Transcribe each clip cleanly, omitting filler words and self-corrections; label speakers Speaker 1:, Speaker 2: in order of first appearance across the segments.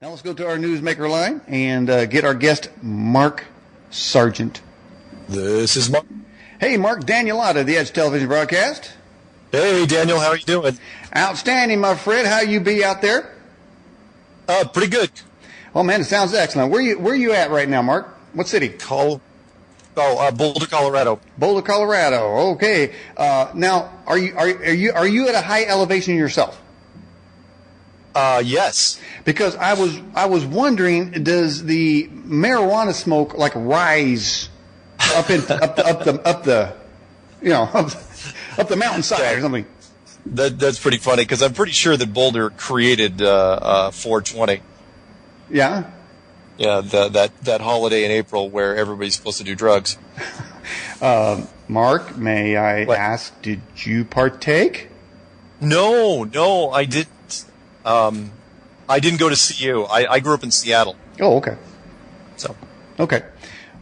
Speaker 1: Now let's go to our newsmaker line and get our guest, Mark Sargent.
Speaker 2: This is Mark.
Speaker 1: Hey, Mark, Daniel out of the Edge Television Broadcast.
Speaker 2: Hey, Daniel, how are you doing?
Speaker 1: Outstanding, my friend. How you be out there?
Speaker 2: Pretty good.
Speaker 1: Oh, man, it sounds excellent. Where you at right now, Mark? What city?
Speaker 2: Boulder, Colorado.
Speaker 1: Boulder, Colorado. Okay. Now, are you at a high elevation yourself?
Speaker 2: Yes.
Speaker 1: Because I was wondering, does the marijuana smoke like rise up the mountainside or something?
Speaker 2: That's pretty funny because I'm pretty sure that Boulder created 420.
Speaker 1: Yeah.
Speaker 2: Yeah, that holiday in April where everybody's supposed to do drugs.
Speaker 1: Mark, may I ask, did you partake?
Speaker 2: No, I didn't. I didn't go to CU. I grew up in Seattle.
Speaker 1: Oh, okay.
Speaker 2: So.
Speaker 1: Okay.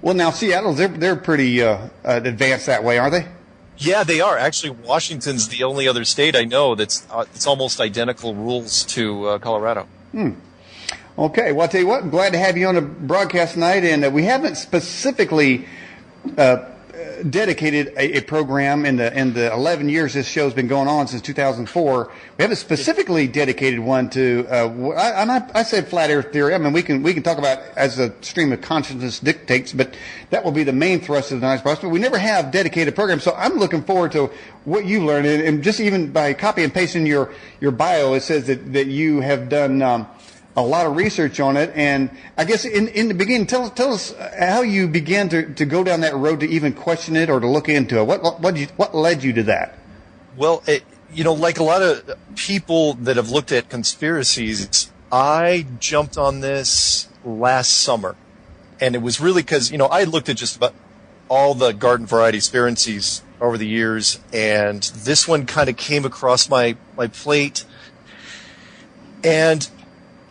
Speaker 1: Well, now Seattle, they're pretty advanced that way, aren't they?
Speaker 2: Yeah, they are. Actually, Washington's the only other state I know that's it's almost identical rules to Colorado.
Speaker 1: Okay. Well, I'll tell you what. I'm glad to have you on the broadcast tonight, and we haven't specifically dedicated a program in the 11 years this show's been going on since 2004. We haven't specifically dedicated one to I said flat earth theory. I mean, we can talk about as the stream of consciousness dictates, but that will be the main thrust of tonight's process. But we never have dedicated programs, so I'm looking forward to what you learned, and just even by copy and pasting your bio, it says that you have done a lot of research on it. And I guess in the beginning, tell us how you began to go down that road to even question it or to look into it. What led you to that?
Speaker 2: Well, like a lot of people that have looked at conspiracies, I jumped on this last summer. And it was really because, I looked at just about all the garden variety conspiracies over the years, and this one kind of came across my plate. And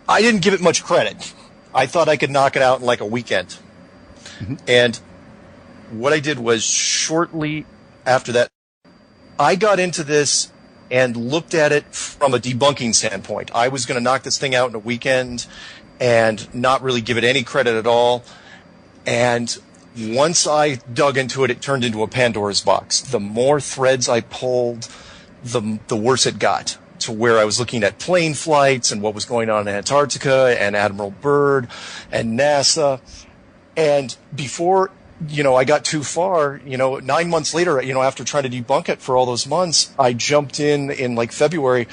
Speaker 2: I didn't give it much credit. I thought I could knock it out in like a weekend. Mm-hmm. And what I did was shortly after that, I got into this and looked at it from a debunking standpoint. I was going to knock this thing out in a weekend and not really give it any credit at all. And once I dug into it, it turned into a Pandora's box. The more threads I pulled, the worse it got. To where I was looking at plane flights and what was going on in Antarctica and Admiral Byrd and NASA. And before, I got too far, 9 months later, after trying to debunk it for all those months, I jumped in like February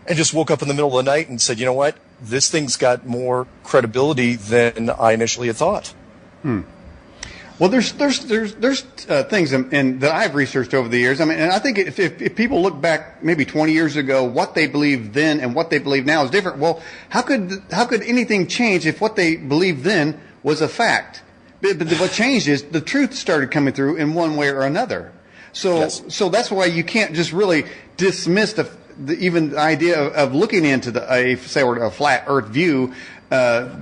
Speaker 2: and just woke up in the middle of the night and said, you know what? This thing's got more credibility than I initially had thought.
Speaker 1: Well, there's things that I've researched over the years. I mean, and I think if people look back maybe 20 years ago, what they believed then and what they believe now is different. Well, how could anything change if what they believed then was a fact? But what changed is the truth started coming through in one way or another. So
Speaker 2: yes.
Speaker 1: So that's why you can't just really dismiss even the idea of looking into a flat Earth view.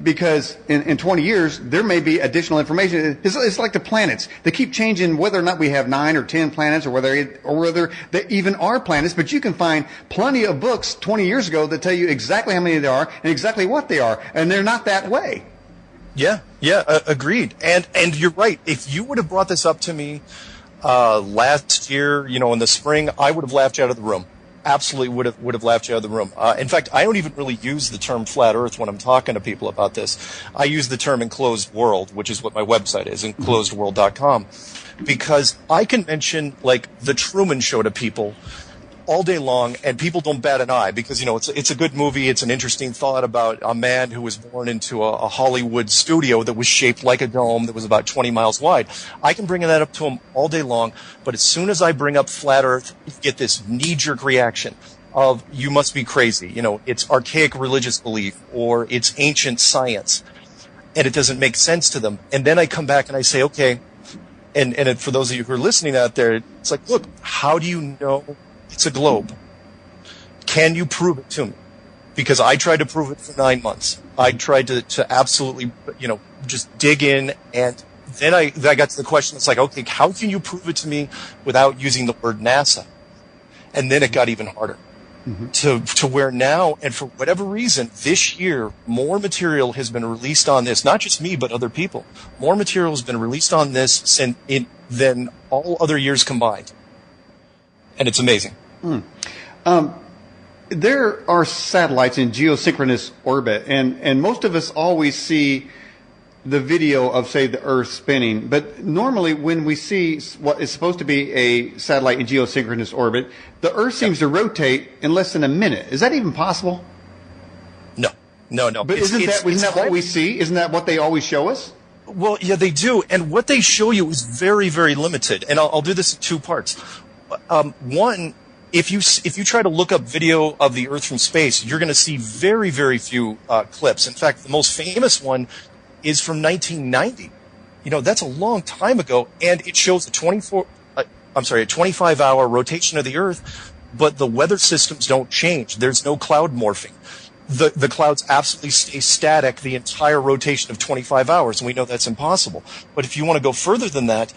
Speaker 1: Because in 20 years, there may be additional information. It's like the planets. They keep changing whether or not we have 9 or 10 planets or whether they even are planets. But you can find plenty of books 20 years ago that tell you exactly how many there are and exactly what they are. And they're not that way.
Speaker 2: Yeah, agreed. And you're right. If you would have brought this up to me last year, in the spring, I would have laughed you out of the room. Absolutely would have laughed you out of the room. In fact, I don't even really use the term flat earth when I'm talking to people about this. I use the term enclosed world, which is what my website is, enclosedworld.com, because I can mention like the Truman Show to people all day long, and people don't bat an eye because, it's a good movie. It's an interesting thought about a man who was born into a Hollywood studio that was shaped like a dome that was about 20 miles wide. I can bring that up to him all day long, but as soon as I bring up flat earth, you get this knee-jerk reaction of, you must be crazy. It's archaic religious belief or it's ancient science, and it doesn't make sense to them. And then I come back and I say, okay, and for those of you who are listening out there, it's like, look, how do you know it's a globe? Can you prove it to me? Because I tried to prove it for 9 months. I tried to absolutely, just dig in. And then I got to the question. It's like, okay, how can you prove it to me without using the word NASA? And then it got even harder. to where now, and for whatever reason, this year, more material has been released on this, not just me, but other people. More material has been released on this than all other years combined. And it's amazing.
Speaker 1: There are satellites in geosynchronous orbit, and most of us always see the video of, say, the Earth spinning. But normally when we see what is supposed to be a satellite in geosynchronous orbit, the Earth seems to rotate in less than a minute. Is that even possible?
Speaker 2: No.
Speaker 1: But isn't that what we see? Isn't that what they always show us?
Speaker 2: Well, yeah, they do. And what they show you is very, very limited. And I'll do this in two parts. One, if you try to look up video of the Earth from space, you're going to see very, very few clips. In fact, the most famous one is from 1990. That's a long time ago, and it shows a 25-hour rotation of the Earth, but the weather systems don't change. There's no cloud morphing. The clouds absolutely stay static the entire rotation of 25 hours, and we know that's impossible. But if you want to go further than that,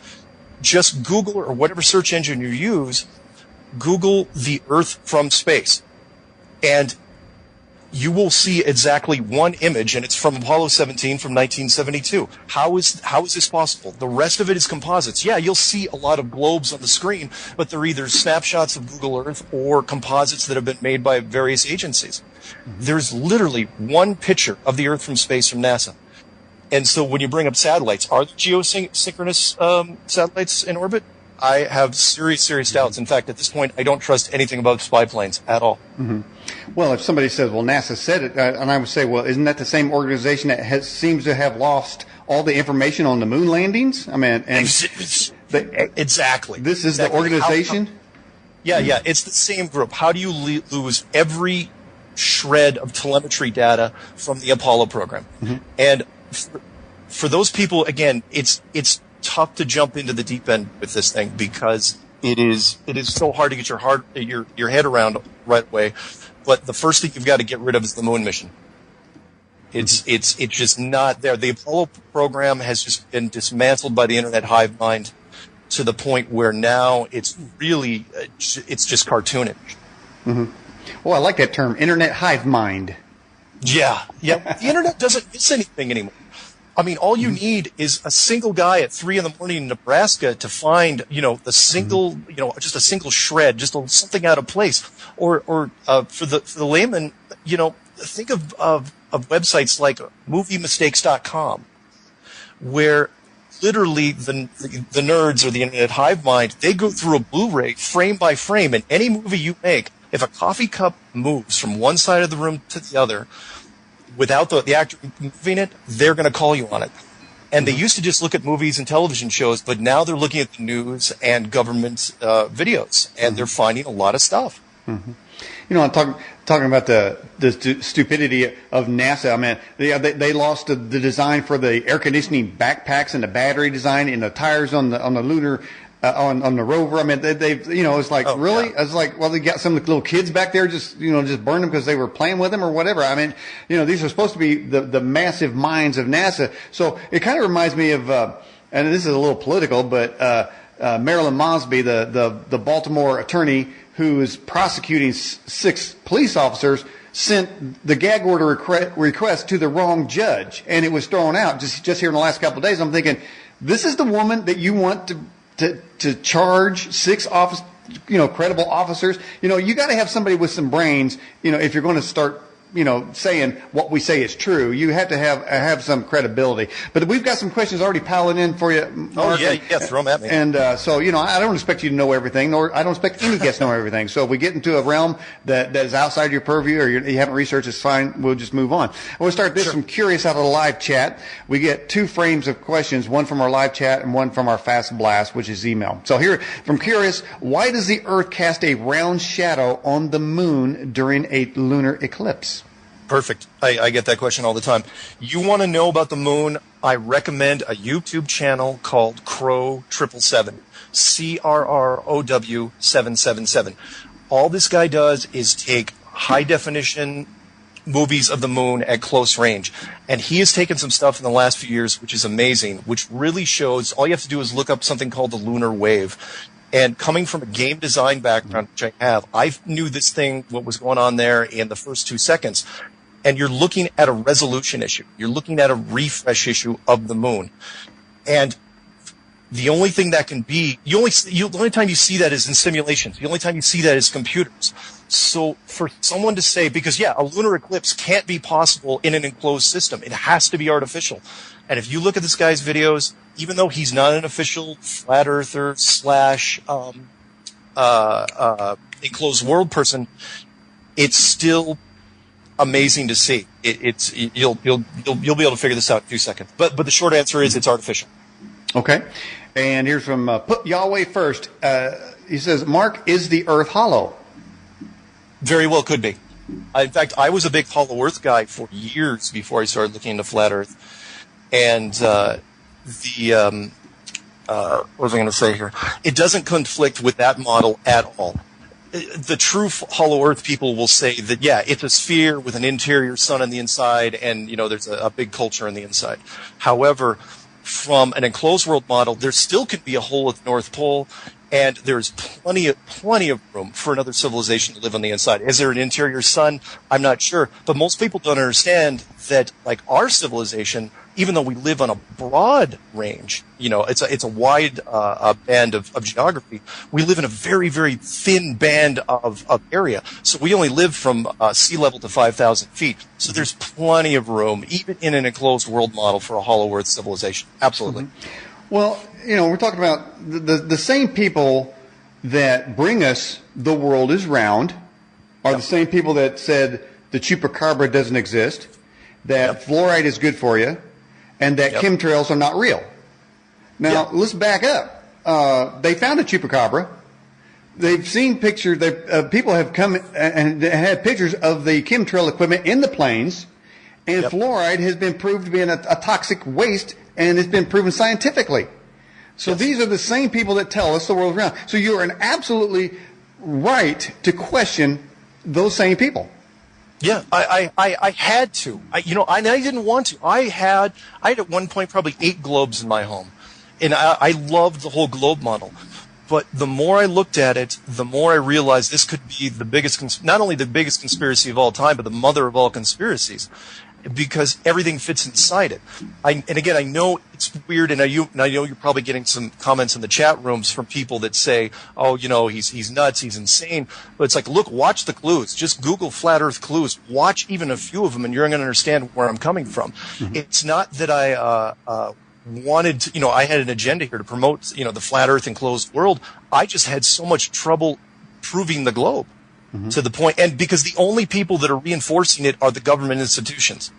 Speaker 2: just Google, or whatever search engine you use, Google the Earth from space, and you will see exactly one image, and it's from Apollo 17 from 1972. How is this possible? The rest of it is composites. Yeah, you'll see a lot of globes on the screen, but they're either snapshots of Google Earth or composites that have been made by various agencies. There's literally one picture of the Earth from space from NASA. And so when you bring up satellites, are the geosynchronous satellites in orbit? I have serious doubts. In fact, at this point, I don't trust anything about spy planes at all.
Speaker 1: Well, if somebody says, well, NASA said it, and I would say, well, isn't that the same organization that seems to have lost all the information on the moon landings? I mean, and
Speaker 2: exactly.
Speaker 1: This is the organization?
Speaker 2: Yeah, it's the same group. How do you lose every shred of telemetry data from the Apollo program? And for those people, again, it's tough to jump into the deep end with this thing because it is so hard to get your head around right away. But the first thing you've got to get rid of is the moon mission. It's just not there. The Apollo program has just been dismantled by the internet hive mind to the point where now it's really it's just cartoonish.
Speaker 1: Well, I like that term, internet hive mind.
Speaker 2: Yeah. The internet doesn't miss anything anymore. I mean, all you need is a single guy at 3 a.m. in Nebraska to find, the single, just a single shred, just something out of place. Or for the layman, think of websites like moviemistakes.com, where literally the nerds or the internet hive mind, they go through a Blu-ray frame by frame, and any movie you make, if a coffee cup moves from one side of the room to the other, without the actor moving it, they're going to call you on it. And they used to just look at movies and television shows, but now they're looking at the news and government videos, and they're finding a lot of stuff.
Speaker 1: I'm talking about the stupidity of NASA. I mean, they lost the design for the air conditioning backpacks and the battery design and the tires on the lunar. On the rover, I mean, they've it's like, really? Yeah. I was like, well, they got some of the little kids back there, just burn them because they were playing with them or whatever. I mean, these are supposed to be the massive minds of NASA. So it kind of reminds me of, and this is a little political, but Marilyn Mosby, the Baltimore attorney who is prosecuting 6 police officers, sent the gag order request to the wrong judge, and it was thrown out just here in the last couple of days. I'm thinking, this is the woman that you want to charge 6 credible officers. You got to have somebody with some brains, if you're going to start, saying what we say is true. You have to have some credibility. But we've got some questions already piling in for you, Mark.
Speaker 2: Throw them at me.
Speaker 1: And so, I don't expect you to know everything, nor I don't expect any guests to know everything. So if we get into a realm that is outside your purview or you haven't researched, it's fine. We'll just move on. We'll start this from Curious out of the live chat. We get 2 frames of questions, one from our live chat and one from our fast blast, which is email. So here from Curious, why does the Earth cast a round shadow on the moon during a lunar eclipse?
Speaker 2: Perfect. I get that question all the time. You want to know about the moon? I recommend a YouTube channel called Crow 777, CRROW 777. All this guy does is take high definition movies of the moon at close range. And he has taken some stuff in the last few years, which is amazing, which really shows all you have to do is look up something called the lunar wave. And coming from a game design background, which I have, I knew this thing, what was going on there in the first 2 seconds. And you're looking at a resolution issue. You're looking at a refresh issue of the moon. And the only thing that can be, the only time you see that is in simulations. The only time you see that is computers. So for someone to say, because a lunar eclipse can't be possible in an enclosed system. It has to be artificial. And if you look at this guy's videos, even though he's not an official flat earther / enclosed world person, it's still amazing to see. You'll be able to figure this out in a few seconds. But the short answer is it's artificial.
Speaker 1: Okay. And here's from Put Yahweh First. He says, Mark, is the Earth hollow?
Speaker 2: Very well could be. In fact, I was a big hollow Earth guy for years before I started looking into flat Earth. And what was I going to say here? It doesn't conflict with that model at all. The true hollow Earth people will say that, it's a sphere with an interior sun on the inside, and, there's a big culture on the inside. However, from an enclosed world model, there still could be a hole at the North Pole, and there's plenty of room for another civilization to live on the inside. Is there an interior sun? I'm not sure. But most people don't understand that, like our civilization, even though we live on a broad range, it's a wide band of geography, we live in a very, very thin band of area. So we only live from sea level to 5,000 feet. So there's plenty of room, even in an enclosed world model, for a hollow Earth civilization. Absolutely.
Speaker 1: Mm-hmm. Well, we're talking about the same people that bring us the world is round are the same people that said the chupacabra doesn't exist, that fluoride is good for you, and that chemtrails are not real. Now, let's back up. They found a chupacabra. They've seen pictures. People have come and had pictures of the chemtrail equipment in the planes, and fluoride has been proved to be a toxic waste, and it's been proven scientifically. So these are the same people that tell us the world is round. So you are absolutely right to question those same people.
Speaker 2: Yeah, I had to. I didn't want to. I had at one point probably 8 globes in my home, and I loved the whole globe model. But the more I looked at it, the more I realized this could be the biggest, not only the biggest conspiracy of all time, but the mother of all conspiracies, because everything fits inside it. And again, I know it's weird, and I know you're probably getting some comments in the chat rooms from people that say, "Oh, he's nuts, he's insane." But it's like, look, watch the clues. Just Google flat Earth clues. Watch even a few of them, and you're going to understand where I'm coming from. Mm-hmm. It's not that I wanted to, I had an agenda here to promote, the flat Earth enclosed world. I just had so much trouble proving the globe. Mm-hmm. To the point, and because the only people that are reinforcing it are the government institutions,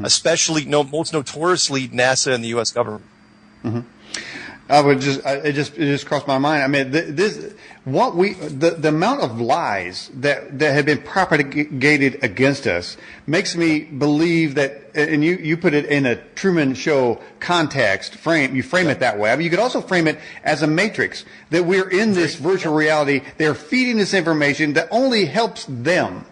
Speaker 2: especially, most notoriously NASA and the U.S. government. Mm-hmm.
Speaker 1: It just crossed my mind. I mean, the amount of lies that have been propagated against us makes me believe that, and you put it in a Truman Show context frame. You frame it that way. I mean, you could also frame it as a matrix, that we're in this virtual reality. They're feeding this information that only helps them.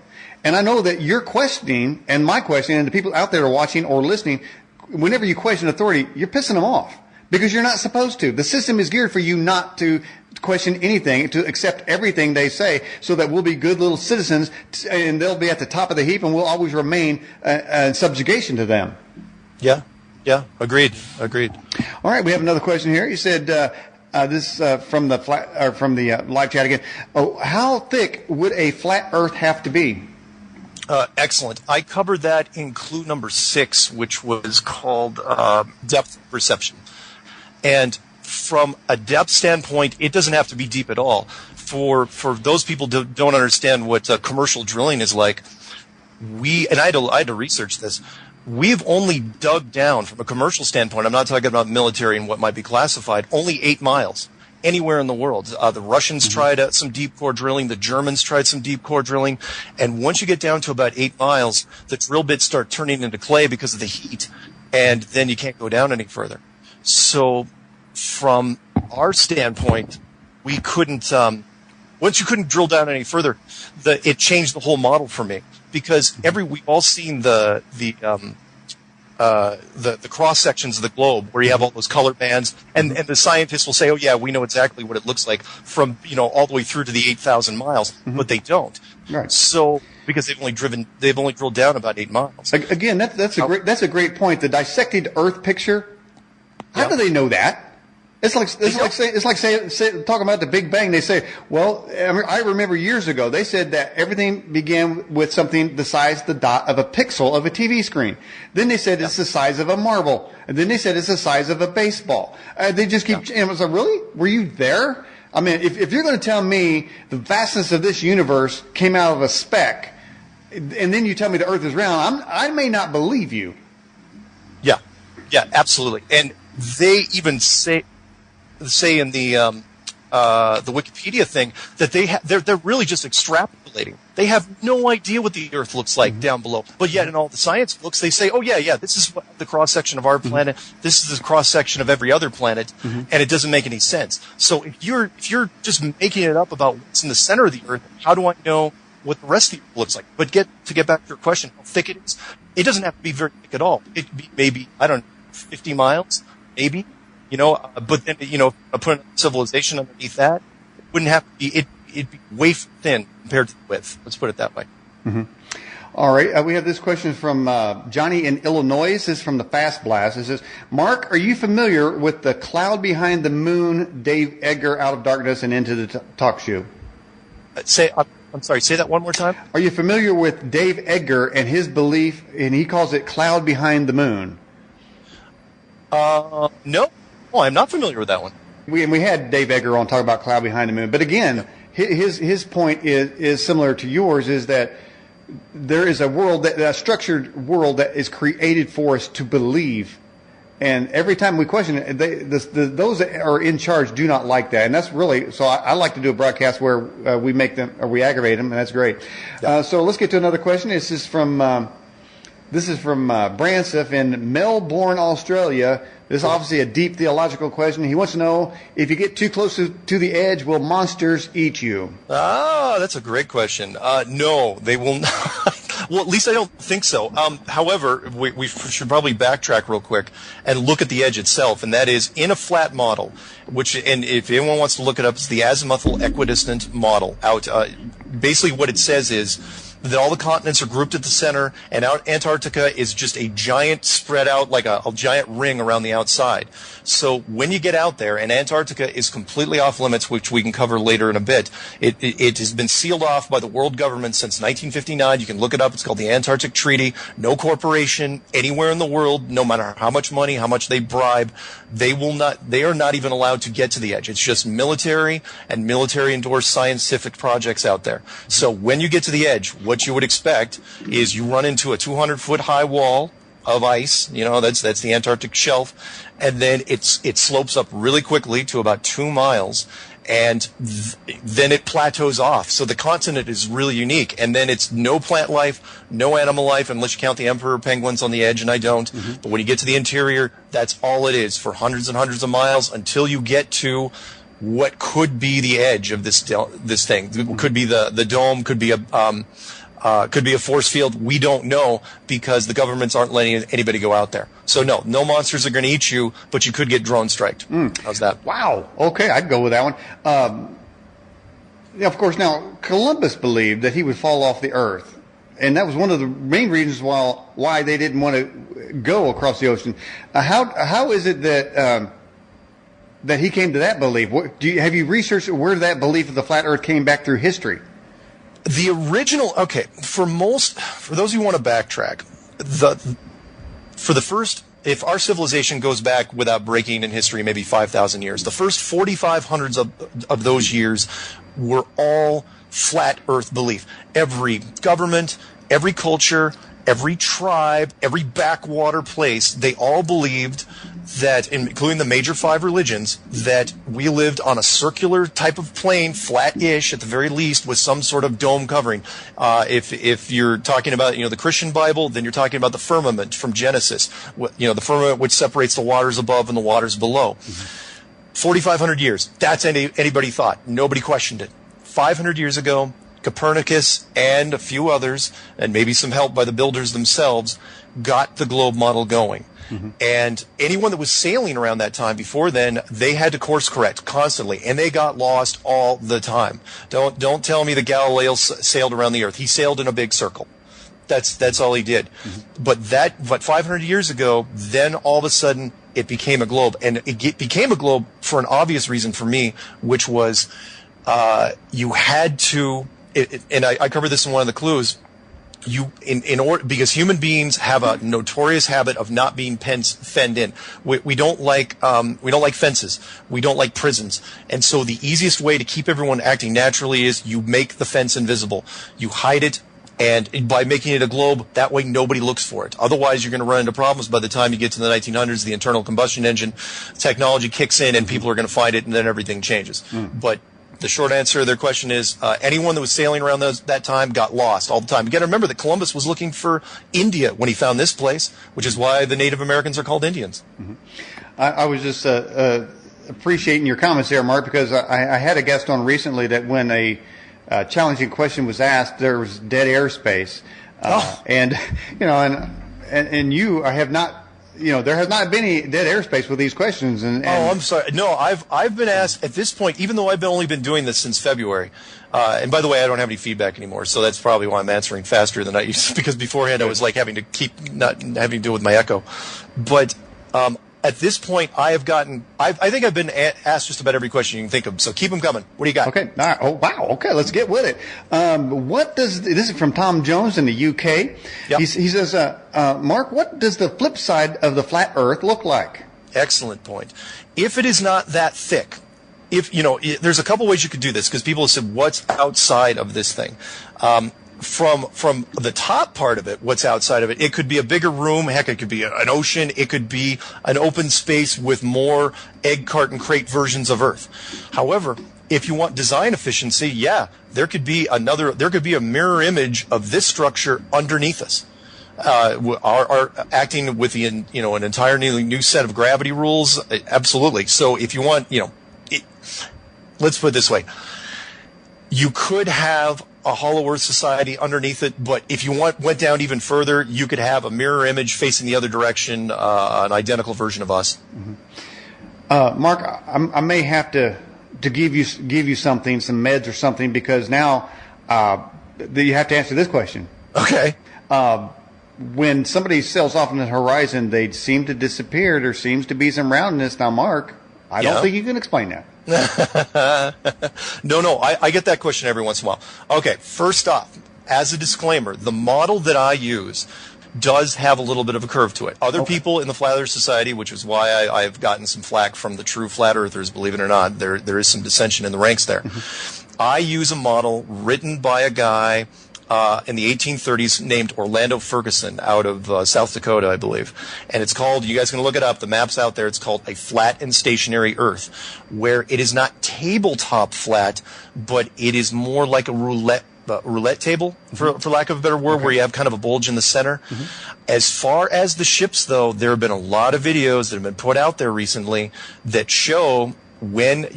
Speaker 1: And I know that your questioning and my questioning, and the people out there are watching or listening, whenever you question authority, you're pissing them off. Because you're not supposed to. The system is geared for you not to question anything, to accept everything they say, so that we'll be good little citizens, and they'll be at the top of the heap, and we'll always remain in subjugation to them.
Speaker 2: Yeah, agreed.
Speaker 1: All right, we have another question here. You said this from the live chat again. Oh, how thick would a flat Earth have to be?
Speaker 2: Excellent. I covered that in clue number 6, which was called depth perception. And from a depth standpoint, it doesn't have to be deep at all. For those people who don't understand what commercial drilling is like, I had to research this. We've only dug down from a commercial standpoint. I'm not talking about military and what might be classified. Only 8 miles anywhere in the world. The Russians tried some deep core drilling. The Germans tried some deep core drilling. And once you get down to about 8 miles, the drill bits start turning into clay because of the heat, and then you can't go down any further. So from our standpoint, we couldn't, once you couldn't drill down any further, it changed the whole model for me, because we've all seen the the cross sections of the globe where you have all those color bands, and the scientists will say, oh yeah, we know exactly what it looks like from all the way through to the 8,000 miles, but they don't.
Speaker 1: Right.
Speaker 2: So because they've only drilled down about 8 miles.
Speaker 1: Again, that's a great point. The dissected Earth picture. How do they know that? It's like talking about the Big Bang. They say, well, I remember years ago they said that everything began with something the size of the dot of a pixel of a TV screen. Then they said it's the size of a marble, and then they said it's the size of a baseball. They just keep. And I was like, really? Were you there? I mean, if you're going to tell me the vastness of this universe came out of a speck, and then you tell me the Earth is round, I may not believe you.
Speaker 2: Yeah, absolutely. And they even say in the Wikipedia thing that they're really just extrapolating. They have no idea what the Earth looks like down below. But yet in all the science books, they say, oh yeah, this is what the cross section of our planet. This is the cross section of every other planet, and it doesn't make any sense. So if you're just making it up about what's in the center of the Earth, how do I know what the rest of the Earth looks like? But to get back to your question, how thick it is, it doesn't have to be very thick at all. It could be maybe, I don't know, 50 miles, maybe. But then, put a civilization underneath that, it wouldn't have to be, it'd be way thin compared to the width. Let's put it that way.
Speaker 1: Mm-hmm. All right. We have this question from Johnny in Illinois. This is from the Fast Blast. It says, Mark, are you familiar with the Cloud Behind the Moon, Dave Edgar, Out of Darkness and Into the Talk Show?
Speaker 2: I'm sorry, say that one more time.
Speaker 1: Are you familiar with Dave Edgar and his belief, and he calls it Cloud Behind the Moon?
Speaker 2: No. Oh, I'm not familiar with that one.
Speaker 1: We had Dave Edgar on talk about Cloud Behind the Moon, but again, his point is similar to yours, is that there is a structured world that is created for us to believe, and every time we question it, those that are in charge do not like that, and that's really so. I like to do a broadcast where we make them or we aggravate them, and that's great. Yeah. So let's get to another question. This is from Bransif in Melbourne, Australia. This is obviously a deep theological question. He wants to know, if you get too close to the edge, will monsters eat you?
Speaker 2: Ah, that's a great question. No, they will not. Well, at least I don't think so. However, we should probably backtrack real quick and look at the edge itself, and that is in a flat model, and if anyone wants to look it up, it's the azimuthal equidistant model. Basically what it says is that all the continents are grouped at the center, and Antarctica is just a giant spread out, like a giant ring around the outside. So when you get out there, and Antarctica is completely off limits, which we can cover later in a bit, it has been sealed off by the world government since 1959. You can look it up. It's called the Antarctic Treaty. No corporation anywhere in the world, no matter how much money, how much they bribe, they are not even allowed to get to the edge. It's just military and military-endorsed scientific projects out there. So when you get to the edge, what you would expect is you run into a 200-foot high wall of ice. That's the Antarctic shelf, and then it slopes up really quickly to about 2 miles, and then it plateaus off. So the continent is really unique, and then it's no plant life, no animal life, unless you count the emperor penguins on the edge, and I don't. Mm-hmm. But when you get to the interior, that's all it is for hundreds and hundreds of miles until you get to what could be the edge of this thing. It could be the dome, could be a force field. We don't know because the governments aren't letting anybody go out there. So no monsters are going to eat you, but you could get drone striked. How's that?
Speaker 1: Wow. Okay, I'd go with that one. Of course, now Columbus believed that he would fall off the Earth, and that was one of the main reasons why they didn't want to go across the ocean. How is it that he came to that belief? Have you researched where that belief of the flat Earth came back through history?
Speaker 2: The original, okay, for those who want to backtrack, if our civilization goes back without breaking in history, maybe 5,000 years, the first 4,500 of those years were all flat Earth belief. Every government, every culture, every tribe, every backwater place, they all believed that, including the major 5 religions, that we lived on a circular type of plane, flat-ish at the very least, with some sort of dome covering. If you're talking about the Christian Bible, then you're talking about the firmament from Genesis. The firmament which separates the waters above and the waters below. 4,500 years. That's anybody thought. Nobody questioned it. 500 years ago, Copernicus and a few others, and maybe some help by the builders themselves, got the globe model going. Mm-hmm. And anyone that was sailing around that time before then, they had to course correct constantly, and they got lost all the time. Don't tell me that Galileo sailed around the Earth. He sailed in a big circle. That's all he did. Mm-hmm. But 500 years ago, then all of a sudden it became a globe, and it became a globe for an obvious reason for me, which was you had to. And I covered this in one of the clues. In order, because human beings have a notorious habit of not being fenned in. We don't like fences. We don't like prisons. And so the easiest way to keep everyone acting naturally is you make the fence invisible. You hide it, and by making it a globe, that way nobody looks for it. Otherwise, you're going to run into problems by the time you get to the 1900s. The internal combustion engine technology kicks in, and people are going to find it, and then everything changes. But the short answer to their question is anyone that was sailing around that time got lost all the time. You got to remember that Columbus was looking for India when he found this place, which is why the Native Americans are called Indians. Mm-hmm.
Speaker 1: I was just appreciating your comments there, Mark, because I had a guest on recently that when a challenging question was asked, there was dead airspace. And, I have not. There has not been any dead airspace with these questions. And
Speaker 2: I'm sorry. No, I've been asked at this point, even though I've only been doing this since February. And by the way, I don't have any feedback anymore, so that's probably why I'm answering faster than I used to, because beforehand I was like having to keep not having to deal with my echo. But at this point, I think I've been asked just about every question you can think of. So keep them coming. What do you got?
Speaker 1: Okay. All right. Oh, wow. Okay. Let's get with it. This is from Tom Jones in the UK. Yep. He says, Mark, what does the flip side of the flat Earth look like?
Speaker 2: Excellent point. If it is not that thick, there's a couple ways you could do this, because people have said, what's outside of this thing? From the top part of it, what's outside of it, it could be a bigger room. Heck, it could be an ocean. It could be an open space with more egg carton crate versions of Earth. However, if you want design efficiency, there could be a mirror image of this structure underneath us. Are acting with an entirely new set of gravity rules. Absolutely. So if you want, let's put it this way. You could have a Hollow Earth society underneath it, but if you went down even further, you could have a mirror image facing the other direction, an identical version of us.
Speaker 1: Mm-hmm. Mark, I may have to give you something, some meds or something, because now you have to answer this question.
Speaker 2: Okay.
Speaker 1: When somebody sails off on the horizon, they seem to disappear. There seems to be some roundness. Now, Mark, I don't think you can explain that.
Speaker 2: No, I get that question every once in a while. Okay, first off, as a disclaimer, the model that I use does have a little bit of a curve to it. Other people in the Flat Earth Society, which is why I've gotten some flack from the true flat earthers, believe it or not, there is some dissension in the ranks there. Mm-hmm. I use a model written by a guy in the 1830s named Orlando Ferguson out of South Dakota, I believe. And it's called, you guys can look it up, the map's out there, it's called A Flat and Stationary Earth, where it is not tabletop flat, but it is more like a roulette table, for lack of a better word, where you have kind of a bulge in the center. Mm-hmm. As far as the ships, though, there have been a lot of videos that have been put out there recently that show when,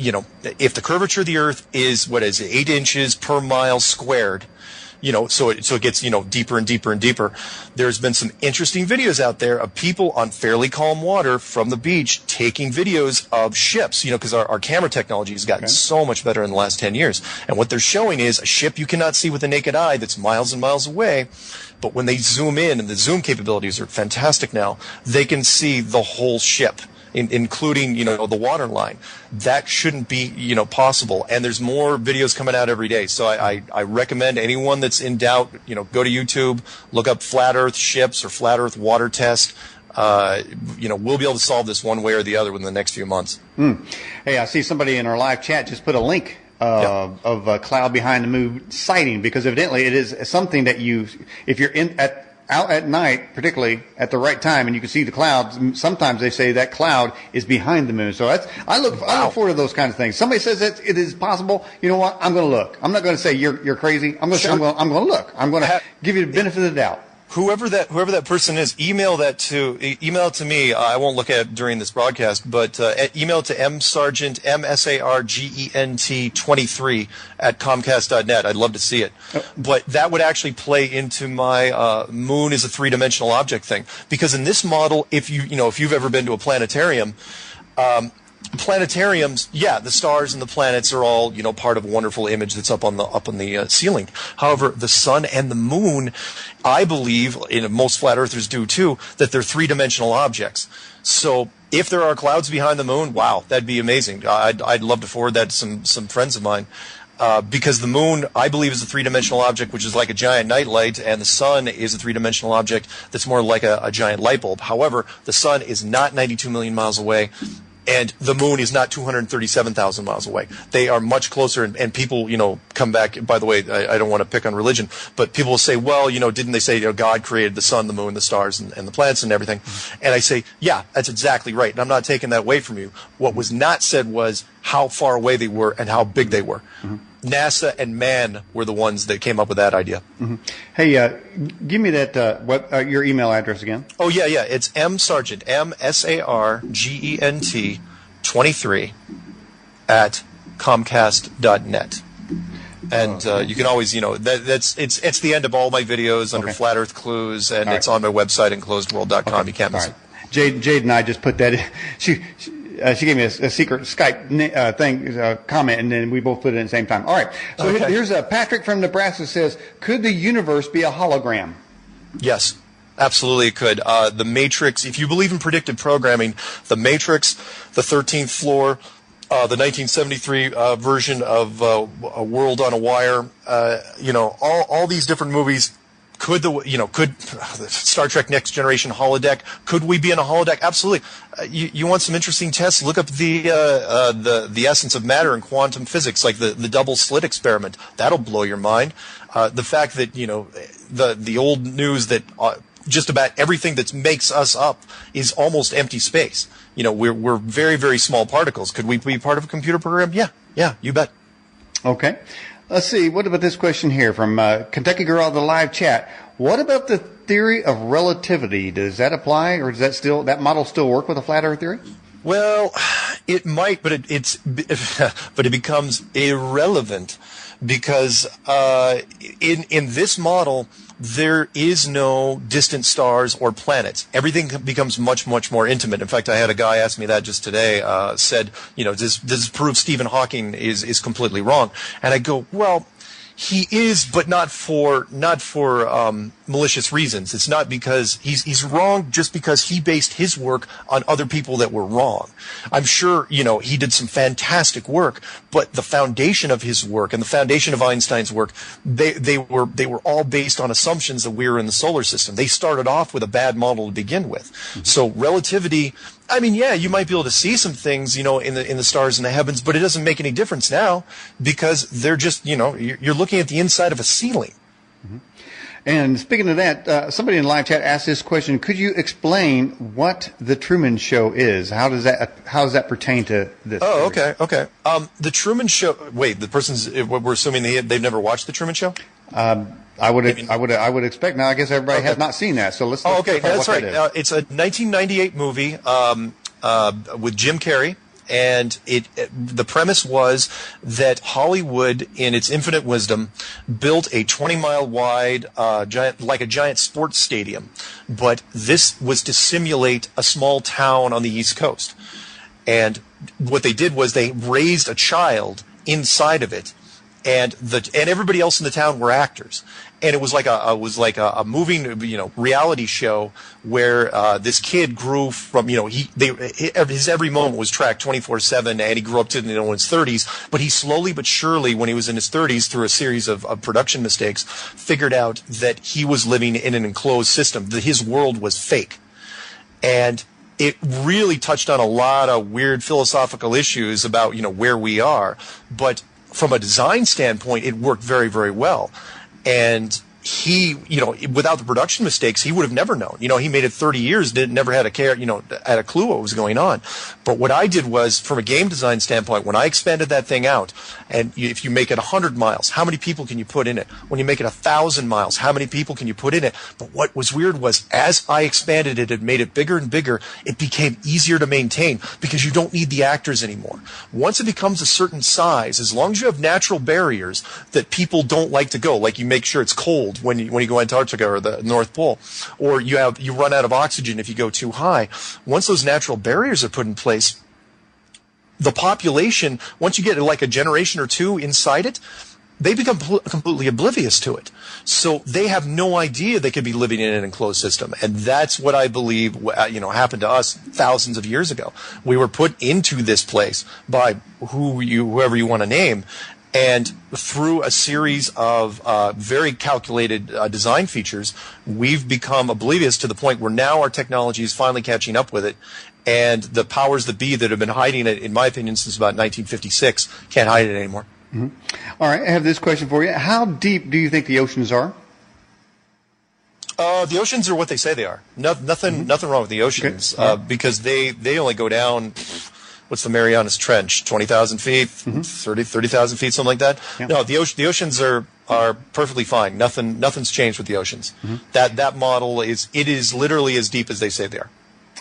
Speaker 2: if the curvature of the Earth is, 8 inches per mile squared, so it gets, deeper and deeper and deeper. There's been some interesting videos out there of people on fairly calm water from the beach taking videos of ships, because our camera technology has gotten so much better in the last 10 years. And what they're showing is a ship you cannot see with the naked eye that's miles and miles away. But when they zoom in, and the zoom capabilities are fantastic now, they can see the whole ship, including, the water line. That shouldn't be, possible. And there's more videos coming out every day. So I recommend anyone that's in doubt, go to YouTube, look up Flat Earth ships or Flat Earth water test. We'll be able to solve this one way or the other within the next few months.
Speaker 1: Hey, I see somebody in our live chat just put a link of a cloud behind the moon sighting, because evidently it is something that if you're out at night, particularly at the right time, and you can see the clouds, sometimes they say that cloud is behind the moon. So I look forward to those kinds of things. Somebody says that it is possible. You know what? I'm going to look. I'm not going to say you're crazy. I'm going to say I'm going to look. I'm going to give you the benefit of the doubt.
Speaker 2: Whoever that person is, email it to me. I won't look at it during this broadcast, but email it to msargent, MSARGENT 23 at Comcast.net. I'd love to see it. But that would actually play into my moon is a three-dimensional object thing, because in this model, if you've ever been to a planetarium. Planetariums, yeah, the stars and the planets are all, part of a wonderful image that's up on the ceiling. However, the sun and the moon, I believe, and most flat earthers do too, that they're three-dimensional objects. So if there are clouds behind the moon, wow, that'd be amazing. I'd love to forward that to some friends of mine. Because the moon, I believe, is a three-dimensional object, which is like a giant nightlight, and the sun is a three-dimensional object that's more like a giant light bulb. However, the sun is not 92 million miles away. And the moon is not 237,000 miles away. They are much closer, and people, come back. By the way, I don't want to pick on religion, but people will say, well, didn't they say, God created the sun, the moon, the stars, and the planets and everything? And I say, yeah, that's exactly right. And I'm not taking that away from you. What was not said was how far away they were and how big they were. Mm-hmm. NASA and man were the ones that came up with that idea.
Speaker 1: Mm-hmm. Hey, give me that your email address again.
Speaker 2: Oh yeah, it's msargent, MSARGENT 23 at Comcast.net. And you can always, it's the end of all my videos under Flat Earth Clues, and it's on my website, enclosedworld.com. You can't miss it.
Speaker 1: Jade and I just put that in. She gave me a secret Skype comment, and then we both put it in at the same time. All right. So here's Patrick from Nebraska says, could the universe be a hologram?
Speaker 2: Yes, absolutely it could. The Matrix, if you believe in predictive programming, the Matrix, the 13th Floor, the 1973 version of A World on a Wire, all these different movies. Could Star Trek Next Generation holodeck? Could we be in a holodeck? Absolutely. You want some interesting tests? Look up the essence of matter in quantum physics, like the double slit experiment. That'll blow your mind. The fact that the old news that just about everything that makes us up is almost empty space. We're very, very small particles. Could we be part of a computer program? Yeah, you bet.
Speaker 1: Okay. Let's see. What about this question here from Kentucky Girl of the live chat? What about the theory of relativity? Does that apply, or does that model still work with a flat Earth theory?
Speaker 2: Well, it might, but it becomes irrelevant because in this model there is no distant stars or planets. Everything becomes much, much more intimate. In fact, I had a guy ask me that just today. Said, does this prove Stephen Hawking is completely wrong? And I go, well, he is, but not for malicious reasons. It's not because he's wrong just because he based his work on other people that were wrong. I'm sure, he did some fantastic work, but the foundation of his work and the foundation of Einstein's work, they were all based on assumptions that we were in the solar system. They started off with a bad model to begin with. Mm-hmm. So relativity, I mean, yeah, you might be able to see some things, in the stars and the heavens, but it doesn't make any difference now because they're just, you're looking at the inside of a ceiling.
Speaker 1: Mm-hmm. And speaking of that, somebody in live chat asked this question: could you explain what the Truman Show is? How does that pertain to this?
Speaker 2: Oh, okay. The Truman Show. Wait, the person's. We're assuming they've never watched the Truman Show.
Speaker 1: I would expect. Now, I guess everybody has not seen that. So let's.
Speaker 2: Okay, that's right. It's a 1998 movie with Jim Carrey. And the premise was that Hollywood, in its infinite wisdom, built a 20-mile wide, giant sports stadium. But this was to simulate a small town on the East Coast. And what they did was they raised a child inside of it, and everybody else in the town were actors. And it was like a moving, reality show where this kid grew from, his every moment was tracked 24/7, and he grew up to in his 30s. But he slowly but surely, when he was in his 30s, through a series of production mistakes, figured out that he was living in an enclosed system, that his world was fake, and it really touched on a lot of weird philosophical issues about where we are. But from a design standpoint, it worked very, very well. And he, without the production mistakes, he would have never known. He made it 30 years, never had a care, had a clue what was going on. But what I did was, from a game design standpoint, when I expanded that thing out, and if you make it 100 miles, how many people can you put in it? When you make it 1,000 miles, how many people can you put in it? But what was weird was, as I expanded it and made it bigger and bigger, it became easier to maintain because you don't need the actors anymore. Once it becomes a certain size, as long as you have natural barriers that people don't like to go, like you make sure it's cold when you go Antarctica or the North Pole, or you run out of oxygen if you go too high. Once those natural barriers are put in place, the population, once you get like a generation or two inside it, they become completely oblivious to it. So they have no idea they could be living in an enclosed system. And that's what I believe, happened to us thousands of years ago. We were put into this place by whoever you want to name. And through a series of very calculated design features, we've become oblivious to the point where now our technology is finally catching up with it. And the powers that be that have been hiding it, in my opinion, since about 1956, can't hide it anymore.
Speaker 1: Mm-hmm. All right, I have this question for you. How deep do you think the oceans are?
Speaker 2: The oceans are what they say they are. Nothing wrong with the oceans,
Speaker 1: okay.
Speaker 2: Because they only go down. What's the Marianas Trench? 20,000 feet, 30,000 feet, something like that.
Speaker 1: Yeah.
Speaker 2: No, the oceans are perfectly fine. Nothing's changed with the oceans. That model is literally as deep as they say they are.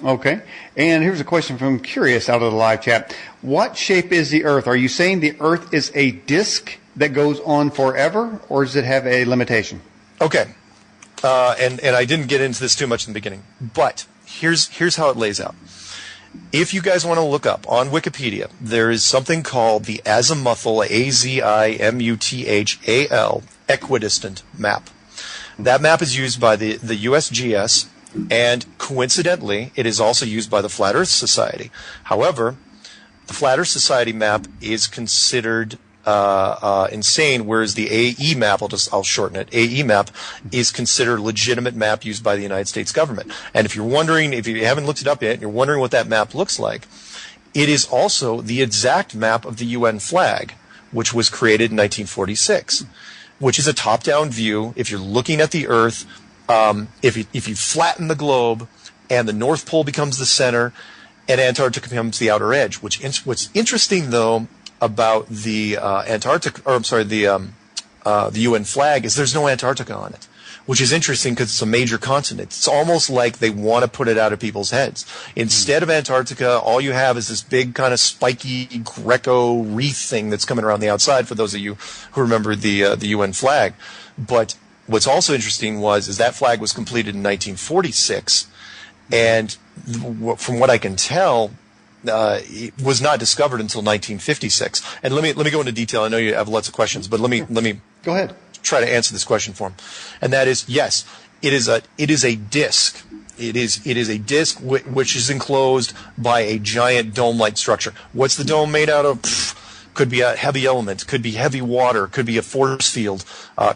Speaker 1: Okay. And here's a question from Curious out of the live chat. What shape is the Earth? Are you saying the Earth is a disk that goes on forever, or does it have a limitation?
Speaker 2: Okay. And I didn't get into this too much in the beginning, but here's how it lays out. If you guys want to look up on Wikipedia, there is something called the azimuthal, AZIMUTHAL, equidistant map. That map is used by the USGS, and coincidentally, it is also used by the Flat Earth Society. However, the Flat Earth Society map is considered insane, whereas the AE map, I'll shorten it, AE map is considered a legitimate map used by the United States government. And if you're wondering, if you haven't looked it up yet, and you're wondering what that map looks like, it is also the exact map of the UN flag, which was created in 1946, which is a top-down view. If you're looking at the Earth, if you flatten the globe and the North Pole becomes the center and Antarctica becomes the outer edge, what's interesting, though, about the the UN flag is there's no Antarctica on it, which is interesting because it's a major continent. It's almost like they want to put it out of people's heads. Instead of Antarctica, all you have is this big kind of spiky Greco wreath thing that's coming around the outside, for those of you who remember the UN flag. But what's also interesting is that flag was completed in 1946, and from what I can tell, it was not discovered until 1956. And let me go into detail. I know you have lots of questions, but let me
Speaker 1: go ahead.
Speaker 2: Try to answer this question for him. And that is, yes, it is a disk. It is a disk which is enclosed by a giant dome-like structure. What's the dome made out of? Could be a heavy element, could be heavy water, could be a force field,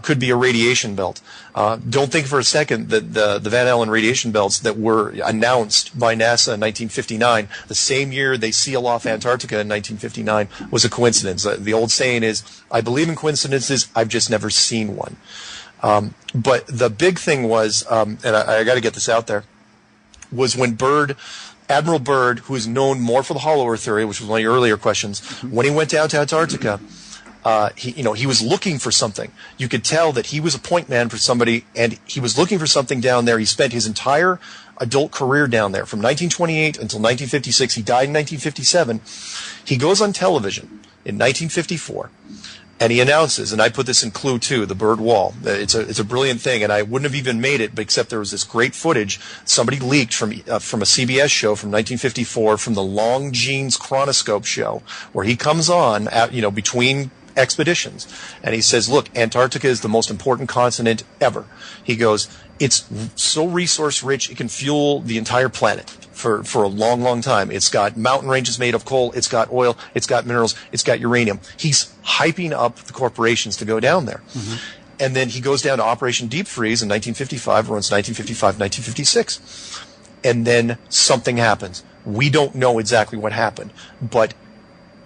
Speaker 2: could be a radiation belt. Don't think for a second that the Van Allen radiation belts that were announced by NASA in 1959, the same year they seal off Antarctica in 1959, was a coincidence. The old saying is, I believe in coincidences, I've just never seen one. But the big thing was, and I got to get this out there, was when Admiral Byrd, who is known more for the hollow earth theory, which was one of your earlier questions, when he went down to Antarctica, he was looking for something. You could tell that he was a point man for somebody, and he was looking for something down there. He spent his entire adult career down there, from 1928 until 1956. He died in 1957. He goes on television in 1954. And he announces, and I put this in Clue 2, the Byrd Wall. It's a brilliant thing, and I wouldn't have even made it, but except there was this great footage somebody leaked from a CBS show from 1954, from the Long Jeans Chronoscope show, where he comes on between expeditions, and he says, "Look, Antarctica is the most important continent ever." He goes, "It's so resource rich, it can fuel the entire planet for a long, long time. It's got mountain ranges made of coal. It's got oil. It's got minerals. It's got uranium." He's hyping up the corporations to go down there. Mm-hmm. And then he goes down to Operation Deep Freeze in 1955, runs 1955, 1956. And then something happens. We don't know exactly what happened, but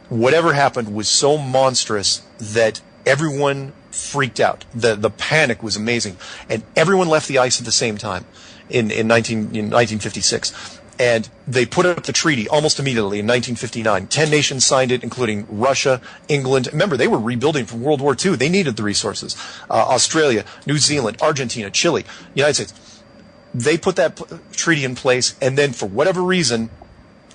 Speaker 2: whatever happened was so monstrous that everyone freaked out. The panic was amazing, and everyone left the ice at the same time in 1956. And they put up the treaty almost immediately in 1959. 10 nations signed it, including Russia, England. Remember, they were rebuilding from World War II. They needed the resources. Australia, New Zealand, Argentina, Chile, United States. They put that treaty in place, and then for whatever reason,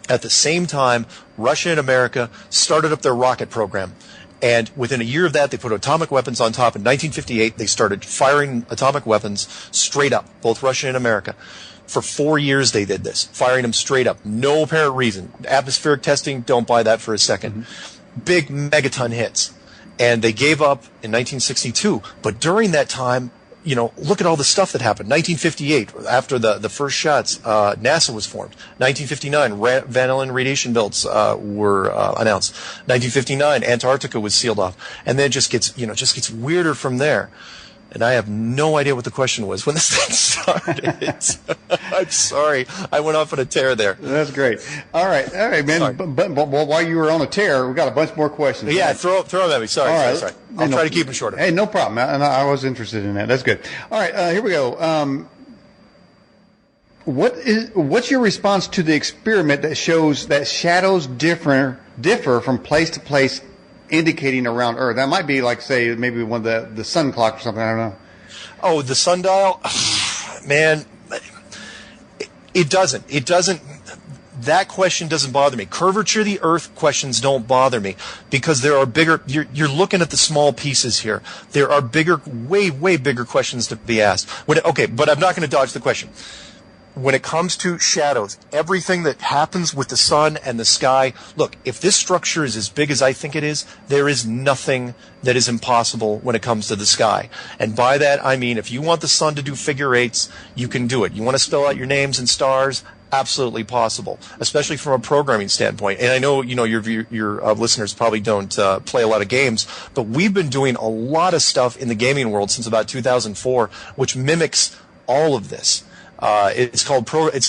Speaker 2: at the same time, Russia and America started up their rocket program. And within a year of that, they put atomic weapons on top. In 1958, they started firing atomic weapons straight up, both Russia and America. For 4 years, they did this, firing them straight up. No apparent reason. Atmospheric testing, don't buy that for a second. Big megaton hits. And they gave up in 1962. But during that time, you know, look at all the stuff that happened. 1958, after the first shots, NASA was formed. 1959, Van Allen radiation belts were announced. 1959, Antarctica was sealed off. And then it just gets weirder from there. And I have no idea what the question was when this thing started. I'm sorry. I went off on a tear there.
Speaker 1: That's great. All right, man. But while you were on a tear, we got a bunch more questions.
Speaker 2: Yeah, throw them at me. Sorry. I'll try to keep them shorter.
Speaker 1: Hey, no problem. I was interested in that. That's good. All right, here we go. What's your response to the experiment that shows that shadows differ from place to place, indicating around Earth? That might be like, say, maybe one of the sun clock or something. I don't know.
Speaker 2: Oh, the sundial? Man, it doesn't. That question doesn't bother me. Curvature of the Earth questions don't bother me because there are bigger, you're looking at the small pieces here. There are bigger, way bigger questions to be asked. Okay, but I'm not going to dodge the question. When it comes to shadows, everything that happens with the sun and the sky, look, if this structure is as big as I think it is, there is nothing that is impossible when it comes to the sky. And by that, I mean, if you want the sun to do figure eights, you can do it. You want to spell out your names and stars? Absolutely possible, especially from a programming standpoint. And I know, your listeners probably don't play a lot of games, but we've been doing a lot of stuff in the gaming world since about 2004, which mimics all of this. It's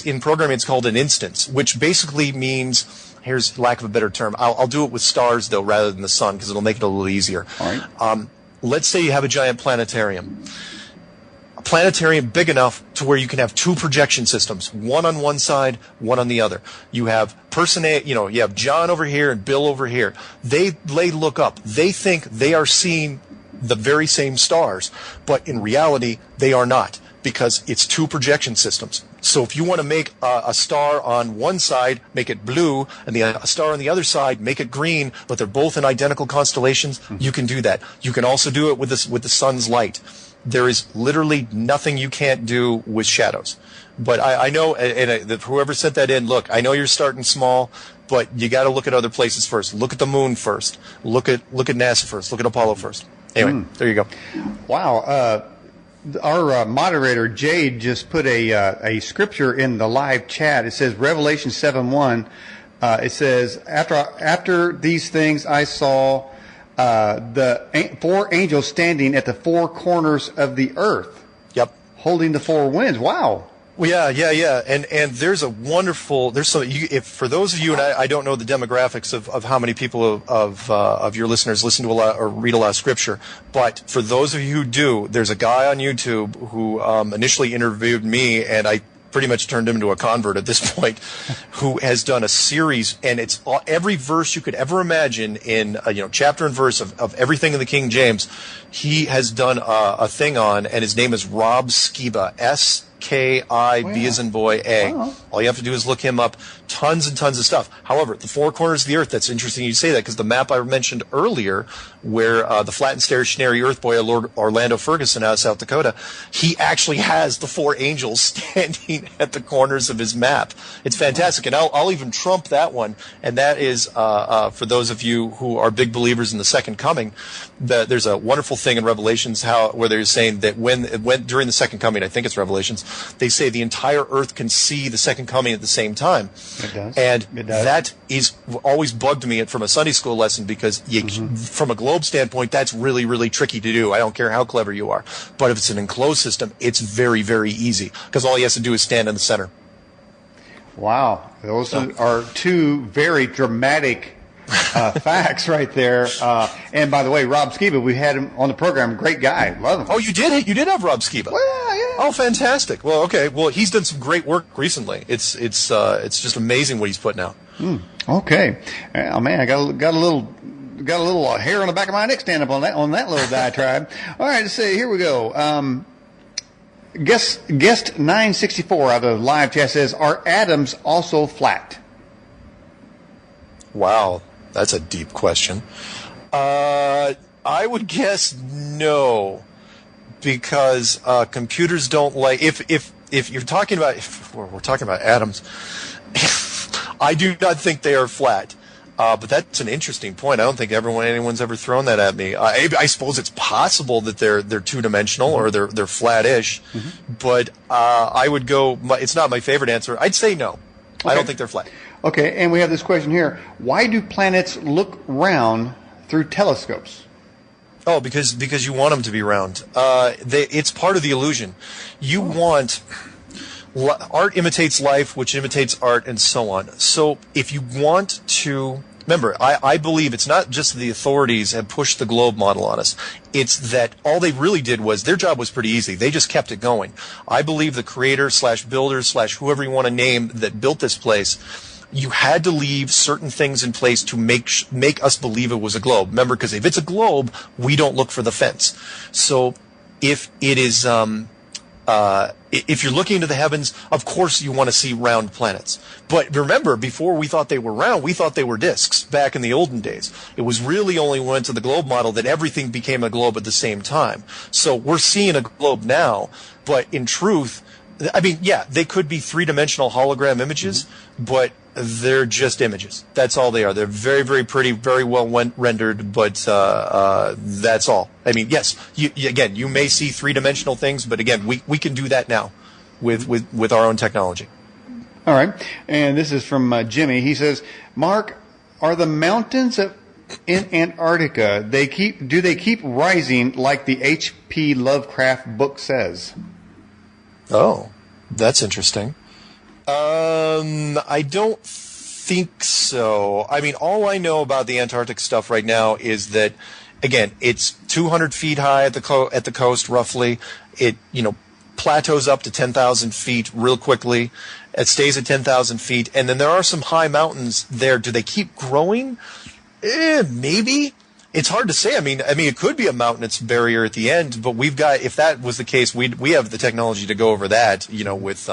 Speaker 2: in programming, it's called an instance, which basically means, here's lack of a better term. I'll do it with stars though, rather than the sun, because it'll make it a little easier.
Speaker 1: All right.
Speaker 2: Let's say you have a giant planetarium. A planetarium big enough to where you can have two projection systems, one on one side, one on the other. You have you have John over here and Bill over here. They look up. They think they are seeing the very same stars, but in reality, they are not, because it's two projection systems. So if you want to make a star on one side, make it blue, and a star on the other side, make it green, but they're both in identical constellations, you can do that. You can also do it with the sun's light. There is literally nothing you can't do with shadows. But I know, and whoever sent that in, look, I know you're starting small, but you got to look at other places first. Look at the moon first. Look at NASA first. Look at Apollo first. Anyway, there you go.
Speaker 1: Wow. Our moderator, Jade, just put a scripture in the live chat. It says Revelation 7:1. It says, after these things I saw the four angels standing at the four corners of the earth.
Speaker 2: Yep.
Speaker 1: Holding the four winds. Wow.
Speaker 2: Well, yeah. And there's for those of you, and I don't know the demographics of how many people of your listeners listen to a lot or read a lot of scripture, but for those of you who do, there's a guy on YouTube who initially interviewed me, and I pretty much turned him into a convert at this point, who has done a series, and it's every verse you could ever imagine in chapter and verse of everything in the King James. He has done a thing on, and his name is Rob Skiba, S-K-I-B as in boy, A.
Speaker 1: Wow.
Speaker 2: All you have to do is look him up. Tons and tons of stuff. However, the four corners of the earth, that's interesting you say that, because the map I mentioned earlier, where the flat and stationary earth boy, Lord Orlando Ferguson out of South Dakota, he actually has the four angels standing at the corners of his map. It's fantastic. And I'll even trump that one. And that is, for those of you who are big believers in the second coming, there's a wonderful thing in Revelations where they're saying that during the second coming, I think it's Revelations, they say the entire earth can see the second coming at the same time.
Speaker 1: It does.
Speaker 2: And
Speaker 1: It does.
Speaker 2: that is always bugged me from a Sunday school lesson, because from a globe standpoint, that's really, really tricky to do. I don't care how clever you are. But if it's an enclosed system, it's very, very easy, because all he has to do is stand in the center.
Speaker 1: Wow. Those are two very dramatic Facts right there. And by the way, Rob Skiba, we had him on the program. Great guy. Love him.
Speaker 2: Oh, you did? You did have Rob Skiba.
Speaker 1: Well, yeah.
Speaker 2: Oh, fantastic. Well, okay. Well, he's done some great work recently. It's just amazing what he's putting out.
Speaker 1: Okay. Oh man, I got a little hair on the back of my neck standing up on that little diatribe. All right, let's see. Here we go. Guest 964 out of the live chat says, "Are atoms also flat?"
Speaker 2: Wow, that's a deep question. I would guess no, because computers don't like if you're talking about if we're talking about atoms. I do not think they are flat. But that's an interesting point. I don't think anyone's ever thrown that at me. I suppose it's possible that they're two-dimensional or they're flat-ish, but I would go. It's not my favorite answer. I'd say no. Okay. I don't think they're flat.
Speaker 1: Okay, and we have this question here: why do planets look round through telescopes?
Speaker 2: Oh, because you want them to be round. It's part of the illusion. You want. Art imitates life, which imitates art, and so on. So if you want to... Remember, I believe it's not just the authorities have pushed the globe model on us. It's that all they really did was, their job was pretty easy. They just kept it going. I believe the creator / builder / whoever you want to name that built this place, you had to leave certain things in place to make us believe it was a globe. Remember, because if it's a globe, we don't look for the fence. So if it is... if you're looking into the heavens, of course you want to see round planets. But remember, before we thought they were round, we thought they were disks back in the olden days. It was really only when we went to the globe model that everything became a globe at the same time. So we're seeing a globe now, but in truth, I mean, yeah, they could be three-dimensional hologram images, but they're just images. That's all they are. They're very, very pretty, very well rendered, but that's all. I mean, yes, again, you may see three-dimensional things, but again, we can do that now with our own technology.
Speaker 1: All right, and this is from Jimmy. He says, "Mark, are the mountains in Antarctica, do they keep rising like the H.P. Lovecraft book says?"
Speaker 2: Oh, that's interesting. I don't think so. I mean, all I know about the Antarctic stuff right now is that, again, it's 200 feet high at the coast, roughly. It, plateaus up to 10,000 feet real quickly. It stays at 10,000 feet, and then there are some high mountains there. Do they keep growing? Maybe. It's hard to say. I mean, it could be a mountainous barrier at the end, but we've got. If that was the case, we have the technology to go over that. With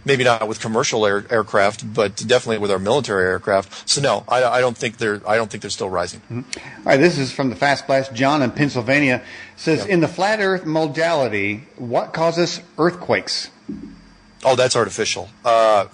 Speaker 2: maybe not with commercial aircraft, but definitely with our military aircraft. So no, I don't think they're still rising.
Speaker 1: Mm-hmm. All right, this is from the Fast Blast. John in Pennsylvania says, "In the flat Earth modality, what causes earthquakes?"
Speaker 2: Oh, that's artificial.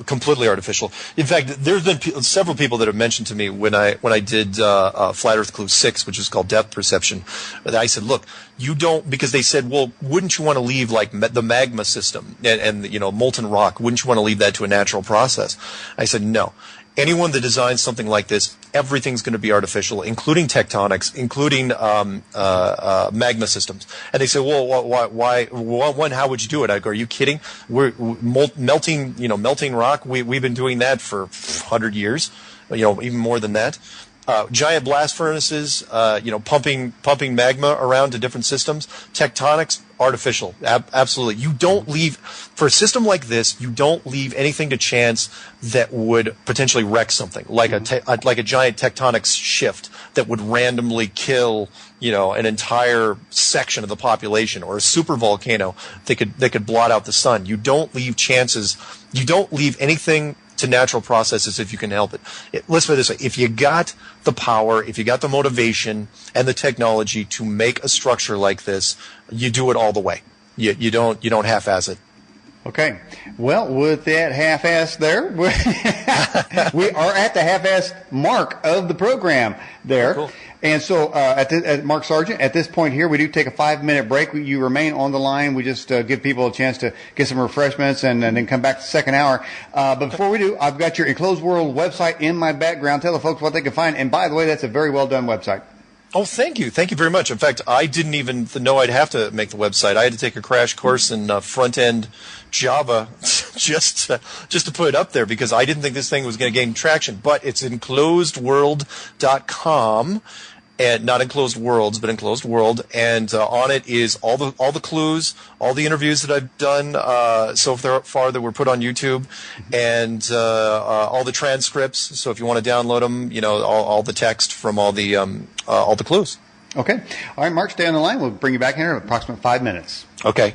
Speaker 2: Completely artificial. In fact, there's been several people that have mentioned to me when I did Flat Earth Clue 6, which is called Depth Perception. I said, look, you don't, because they said, well, wouldn't you want to leave like the magma system and molten rock? Wouldn't you want to leave that to a natural process? I said, no. Anyone that designs something like this, everything's going to be artificial, including tectonics, including magma systems. And they say, well, why? One, how would you do it? I go, are you kidding? We're melting rock. We've been doing that for 100 years, even more than that. Giant blast furnaces, pumping magma around to different systems. Tectonics, artificial, absolutely. You don't leave, for a system like this, you don't leave anything to chance that would potentially wreck something, like a giant tectonic shift that would randomly kill, an entire section of the population, or a super volcano that could blot out the sun. You don't leave chances. You don't leave anything to natural processes if you can help it. Let's put it this way. If you got the power, if you got the motivation and the technology to make a structure like this, you do it all the way. You don't half-ass it.
Speaker 1: Okay. Well, with that half-ass there, we are at the half-ass mark of the program there. Cool. And so, at Mark Sargent, at this point here, we do take a 5-minute break. You remain on the line. We just give people a chance to get some refreshments and then come back to the second hour. But before we do, I've got your Enclosed World website in my background. Tell the folks what they can find. And by the way, that's a very well done website.
Speaker 2: Oh, thank you. Thank you very much. In fact, I didn't even know I'd have to make the website. I had to take a crash course in front-end Java just to put it up there because I didn't think this thing was going to gain traction. But it's enclosedworld.com. And not Enclosed Worlds, but Enclosed World, and on it is all the clues, all the interviews that I've done so far that were put on YouTube, and all the transcripts. So if you want to download them, all the text from all the clues.
Speaker 1: Okay. All right, Mark, stay on the line. We'll bring you back in here in approximately 5 minutes.
Speaker 2: Okay.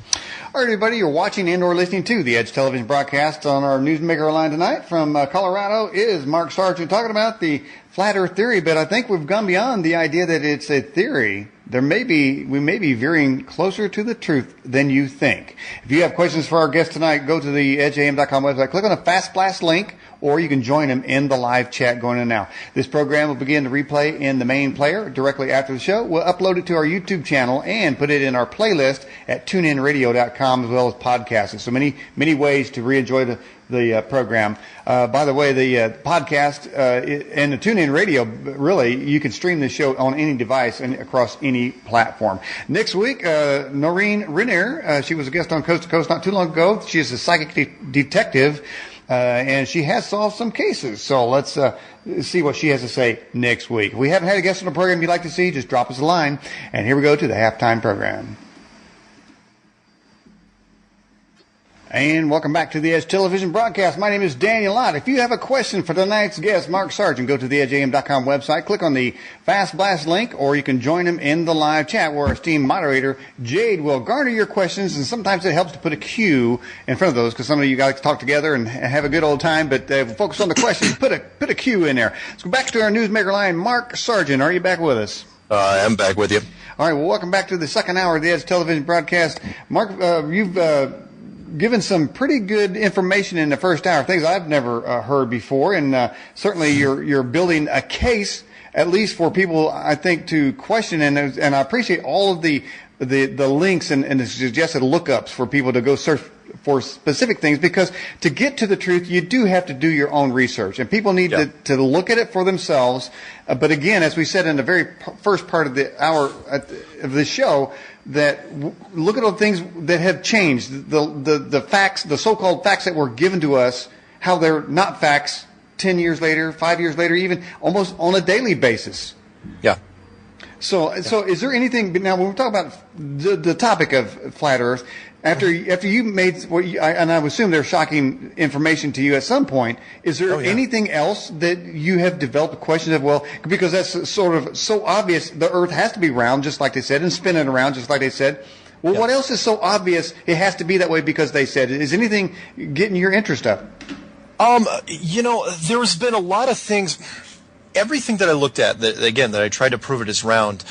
Speaker 1: All right, everybody, you're watching and/or listening to the Edge Television broadcast. On our Newsmaker line tonight from Colorado is Mark Sargent talking about the flat Earth theory, but I think we've gone beyond the idea that it's a theory. We may be veering closer to the truth than you think. If you have questions for our guest tonight, go to the edgeam.com website, click on the Fast Blast link, or you can join them in the live chat going on now. This program will begin to replay in the main player directly after the show. We'll upload it to our YouTube channel and put it in our playlist at tuneinradio.com as well as podcasts. So many ways to re-enjoy the program. By the way, the podcast and the TuneIn Radio, really, you can stream this show on any device and across any platform. Next week, Noreen Renier, she was a guest on Coast to Coast not too long ago. She is a psychic detective, and she has solved some cases. So let's see what she has to say next week. If we haven't had a guest on the program you'd like to see, just drop us a line. And here we go to the halftime program. And welcome back to the Edge Television broadcast. My name is Daniel Lott. If you have a question for tonight's guest, Mark Sargent, go to the edgeam.com website, click on the Fast Blast link, or you can join him in the live chat where our esteemed moderator, Jade, will garner your questions, and sometimes it helps to put a cue in front of those because some of you guys talk together and have a good old time, but focus on the questions. Put a cue in there. Let's go back to our newsmaker line. Mark Sargent, are you back with us?
Speaker 2: I'm back with you.
Speaker 1: All right, well, welcome back to the second hour of the Edge Television broadcast. Mark, you've given some pretty good information in the first hour, things I've never heard before, and certainly you're building a case, at least for people, I think, to question, and I appreciate all of the links and the suggested lookups for people to go search for specific things, because to get to the truth, you do have to do your own research, and people need to look at it for themselves. But again, as we said in the very first part of the hour of the show, that look at all the things that have changed, the facts, the so-called facts that were given to us, how they're not facts 10 years later, 5 years later, even almost on a daily basis.
Speaker 2: Yeah.
Speaker 1: So is there anything, now when we talk about the topic of flat Earth, after you made and I would assume there's shocking information to you at some point, is there anything else that you have developed questions of, well, because that's sort of so obvious, the Earth has to be round, just like they said, and spinning around, just like they said. Well, what else is so obvious it has to be that way because they said it? Is anything getting your interest up?
Speaker 2: There's been a lot of things. Everything that I looked at, that I tried to prove it is round,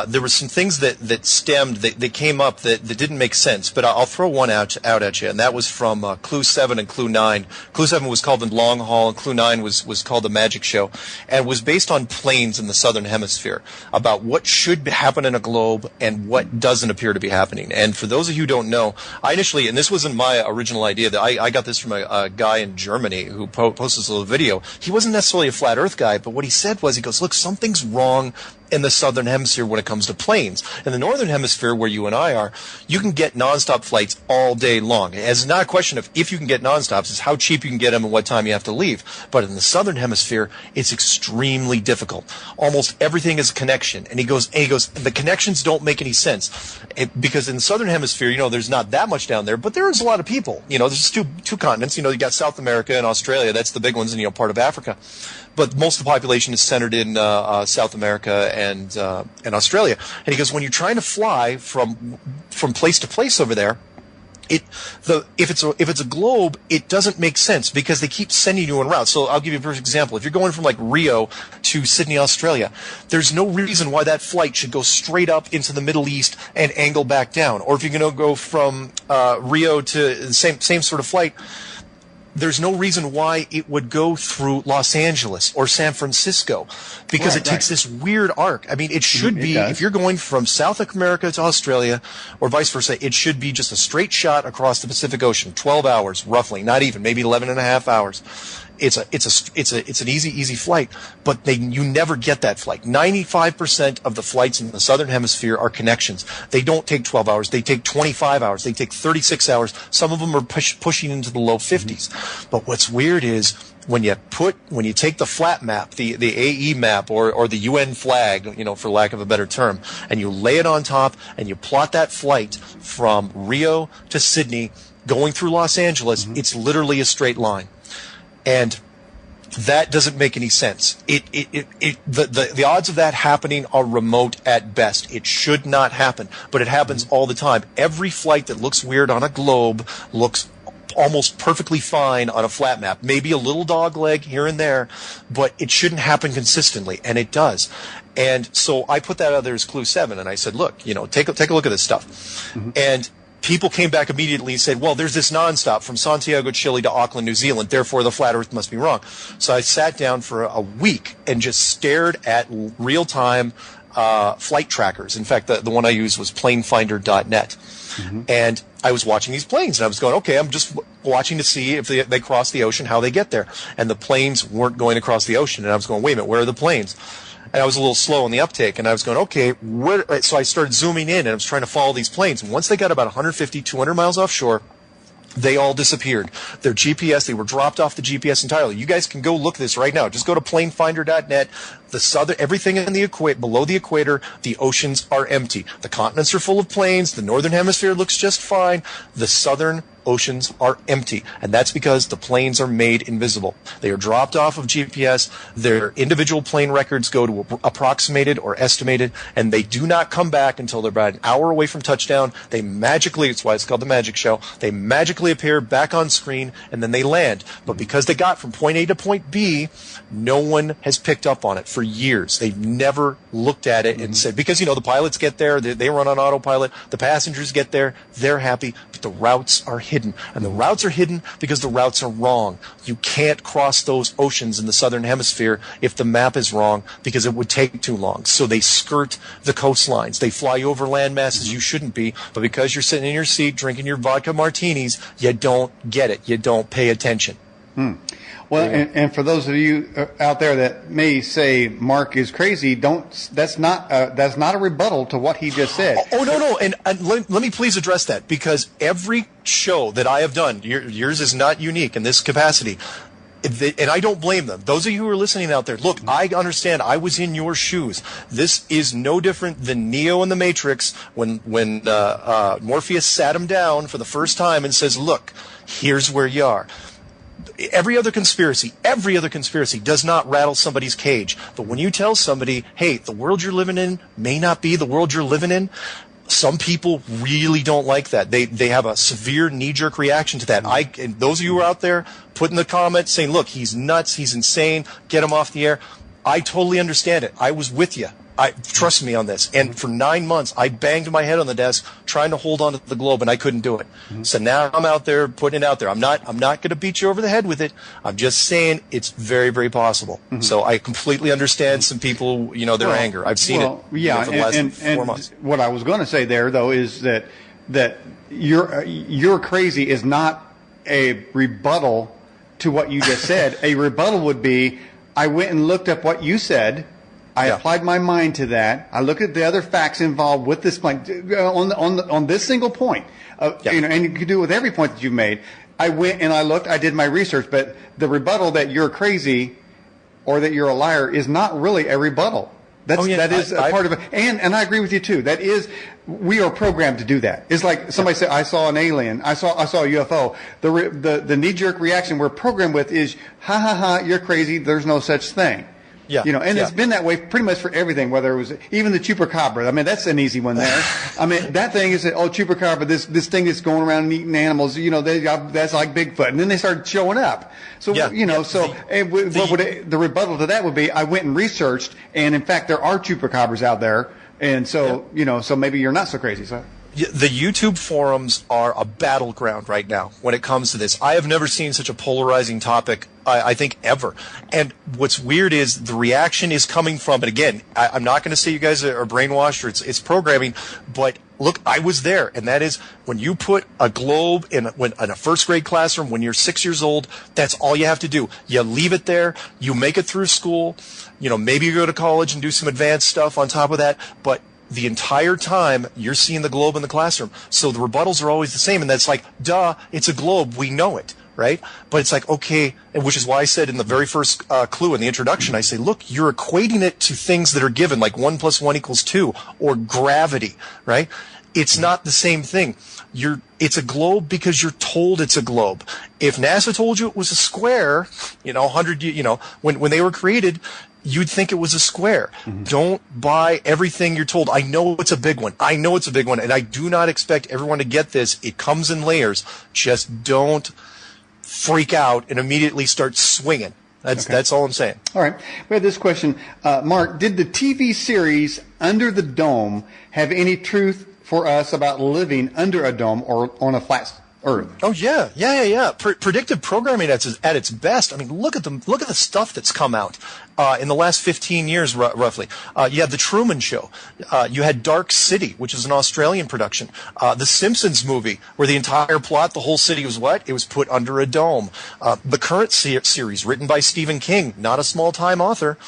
Speaker 2: there were some things that stemmed, that came up that didn't make sense. But I'll throw one out at you, and that was from Clue 7 and Clue 9. Clue 7 was called The Long Haul, and Clue 9 was called The Magic Show, and was based on planes in the southern hemisphere, about what should happen in a globe and what doesn't appear to be happening. And for those of you who don't know, I initially, and this wasn't my original idea, that I got this from a guy in Germany who posted this little video. He wasn't necessarily a flat Earth guy, but what he said was, he goes, look, something's wrong in the southern hemisphere when it comes to planes. In the northern hemisphere, where you and I are, you can get nonstop flights all day long. It's not a question of if you can get nonstops, it's how cheap you can get them and what time you have to leave. But in the southern hemisphere, it's extremely difficult. Almost everything is a connection. And he goes, the connections don't make any sense. Because in the southern hemisphere, there's not that much down there, but there is a lot of people. There's two continents. You got South America and Australia. That's the big ones, and part of Africa. But most of the population is centered in South America and Australia. And he goes, when you're trying to fly from place to place over there, if it's a globe, it doesn't make sense because they keep sending you en route. So I'll give you a perfect example. If you're going from like Rio to Sydney, Australia, there's no reason why that flight should go straight up into the Middle East and angle back down. Or if you're going to go from Rio to the same sort of flight, there's no reason why it would go through Los Angeles or San Francisco, because it takes this weird arc. I mean, it should be, if you're going from South America to Australia or vice versa, it should be just a straight shot across the Pacific Ocean, 12 hours roughly, not even, maybe 11 and a half hours. it's an easy flight, but you never get that flight. 95% of the flights in the southern hemisphere are connections. They don't take 12 hours. They take 25 hours. They take 36 hours. Some of them are pushing into the low 50s. But what's weird is when you take the flat map, the AE map or the UN flag, for lack of a better term, and you lay it on top and you plot that flight from Rio to Sydney going through Los Angeles, it's literally a straight line. And that doesn't make any sense. The odds of that happening are remote at best. It should not happen, but it happens all the time. Every flight that looks weird on a globe looks almost perfectly fine on a flat map. Maybe a little dog leg here and there, but it shouldn't happen consistently, and it does. And so I put that out there as clue 7, and I said, look, take a look at this stuff. And people came back immediately and said, well, there's this nonstop from Santiago, Chile to Auckland, New Zealand. Therefore, the flat Earth must be wrong. So I sat down for a week and just stared at real-time flight trackers. In fact, the one I used was planefinder.net. And I was watching these planes, and I was going, okay, I'm just watching to see if they cross the ocean, how they get there. And the planes weren't going across the ocean. And I was going, wait a minute, where are the planes? And I was a little slow on the uptake, and I was going, okay, so I started zooming in, and I was trying to follow these planes. And once they got about 150, 200 miles offshore, they all disappeared. Their GPS, they were dropped off the GPS entirely. You guys can go look at this right now. Just go to planefinder.net. Everything in the below the equator, the oceans are empty. The continents are full of planes. The northern hemisphere looks just fine. The southern oceans are empty, and that's because the planes are made invisible. They are dropped off of GPS. Their individual plane records go to approximated or estimated, and they do not come back until they're about an hour away from touchdown. They magically, it's why it's called the magic show, they magically appear back on screen, and then they land. But because they got from point A to point B, no one has picked up on it for years. They've never looked at it and said, because, the pilots get there, they run on autopilot, the passengers get there, they're happy, but the routes are hidden. And the routes are hidden because the routes are wrong. You can't cross those oceans in the southern hemisphere if the map is wrong, because it would take too long. So they skirt the coastlines. They fly over land masses you shouldn't be, but because you're sitting in your seat drinking your vodka martinis, you don't get it. You don't pay attention.
Speaker 1: Well, and for those of you out there that may say Mark is crazy, that's not a rebuttal to what he just said.
Speaker 2: Oh no, and let me please address that, because every show that I have done, yours is not unique in this capacity, and I don't blame them. Those of you who are listening out there, look, I understand. I was in your shoes. This is no different than Neo in the Matrix when Morpheus sat him down for the first time and says, "Look, here's where you are." Every other conspiracy does not rattle somebody's cage. But when you tell somebody, hey, the world you're living in may not be the world you're living in, some people really don't like that. They have a severe knee-jerk reaction to that. And those of you who are out there, put in the comments saying, look, he's nuts, he's insane, get him off the air. I totally understand it. I was with you. Trust me on this. And for 9 months, I banged my head on the desk trying to hold on to the globe, and I couldn't do it. So now I'm out there putting it out there. I'm not going to beat you over the head with it. I'm just saying it's very, very possible. So I completely understand some people, their anger. I've seen it for the last 4 months.
Speaker 1: What I was going to say there, though, is that you're crazy is not a rebuttal to what you just said. A rebuttal would be, I went and looked up what you said. I applied my mind to that. I looked at the other facts involved with this point on this single point. And you can do it with every point that you've made. I went and I looked. I did my research. But the rebuttal that you're crazy or that you're a liar is not really a rebuttal. That is a part of it. And I agree with you too. That is, we are programmed to do that. It's like somebody said, I saw an alien. I saw a UFO. The knee-jerk reaction we're programmed with is, ha ha ha, you're crazy. There's no such thing. It's been that way pretty much for everything, whether it was even the chupacabra. I mean, that's an easy one there. I mean, that thing is, chupacabra, this thing that's going around and eating animals, that's like Bigfoot. And then they started showing up. So, the rebuttal to that would be, I went and researched, and in fact, there are chupacabras out there. And so, so maybe you're not so crazy. So.
Speaker 2: The YouTube forums are a battleground right now when it comes to this. I have never seen such a polarizing topic, I think, ever. And what's weird is the reaction is coming from, and again, I'm not going to say you guys are brainwashed or it's programming, but look, I was there, and that is when you put a globe in a first grade classroom when you're 6 years old, that's all you have to do. You leave it there, you make it through school, maybe you go to college and do some advanced stuff on top of that, but the entire time you're seeing the globe in the classroom. So the rebuttals are always the same, and that's like, duh, it's a globe, we know it, right? But it's like, okay, which is why I said in the very first clue in the introduction, I say, look, you're equating it to things that are given, like 1 + 1 = 2, or gravity, right? It's not the same thing. It's a globe because you're told it's a globe. If NASA told you it was a square, 100, when they were created, you'd think it was a square. Mm-hmm. Don't buy everything you're told. I know it's a big one. And I do not expect everyone to get this. It comes in layers. Just don't freak out and immediately start swinging. That's all I'm saying.
Speaker 1: All right. We have this question. Mark, did the TV series Under the Dome have any truth for us about living under a dome or on a flat Earth?
Speaker 2: Oh yeah. Predictive programming at its best. I mean, look at the stuff that's come out in the last 15 years, roughly. You had the Truman Show. You had Dark City, which is an Australian production. The Simpsons movie, where the entire plot, the whole city was what? It was put under a dome. The current series, written by Stephen King, not a small-time author.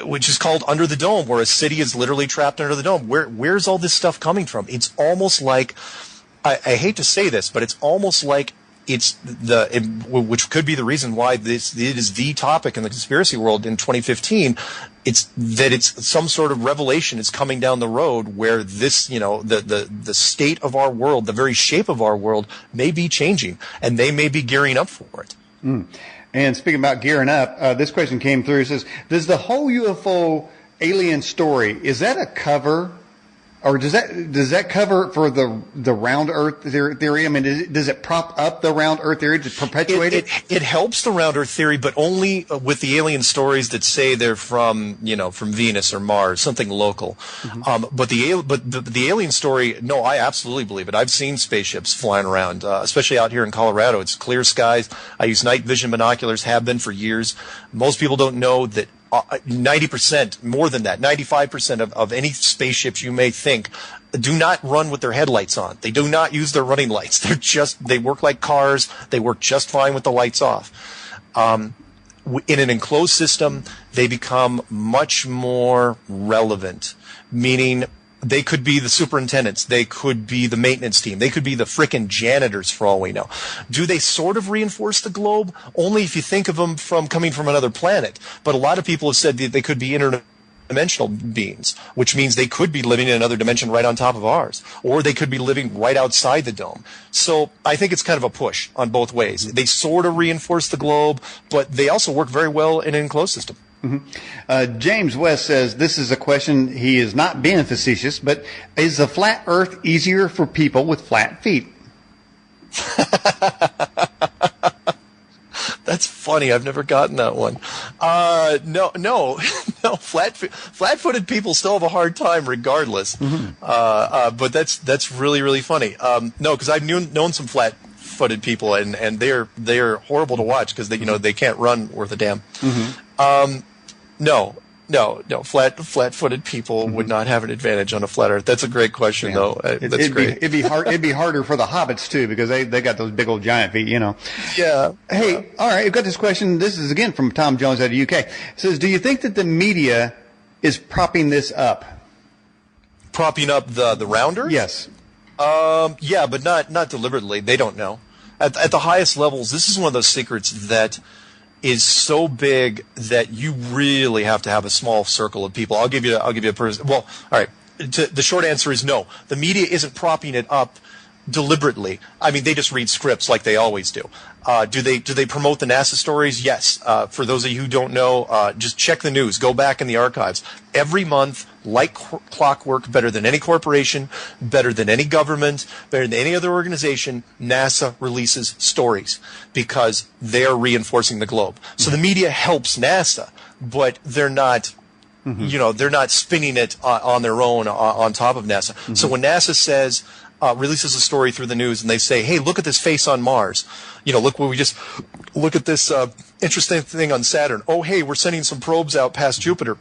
Speaker 2: Which is called Under the Dome, where a city is literally trapped under the dome. Where's all this stuff coming from? It's almost like, I hate to say this, but it's almost like which could be the reason why it is the topic in the conspiracy world in 2015. It's some sort of revelation is coming down the road where this, the state of our world, the very shape of our world may be changing, and they may be gearing up for it.
Speaker 1: Mm. And speaking about gearing up, this question came through. It says, does the whole UFO alien story, is that a cover? Or does that cover for the round Earth theory? I mean, does it prop up the round Earth theory to perpetuate it?
Speaker 2: It helps the round Earth theory, but only with the alien stories that say they're from Venus or Mars, something local. Mm-hmm. But the alien story, no, I absolutely believe it. I've seen spaceships flying around, especially out here in Colorado. It's clear skies. I use night vision binoculars, have been for years. Most people don't know that 90%, more than that, 95% of any spaceships you may think do not run with their headlights on. They do not use their running lights. They work like cars. They work just fine with the lights off. In an enclosed system, they become much more relevant, meaning they could be the superintendents. They could be the maintenance team. They could be the frickin' janitors for all we know. Do they sort of reinforce the globe? Only if you think of them coming from another planet. But a lot of people have said that they could be interdimensional beings, which means they could be living in another dimension right on top of ours. Or they could be living right outside the dome. So I think it's kind of a push on both ways. They sort of reinforce the globe, but they also work very well in an enclosed system.
Speaker 1: Mm-hmm. James West says, this is a question, he is not being facetious, but is the flat Earth easier for people with flat feet?
Speaker 2: That's funny. I've never gotten that one. No. Flat-footed people still have a hard time regardless. Mm-hmm. But that's really, really funny. No, because I've known some flat-footed people, and they're horrible to watch because they can't run worth a damn. Mm-hmm. No. Flat-footed people would not have an advantage on a flat Earth. That's a great question, though. That's great.
Speaker 1: It'd be harder for the hobbits too, because they got those big old giant feet,
Speaker 2: Yeah.
Speaker 1: Hey, all right. We've got this question. This is again from Tom Jones out of the UK. It says, do you think that the media is propping this up?
Speaker 2: Propping up the round Earth?
Speaker 1: Yes.
Speaker 2: Yeah, but not deliberately. They don't know. At the highest levels, this is one of those secrets that is so big that you really have to have a small circle of people. I'll give you a person. Well, all right. The short answer is no. The media isn't propping it up deliberately. I mean, they just read scripts like they always do. Do they promote the NASA stories? Yes. For those of you who don't know, just check the news. Go back in the archives. Every month, like clockwork, better than any corporation, better than any government, better than any other organization, NASA releases stories because they're reinforcing the globe. So the media helps NASA, but they're not they're not spinning it on their own on top of NASA. So when NASA says, releases a story through the news and they say, hey, look at this face on Mars. Look at this interesting thing on Saturn. Oh, hey, we're sending some probes out past Jupiter.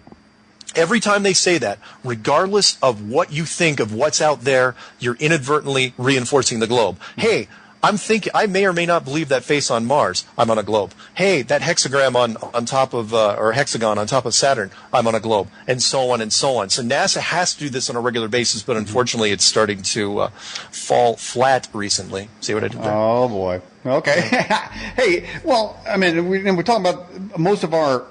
Speaker 2: Every time they say that, regardless of what you think of what's out there, you're inadvertently reinforcing the globe. Hey, I may or may not believe that face on Mars. I'm on a globe. Hey, that hexagram on top of, or hexagon on top of Saturn. I'm on a globe, and so on and so on. So NASA has to do this on a regular basis, but unfortunately, it's starting to fall flat recently. See what I did there?
Speaker 1: Oh boy. Okay. Hey, well, I mean, we're talking about most of our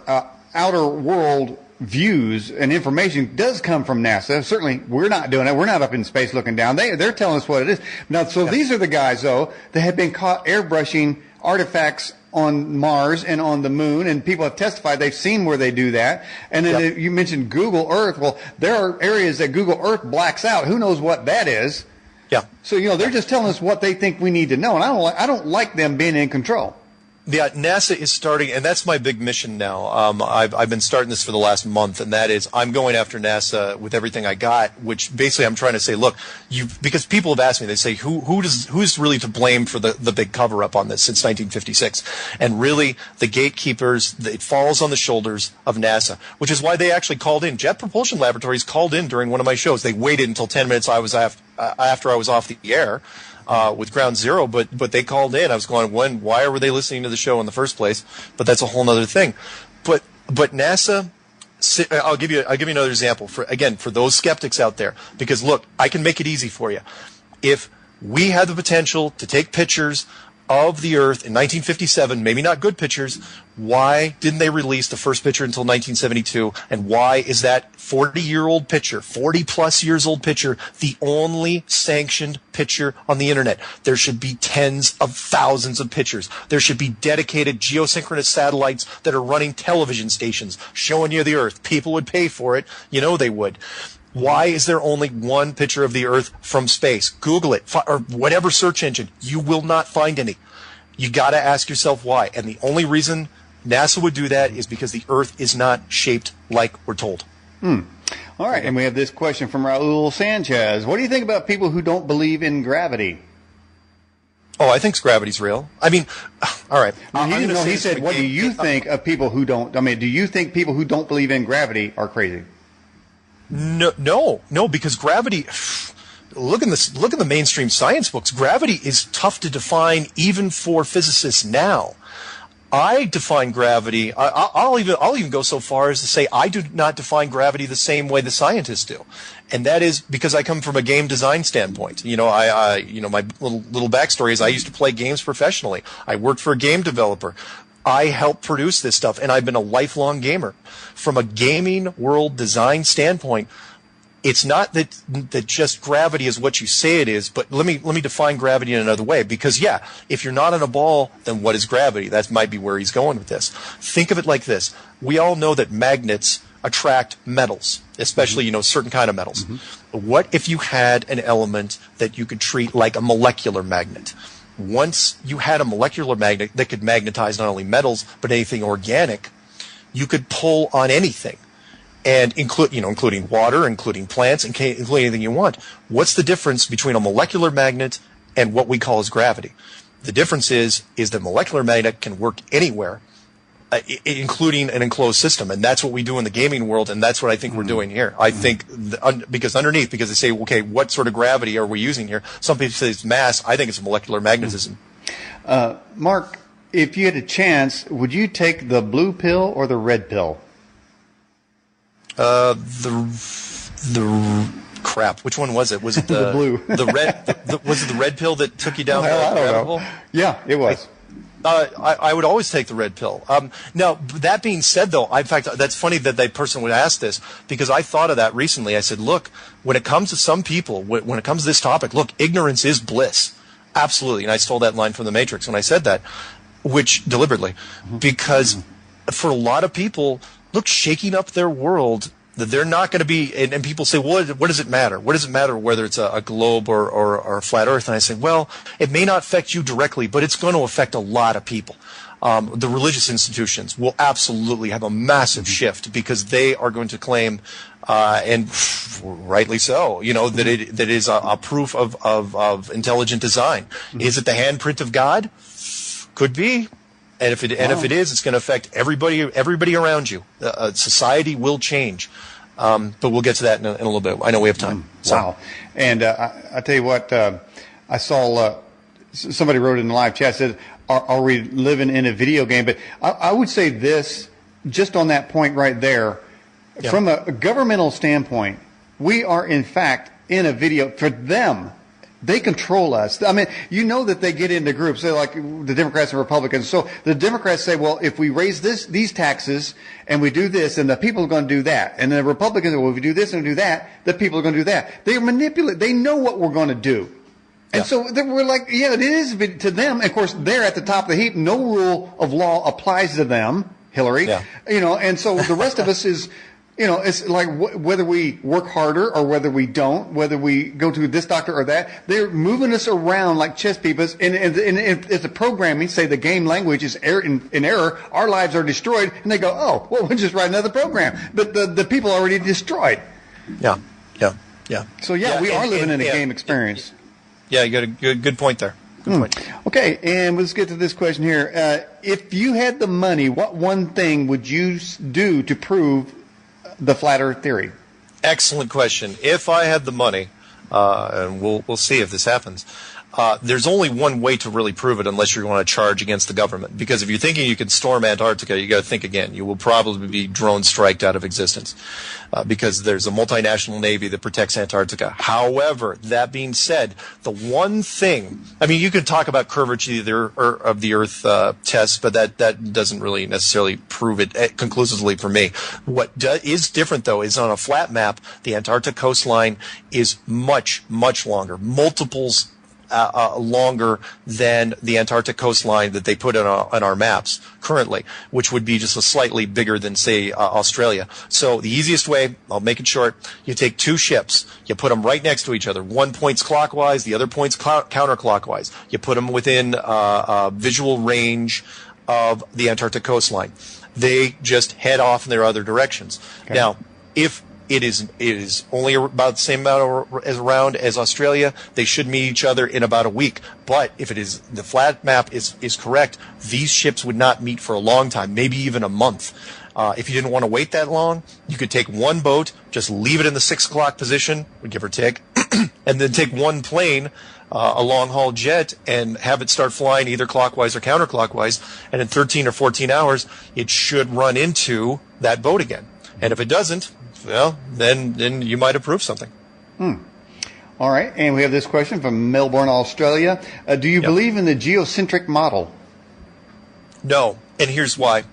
Speaker 1: outer world views and information does come from NASA. Certainly, we're not doing it. We're not up in space looking down. They're telling us what it is. Now, so these are the guys, though, that have been caught airbrushing artifacts on Mars and on the moon, and people have testified they've seen where they do that. And then you mentioned Google Earth. Well, there are areas that Google Earth blacks out. Who knows what that is?
Speaker 2: Yeah.
Speaker 1: So, they're just telling us what they think we need to know, and I don't like them being in control.
Speaker 2: Yeah, NASA is starting, and that's my big mission now. I've been starting this for the last month, and that is I'm going after NASA with everything I got, which basically I'm trying to say, look, because people have asked me, they say, who's really to blame for the big cover-up on this since 1956? And really, the gatekeepers, it falls on the shoulders of NASA, which is why they actually called in. Jet Propulsion Laboratories called in during one of my shows. They waited until 10 minutes after I was off the air. With Ground Zero, but they called in. I was going, why were they listening to the show in the first place? But that's a whole other thing. But NASA, I'll give you another example for those skeptics out there, because look, I can make it easy for you. If we had the potential to take pictures of the Earth in 1957, maybe not good pictures, why didn't they release the first picture until 1972? And why is that 40-year-old picture, 40-plus years old picture, the only sanctioned picture on the Internet? There should be tens of thousands of pictures. There should be dedicated geosynchronous satellites that are running television stations showing you the Earth. People would pay for it. They would. Why is there only one picture of the Earth from space? Google it, or whatever search engine. You will not find any. You got to ask yourself why. And the only reason NASA would do that is because the Earth is not shaped like we're told.
Speaker 1: All right, and we have this question from Raul Sanchez. What do you think about people who don't believe in gravity?
Speaker 2: Oh, I think gravity's real. I mean, all right.
Speaker 1: He said, what do you think of people who don't? I mean, do you think people who don't believe in gravity are crazy?
Speaker 2: No, because gravity. Look in the mainstream science books. Gravity is tough to define even for physicists now. I define gravity. I'll even go so far as to say I do not define gravity the same way the scientists do, and that is because I come from a game design standpoint. My little backstory is I used to play games professionally. I worked for a game developer. I help produce this stuff, and I've been a lifelong gamer. From a gaming world design standpoint, it's not that just gravity is what you say it is, but let me define gravity in another way. Because if you're not on a ball, then what is gravity? That might be where he's going with this. Think of it like this: we all know that magnets attract metals, especially certain kind of metals. What if you had an element that you could treat like a molecular magnet? Once you had a molecular magnet that could magnetize not only metals but anything organic, you could pull on anything, and including water, including plants, including anything you want. What's the difference between a molecular magnet and what we call as gravity? The difference is that molecular magnet can work anywhere, including an enclosed system, and that's what we do in the gaming world, and that's what I think we're doing here. I think because they say, okay, what sort of gravity are we using here? Some people say it's mass. I think it's molecular magnetism.
Speaker 1: Mark, if you had a chance, would you take the blue pill or the red pill?
Speaker 2: The crap. Which one was it? Was it the
Speaker 1: blue?
Speaker 2: The red? Was it the red pill that took you down the rabbit hole?
Speaker 1: Yeah, it was.
Speaker 2: I would always take the red pill. Now, that being said, though, in fact, that's funny that person would ask this, because I thought of that recently. I said, look, when it comes to some people, when it comes to this topic, look, ignorance is bliss. Absolutely. And I stole that line from The Matrix when I said that, which deliberately, because for a lot of people, look, shaking up their world, that they're not going to be, and people say, well, what does it matter? What does it matter whether it's a globe or a flat Earth? And I say, well, it may not affect you directly, but it's going to affect a lot of people. The religious institutions will absolutely have a massive shift because they are going to claim, and rightly so, that it is a proof of intelligent design. Is it the handprint of God? Could be. And if it is, it's going to affect everybody around you. Society will change. But we'll get to that in a little bit. I know we have time.
Speaker 1: Wow. And I tell you what, I saw somebody wrote in the live chat, said, are we living in a video game? But I would say this, just on that point right there, from a governmental standpoint, we are in fact in a video. For them, they control us. I mean, that they get into groups. They're like the Democrats and Republicans. So the Democrats say, well, if we raise these taxes and we do this, and the people are going to do that. And the Republicans say, well, if we do this and do that, the people are going to do that. They manipulate. They know what we're going to do. And so we're like, yeah, it is to them. And of course, they're at the top of the heap. No rule of law applies to them, Hillary. Yeah. And so the rest of us is, it's like whether we work harder or whether we don't, whether we go to this doctor or that, they're moving us around like chess pieces. And if the programming, say the game language is in error, our lives are destroyed. And they go, oh, well, we'll just write another program. But the people are already destroyed.
Speaker 2: Yeah.
Speaker 1: So, we are living in a game experience.
Speaker 2: Yeah, you got a good point there. Good point.
Speaker 1: Okay, and let's get to this question here. If you had the money, what one thing would you do to prove the flat Earth theory?
Speaker 2: Excellent question. If I had the money, and we'll see if this happens, there's only one way to really prove it unless you're going to charge against the government. Because if you're thinking you can storm Antarctica, you got to think again. You will probably be drone striked out of existence because there's a multinational navy that protects Antarctica. However, that being said, the one thing, you can talk about curvature of the Earth tests, but that doesn't really necessarily prove it conclusively for me. What is different, though, is on a flat map, the Antarctic coastline is much, much longer, multiples longer than the Antarctic coastline that they put on our maps currently, which would be just a slightly bigger than, say, Australia. So the easiest way, I'll make it short, you take two ships, you put them right next to each other. One points clockwise, the other points counterclockwise. You put them within visual range of the Antarctic coastline. They just head off in their other directions. Okay. Now, if it is only about the same amount around as Australia, they should meet each other in about a week. But if the flat map is correct, these ships would not meet for a long time, maybe even a month. If you didn't want to wait that long, you could take one boat, just leave it in the 6 o'clock position, give or take, and then take one plane, a long-haul jet, and have it start flying either clockwise or counterclockwise, and in 13 or 14 hours, it should run into that boat again. And if it doesn't, well, then you might have proved something.
Speaker 1: All right, and we have this question from Melbourne, Australia. Do you believe in the geocentric model?
Speaker 2: No, and here's why.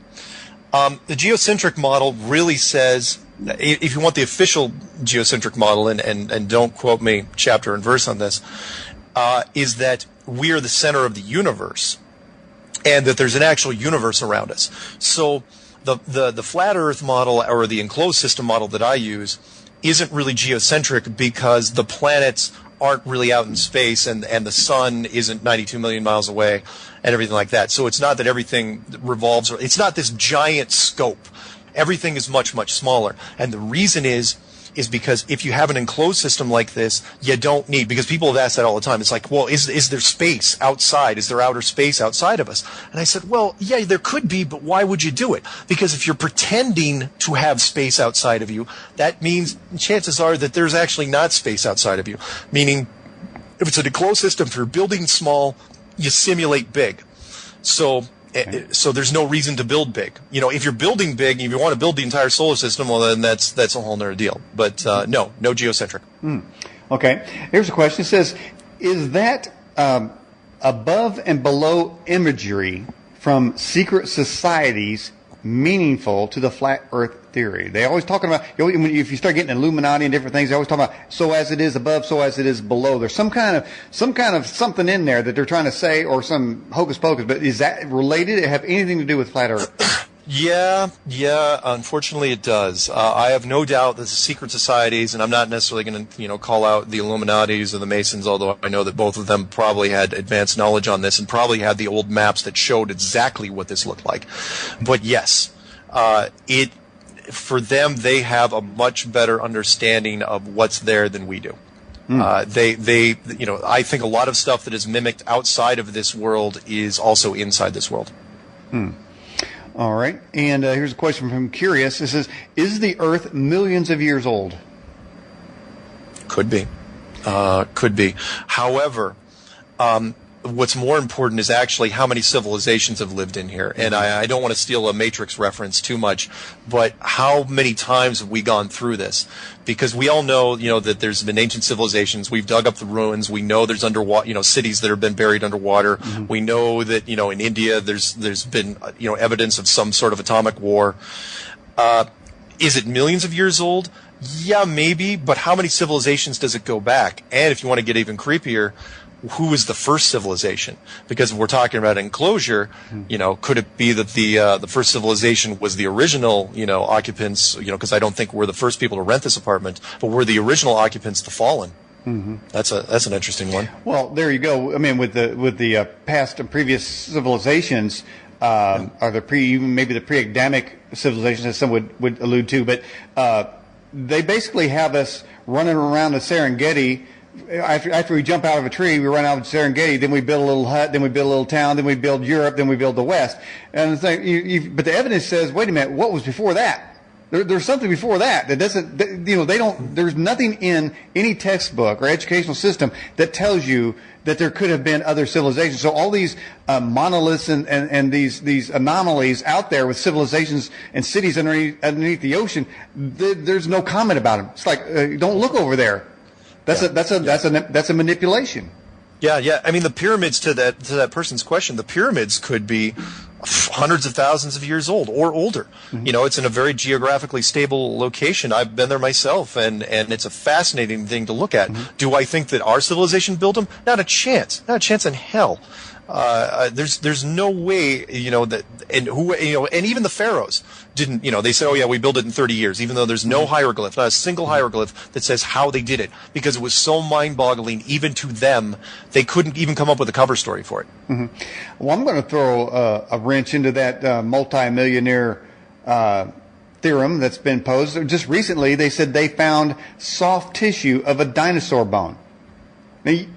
Speaker 2: The geocentric model really says, if you want the official geocentric model, and don't quote me chapter and verse on this, is that we are the center of the universe, and that there's an actual universe around us. So the flat Earth model, or the enclosed system model that I use, isn't really geocentric because the planets aren't really out in space, and the sun isn't 92 million miles away and everything like that. So it's not that everything revolves, it's not this giant scope. Everything is much, much smaller. And the reason is because if you have an enclosed system like this, you don't need, because people have asked that all the time. It's like, well, is there space outside? Is there outer space outside of us? And I said, well, yeah, there could be, but why would you do it? Because if you're pretending to have space outside of you, that means chances are that there's actually not space outside of you. Meaning, if it's an enclosed system, if you're building small, you simulate big. So there's no reason to build big. If you're building big, if you want to build the entire solar system, well, then that's a whole nother deal. But no geocentric.
Speaker 1: Okay. Here's a question. It says, is that above and below imagery from secret societies meaningful to the flat Earth theory? They always talking about, if you start getting Illuminati and different things, they always talk about, so as it is above, so as it is below. There's some kind of something in there that they're trying to say, or some hocus pocus, but is that related? It have anything to do with flat Earth?
Speaker 2: Yeah, unfortunately it does. I have no doubt that the secret societies, and I'm not necessarily going to, call out the Illuminatis or the Masons, although I know that both of them probably had advanced knowledge on this and probably had the old maps that showed exactly what this looked like. But yes, for them, they have a much better understanding of what's there than we do. I think a lot of stuff that is mimicked outside of this world is also inside this world.
Speaker 1: All right. And here's a question from Curious. It says, is the Earth millions of years old?
Speaker 2: Could be. Could be. However, what's more important is actually how many civilizations have lived in here. And I don't want to steal a Matrix reference too much, but how many times have we gone through this? Because we all know, that there's been ancient civilizations. We've dug up the ruins. We know there's underwater, cities that have been buried underwater. Mm-hmm. We know that, in India, there's been, evidence of some sort of atomic war. Is it millions of years old? Yeah, maybe. But how many civilizations does it go back? And if you want to get even creepier, who was the first civilization? Because if we're talking about enclosure, could it be that the first civilization was the original, occupants, because I don't think we're the first people to rent this apartment, but were the original occupants the fallen? Mm-hmm. That's an interesting one.
Speaker 1: Well, there you go. I mean, with the past and previous civilizations, or maybe the pre-Adamic civilizations, as some would allude to, but they basically have us running around the Serengeti. After we jump out of a tree, we run out of Serengeti, then we build a little hut, then we build a little town, then we build Europe, then we build the West. And it's like, but the evidence says, wait a minute, what was before that? There's something before that doesn't, there's nothing in any textbook or educational system that tells you that there could have been other civilizations. So all these monoliths and these anomalies out there with civilizations and cities underneath the ocean, there's no comment about them. It's like, don't look over there. That's a manipulation.
Speaker 2: Yeah. I mean, the pyramids, to that person's question, the pyramids could be hundreds of thousands of years old or older. Mm-hmm. It's in a very geographically stable location. I've been there myself, and it's a fascinating thing to look at. Mm-hmm. Do I think that our civilization built them? Not a chance. Not a chance in hell. There's no way, that, and even the pharaohs didn't, they said, oh yeah, we built it in 30 years, even though there's no hieroglyph, not a single hieroglyph that says how they did it, because it was so mind-boggling, even to them, they couldn't even come up with a cover story for it.
Speaker 1: Mm-hmm. Well, I'm going to throw a wrench into that multi-millionaire theorem that's been posed. Just recently, they said they found soft tissue of a dinosaur bone.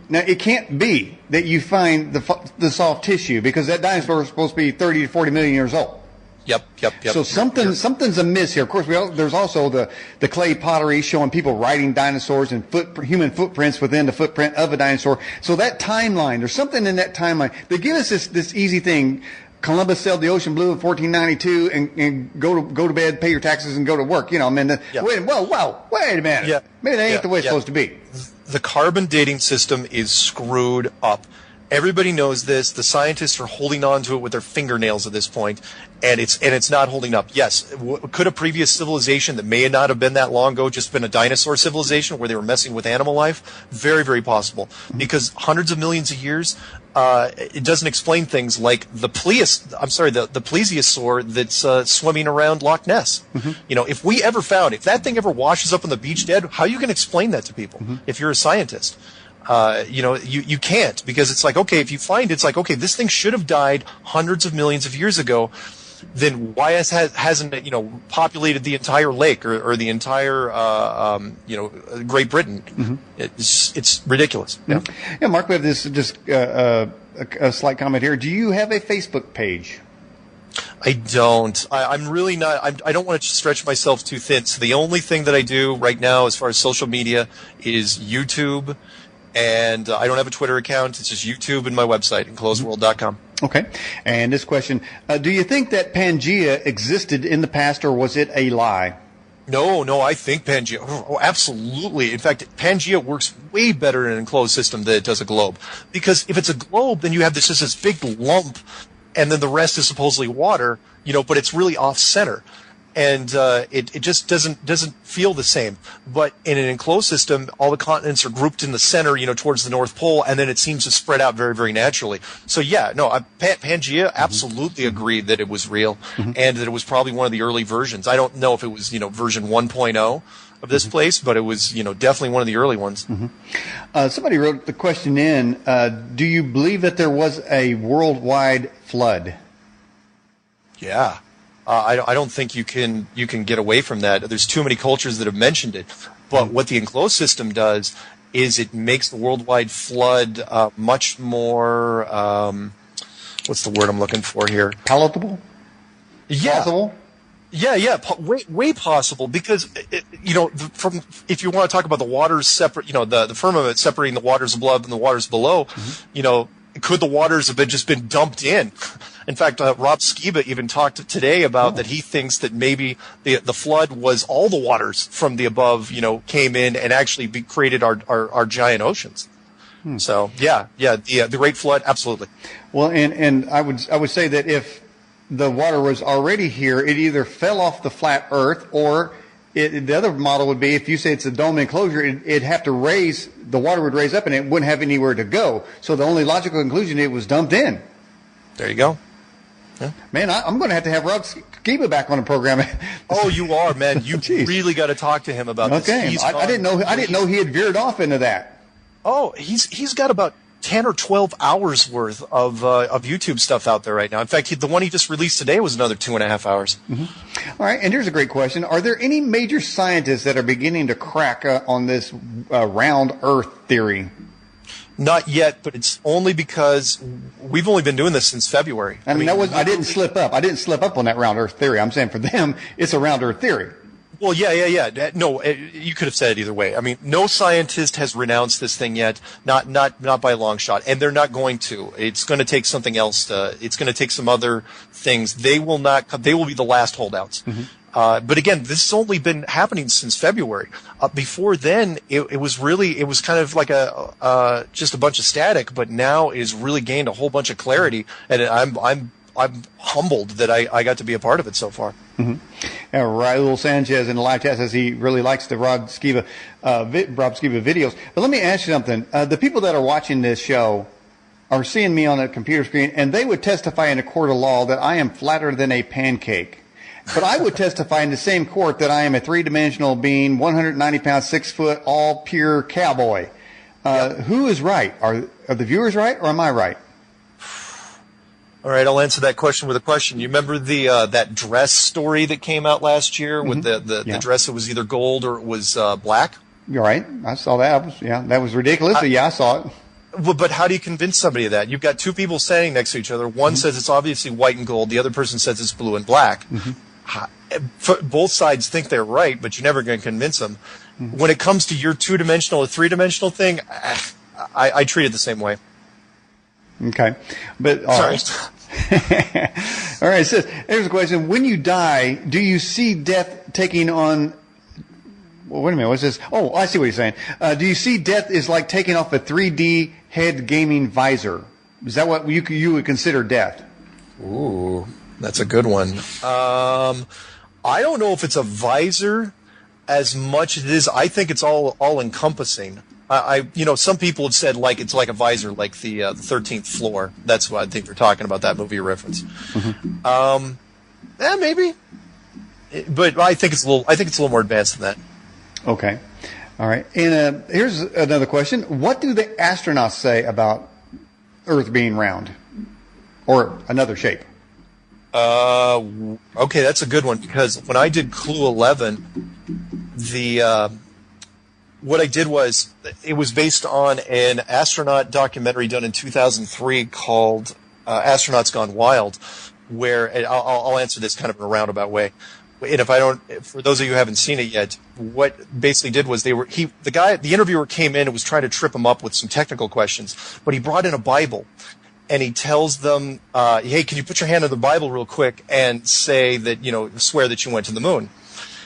Speaker 1: Now, it can't be that you find the soft tissue, because that dinosaur is supposed to be 30 to 40 million years old.
Speaker 2: Yep.
Speaker 1: So something's amiss here. Of course, there's also the clay pottery showing people riding dinosaurs and human footprints within the footprint of a dinosaur. So that timeline, there's something in that timeline. They give us this easy thing. Columbus sailed the ocean blue in 1492 and go to bed, pay your taxes, and go to work. Wait a minute.
Speaker 2: Yeah.
Speaker 1: Maybe that ain't the way it's supposed to be.
Speaker 2: The carbon dating system is screwed up. Everybody knows this. The scientists are holding on to it with their fingernails at this point, and it's not holding up. Yes, could a previous civilization that may not have been that long ago just been a dinosaur civilization where they were messing with animal life? Very, very possible. Because hundreds of millions of years, it doesn't explain things like the plesiosaur that's swimming around Loch Ness. Mm-hmm. If that thing ever washes up on the beach dead, how are you going to explain that to people if you're a scientist? You can't, because it's like, okay, if you find it's like, okay, this thing should have died hundreds of millions of years ago, then why hasn't it, populated the entire lake or the entire, Great Britain? Mm-hmm. It's ridiculous.
Speaker 1: Mm-hmm. Yeah, Mark, we have this just a slight comment here. Do you have a Facebook page?
Speaker 2: I don't. I'm really not. I don't want to stretch myself too thin. So the only thing that I do right now as far as social media is YouTube. And I don't have a Twitter account. It's just YouTube and my website, enclosedworld.com.
Speaker 1: Okay. And this question, do you think that Pangea existed in the past, or was it a lie?
Speaker 2: No, I think Pangea, absolutely. In fact, Pangea works way better in an enclosed system than it does a globe. Because if it's a globe, then you have this big lump, and then the rest is supposedly water, but it's really off-center. and it just doesn't feel the same. But in an enclosed system, all the continents are grouped in the center, towards the North Pole, and then it seems to spread out very, very naturally. So yeah, no, Pangea absolutely agreed that it was real, and that it was probably one of the early versions. I don't know if it was version 1.0 of this place, but it was definitely one of the early ones.
Speaker 1: Somebody wrote the question in: do you believe that there was a worldwide flood?
Speaker 2: Yeah. I don't think you can get away from that. There's too many cultures that have mentioned it. But what the enclosed system does is it makes the worldwide flood much more, what's the word I'm looking for here?
Speaker 1: Palatable?
Speaker 2: Yeah.
Speaker 1: Possible?
Speaker 2: Yeah, way possible, because from if you want to talk about the waters separate, the firmament separating the waters above and the waters below, could the waters have just been dumped in? In fact, Rob Skiba even talked today about that he thinks that maybe the flood was all the waters from the above, came in and actually created our giant oceans. So the Great Flood, absolutely.
Speaker 1: Well, and I would say that if the water was already here, it either fell off the flat Earth, or the other model would be, if you say it's a dome enclosure, it'd have to the water would raise up and it wouldn't have anywhere to go. So the only logical conclusion, it was dumped in.
Speaker 2: There you go. Yeah.
Speaker 1: Man, I'm going to have Rob Skiba back on the program.
Speaker 2: Oh, you are, man. You really got to talk to him about this.
Speaker 1: Okay, I didn't know he had veered off into that.
Speaker 2: Oh, he's got about 10 or 12 hours worth of YouTube stuff out there right now. In fact, the one he just released today was another 2.5 hours.
Speaker 1: All right, and here's a great question: are there any major scientists that are beginning to crack on this round Earth theory?
Speaker 2: Not yet, but it's only because we've only been doing this since February.
Speaker 1: I mean I didn't slip up. I didn't slip up on that round Earth theory. I'm saying for them, it's a round Earth theory.
Speaker 2: Well, yeah. No, you could have said it either way. I mean, no scientist has renounced this thing yet, not by a long shot, and they're not going to. It's going to take something else. It's going to take some other things. They will be the last holdouts. But again, this has only been happening since February. Before then, it was kind of like just a bunch of static, but now it has really gained a whole bunch of clarity, and I'm humbled that I got to be a part of it so far.
Speaker 1: Raul Sanchez in the live chat says he really likes the Rob Skiba videos. But let me ask you something. The people that are watching this show are seeing me on a computer screen, and they would testify in a court of law that I am flatter than a pancake. But I would testify in the same court that I am a three-dimensional being, 190 pounds, 6 foot, all pure cowboy. Who is right? Are the viewers right, or am I right?
Speaker 2: All right, I'll answer that question with a question. You remember that dress story that came out last year with the dress that was either gold or it was black?
Speaker 1: You're right. I saw that. That was ridiculous. I saw it.
Speaker 2: Well, but how do you convince somebody of that? You've got two people standing next to each other. One says it's obviously white and gold. The other person says it's blue and black. Both sides think they're right, but you're never going to convince them. When it comes to your two-dimensional or three-dimensional thing, I treat it the same way.
Speaker 1: Okay. But
Speaker 2: sorry.
Speaker 1: All right. It says, here's a question. When you die, do you see death taking on... Well, wait a minute. What's this? Oh, I see what he's saying. Do you see death is like taking off a 3D head gaming visor? Is that what you would consider death?
Speaker 2: Ooh, that's a good one. I don't know if it's a visor as much as it is. I think it's all encompassing. Some people have said it's like a visor, like the 13th Floor. That's what I think they're talking about, that movie reference. Maybe, but I think it's a little more advanced than that.
Speaker 1: Okay, all right. And here's another question: what do the astronauts say about Earth being round or another shape?
Speaker 2: Okay, that's a good one, because when I did Clue 11, what I did was, it was based on an astronaut documentary done in 2003 called Astronauts Gone Wild, where, and I'll answer this kind of in a roundabout way. And for those of you who haven't seen it yet, what basically did was the interviewer came in and was trying to trip him up with some technical questions, but he brought in a Bible. And he tells them, hey, can you put your hand on the Bible real quick and say that, swear that you went to the moon?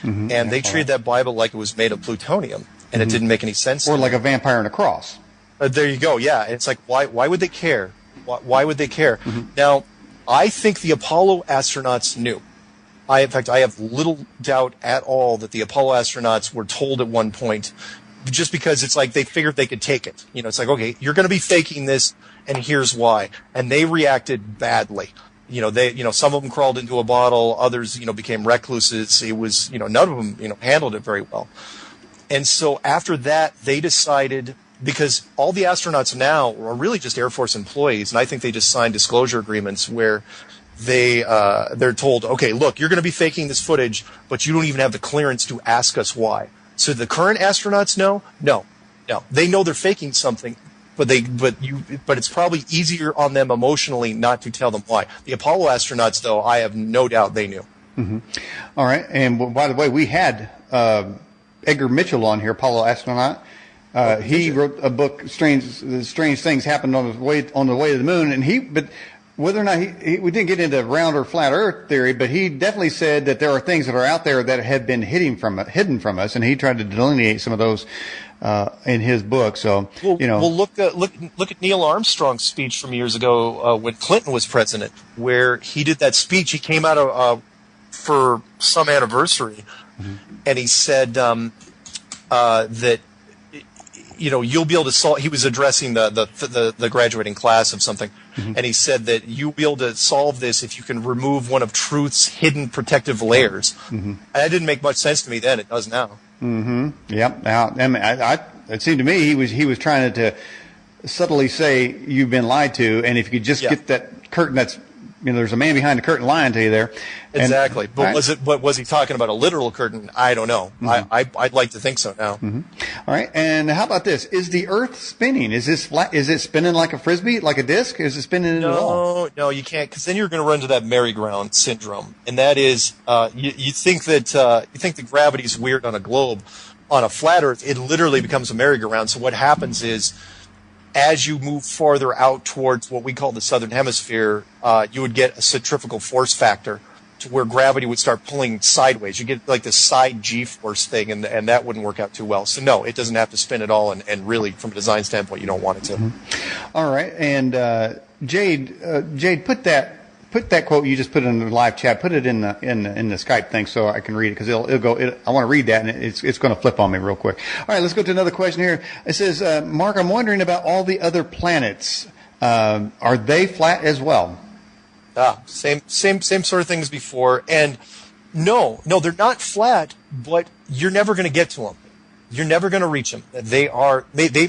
Speaker 2: And they treated that Bible like it was made of plutonium, and it didn't make any sense.
Speaker 1: Or like a vampire and a cross.
Speaker 2: There you go, yeah. It's like, why would they care? Why would they care? Now, I think the Apollo astronauts knew. In fact, I have little doubt at all that the Apollo astronauts were told at one point, just because it's like they figured they could take it. You know, it's like, okay, you're going to be faking this, and here's why. And they reacted badly. You know, some of them crawled into a bottle, others, became recluses. It was, none of them, handled it very well. And so after that, they decided, because all the astronauts now are really just Air Force employees, and I think they just signed disclosure agreements where they're told, okay, look, you're going to be faking this footage, but you don't even have the clearance to ask us why. So the current astronauts know? No. They know they're faking something, but it's probably easier on them emotionally not to tell them why. The Apollo astronauts, though, I have no doubt they knew.
Speaker 1: Mm-hmm. All right. And by the way, we had Edgar Mitchell on here, Apollo astronaut. He wrote a book, Strange Things Happened on the Way to the Moon, but whether or not we didn't get into round or flat Earth theory, but he definitely said that there are things that are out there that have been hidden from us, and he tried to delineate some of those in his book. So,
Speaker 2: look at Neil Armstrong's speech from years ago when Clinton was president, where he did that speech. He came out for some anniversary, and he said that. You'll be able to solve. He was addressing the graduating class of something, and he said that you'll be able to solve this if you can remove one of truth's hidden protective layers. And that didn't make much sense to me then. It does now.
Speaker 1: Yep. Now, it seemed to me he was trying to subtly say you've been lied to, and if you could just get that curtain that's. There's a man behind the curtain lying to you there.
Speaker 2: Exactly. But was he talking about a literal curtain? I don't know. I'd like to think so now.
Speaker 1: All right. And how about this? Is the Earth spinning? Is this flat? Is it spinning like a frisbee, like a disc? Is it spinning in the wall?
Speaker 2: No, you can't, because then you're going to run into that merry-go-round syndrome, and that is you think that gravity is weird on a globe. On a flat Earth, it literally becomes a merry-go-round. So what happens is, as you move farther out towards what we call the southern hemisphere, you would get a centrifugal force factor to where gravity would start pulling sideways. You get like this side G-force thing, and that wouldn't work out too well. So no, it doesn't have to spin at all, and really, from a design standpoint, you don't want it to.
Speaker 1: All right, and Jade, put that quote you just put in the live chat. Put it in the Skype thing so I can read it, because it'll go. I want to read that, and it's going to flip on me real quick. All right, let's go to another question here. It says, Mark, I'm wondering about all the other planets. Are they flat as well?
Speaker 2: Same sort of thing as before. And no, they're not flat, but you're never going to get to them. You're never going to reach them. They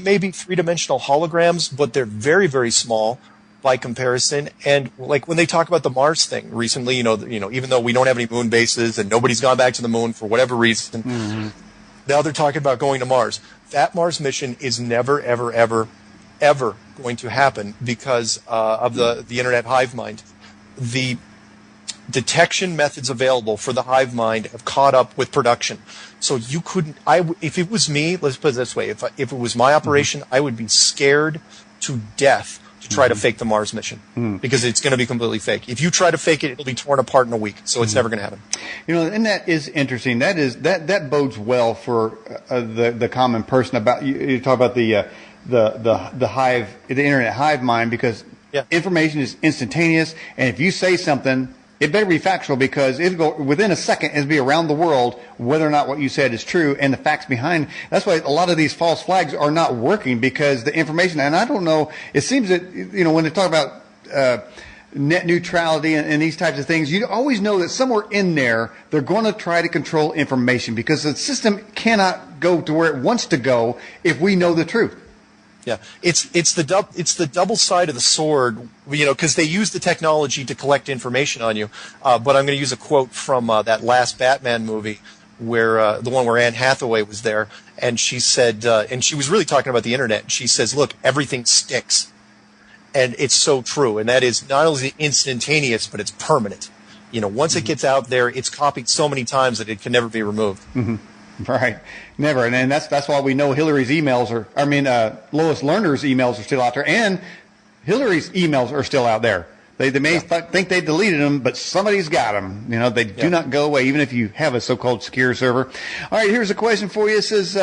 Speaker 2: may be three-dimensional holograms, but they're very, very small by comparison. And like when they talk about the Mars thing recently, even though we don't have any moon bases and nobody's gone back to the moon for whatever reason, now they're talking about going to Mars. That Mars mission is never, ever, ever, ever going to happen because of the internet hive mind. The detection methods available for the hive mind have caught up with production. So you couldn't. If it was me, let's put it this way: if it was my operation, I would be scared to death to try to fake the Mars mission because it's going to be completely fake. If you try to fake it, it'll be torn apart in a week. So it's never going to happen. And
Speaker 1: that is interesting. That bodes well for the common person. About you talk about the hive, the internet hive mind, because information is instantaneous, and if you say something, it better be factual, because it'll go within a second. It'll be around the world whether or not what you said is true, and the facts behind. That's why a lot of these false flags are not working, because the information. And I don't know. It seems that when they talk about net neutrality and these types of things, you always know that somewhere in there they're going to try to control information, because the system cannot go to where it wants to go if we know the truth.
Speaker 2: Yeah, it's the double side of the sword, because they use the technology to collect information on you. But I'm going to use a quote from that last Batman movie, where the one where Anne Hathaway was there, and she said, and she was really talking about the internet. She says, "Look, everything sticks," and it's so true. And that is not only instantaneous, but it's permanent. Once it gets out there, it's copied so many times that it can never be removed.
Speaker 1: Right, never, and that's why we know Hillary's emails Lois Lerner's emails are still out there, and Hillary's emails are still out there. They may think they deleted them, but somebody's got them. They do not go away, even if you have a so-called secure server. All right, here's a question for you. It says,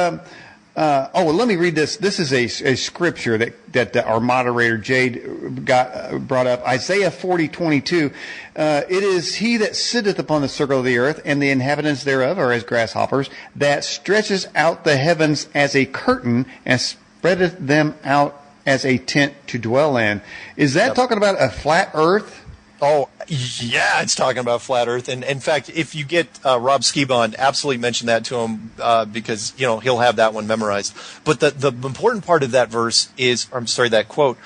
Speaker 1: Well, let me read this. This is a scripture that our moderator Jade brought up. Isaiah 40:22. It is he that sitteth upon the circle of the earth, and the inhabitants thereof are as grasshoppers, that stretches out the heavens as a curtain, and spreadeth them out as a tent to dwell in. Is that talking about a flat earth?
Speaker 2: Oh, yeah, it's talking about flat Earth. And in fact, if you get Rob Skibon, absolutely mention that to him because, he'll have that one memorized. But the important part of that that quote,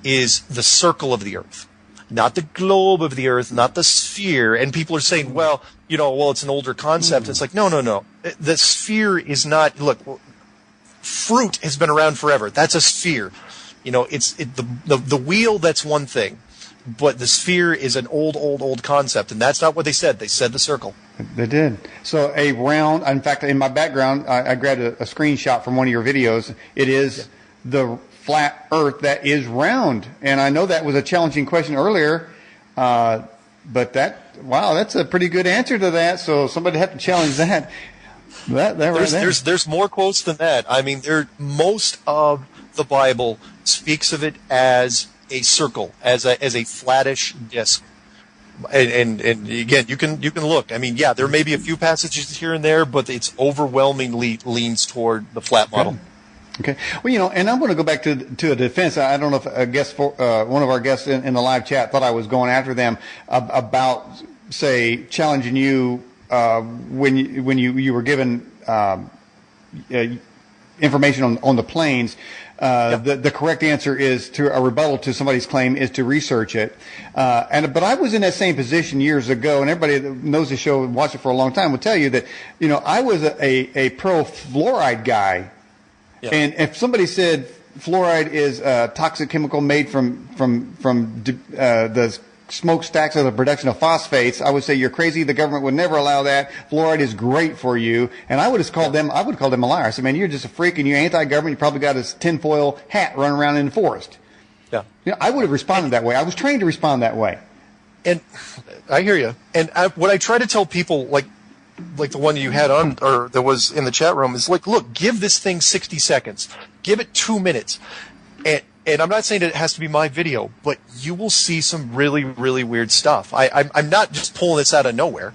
Speaker 2: is the circle of the Earth. Not the globe of the Earth, not the sphere. And people are saying, well, it's an older concept. It's like, no. The sphere is not, look, fruit has been around forever. That's a sphere. The wheel, that's one thing. But the sphere is an old concept, and that's not what they said. They said the circle.
Speaker 1: They did. So a round, in fact, in my background, I grabbed a screenshot from one of your videos. It is the flat earth that is round. And I know that was a challenging question earlier, but that's a pretty good answer to that. So somebody had to challenge that.
Speaker 2: There's more quotes than that. I mean, most of the Bible speaks of it as a circle, as a flattish disc, and again, you can look. I mean, yeah, there may be a few passages here and there, but it's overwhelmingly leans toward the flat model.
Speaker 1: Okay. Well, and I'm going to go back to a defense. I don't know if one of our guests in the live chat thought I was going after them about, say, challenging you when you were given information on the planes. The correct answer is to a rebuttal to somebody's claim is to research it. But I was in that same position years ago, and everybody that knows the show and watched it for a long time will tell you that, I was a pro fluoride guy. Yeah. And if somebody said fluoride is a toxic chemical made from the smokestacks of the production of phosphates, I would say you're crazy. The government would never allow that. Fluoride is great for you. And I would call them a liar. I said, man, you're just a freak and you're anti-government. You probably got a tinfoil hat running around in the forest. Yeah. I would have responded that way. I was trained to respond that way.
Speaker 2: And I hear you. And what I try to tell people, like the one you had on, or that was in the chat room, is like, look, give this thing 60 seconds. Give it 2 minutes. And I'm not saying that it has to be my video, but you will see some really, really weird stuff. I'm not just pulling this out of nowhere.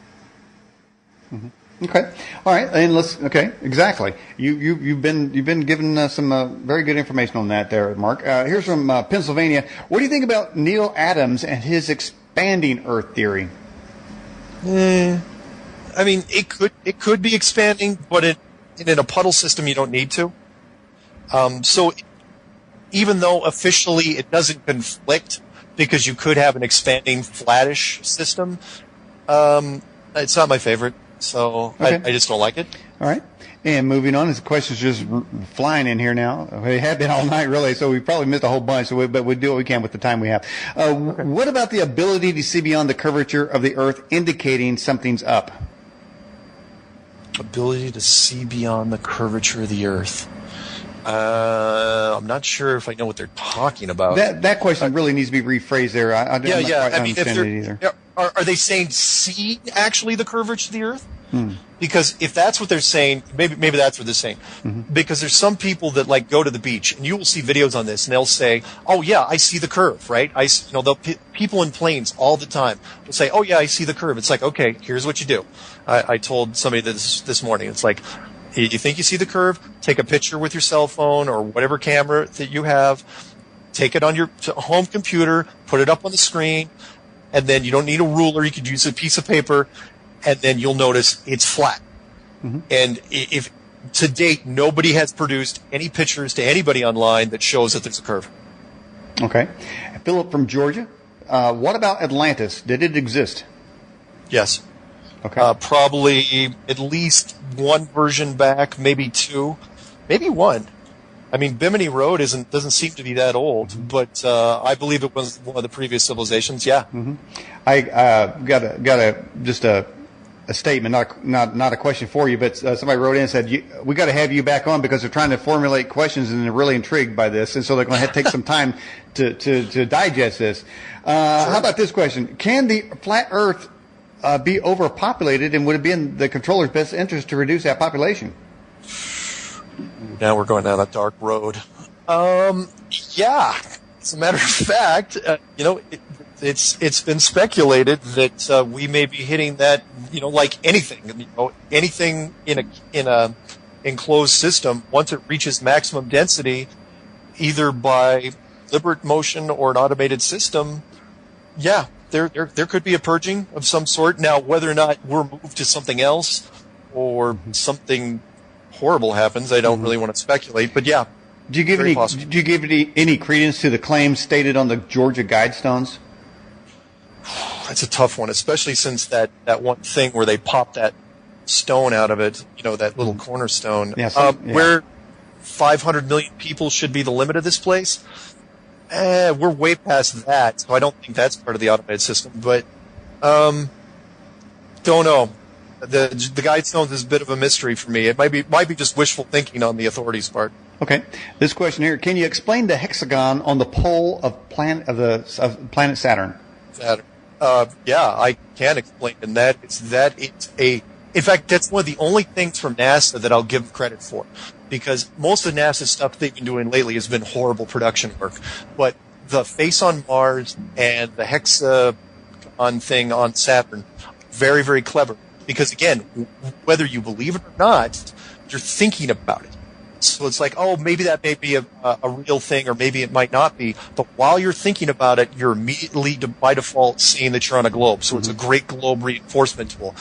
Speaker 1: Mm-hmm. Okay. All right. And exactly. You've been given some very good information on that there, Mark. Here's from Pennsylvania. What do you think about Neil Adams and his expanding Earth theory?
Speaker 2: I mean, it could be expanding, but in a puddle system, you don't need to. So even though officially it doesn't conflict because you could have an expanding flattish system, it's not my favorite, so okay. I just don't like it.
Speaker 1: All right. And moving on, the questions just flying in here now. They have been all night, really, so we probably missed a whole bunch, but we'll do what we can with the time we have. Okay. What about the ability to see beyond the curvature of the Earth, indicating something's up?
Speaker 2: Ability to see beyond the curvature of the Earth. I'm not sure if I know what they're talking about.
Speaker 1: That question really needs to be rephrased there. I don't quite understand it either.
Speaker 2: Are they saying see actually the curvature of the Earth? Because if that's what they're saying, maybe that's what they're saying. Mm-hmm. Because there's some people that go to the beach, and you will see videos on this, and they'll say, "Oh yeah, I see the curve." Right? People in planes all the time will say, "Oh yeah, I see the curve." It's like, okay, here's what you do. I told somebody this morning. It's like, you think you see the curve? Take a picture with your cell phone or whatever camera that you have. Take it on your home computer, put it up on the screen, and then you don't need a ruler. You could use a piece of paper, and then you'll notice it's flat. Mm-hmm. And if to date nobody has produced any pictures to anybody online that shows that there's a curve.
Speaker 1: Okay. Philip from Georgia. What about Atlantis? Did it exist?
Speaker 2: Yes.
Speaker 1: Okay.
Speaker 2: Probably at least one version back, maybe two, maybe one. I mean, Bimini Road doesn't seem to be that old, mm-hmm. but I believe it was one of the previous civilizations. Yeah.
Speaker 1: Mm-hmm. I got a statement, not a question for you, but somebody wrote in and said we got to have you back on because they're trying to formulate questions and they're really intrigued by this, and so they're going to have to take some time to digest this. Sure. How about this question? Can the flat Earth be overpopulated, and would it be in the controller's best interest to reduce that population?
Speaker 2: Now we're going down a dark road. Yeah. As a matter of fact, it's been speculated that we may be hitting that, like anything, anything in a enclosed system, once it reaches maximum density, either by deliberate motion or an automated system, yeah, there could be a purging of some sort. Now, whether or not we're moved to something else or something horrible happens, I don't really want to speculate, but yeah.
Speaker 1: Do you give any credence to the claims stated on the Georgia Guidestones?
Speaker 2: That's a tough one, especially since that one thing where they popped that stone out of it, that little cornerstone, where 500 million people should be the limit of this place. We're way past that, so I don't think that's part of the automated system. But don't know. The Guidestones is a bit of a mystery for me. It might be just wishful thinking on the authorities' part.
Speaker 1: Okay, this question here: can you explain the hexagon on the pole of planet Saturn?
Speaker 2: Saturn. Yeah, I can explain, and that it's a. In fact, that's one of the only things from NASA that I'll give credit for, because most of the NASA stuff they've been doing lately has been horrible production work. But the face on Mars and the hexagon thing on Saturn, very, very clever. Because again, whether you believe it or not, you're thinking about it. So it's like, oh, maybe that may be a real thing, or maybe it might not be. But while you're thinking about it, you're immediately, by default, seeing that you're on a globe. So it's a great globe reinforcement tool.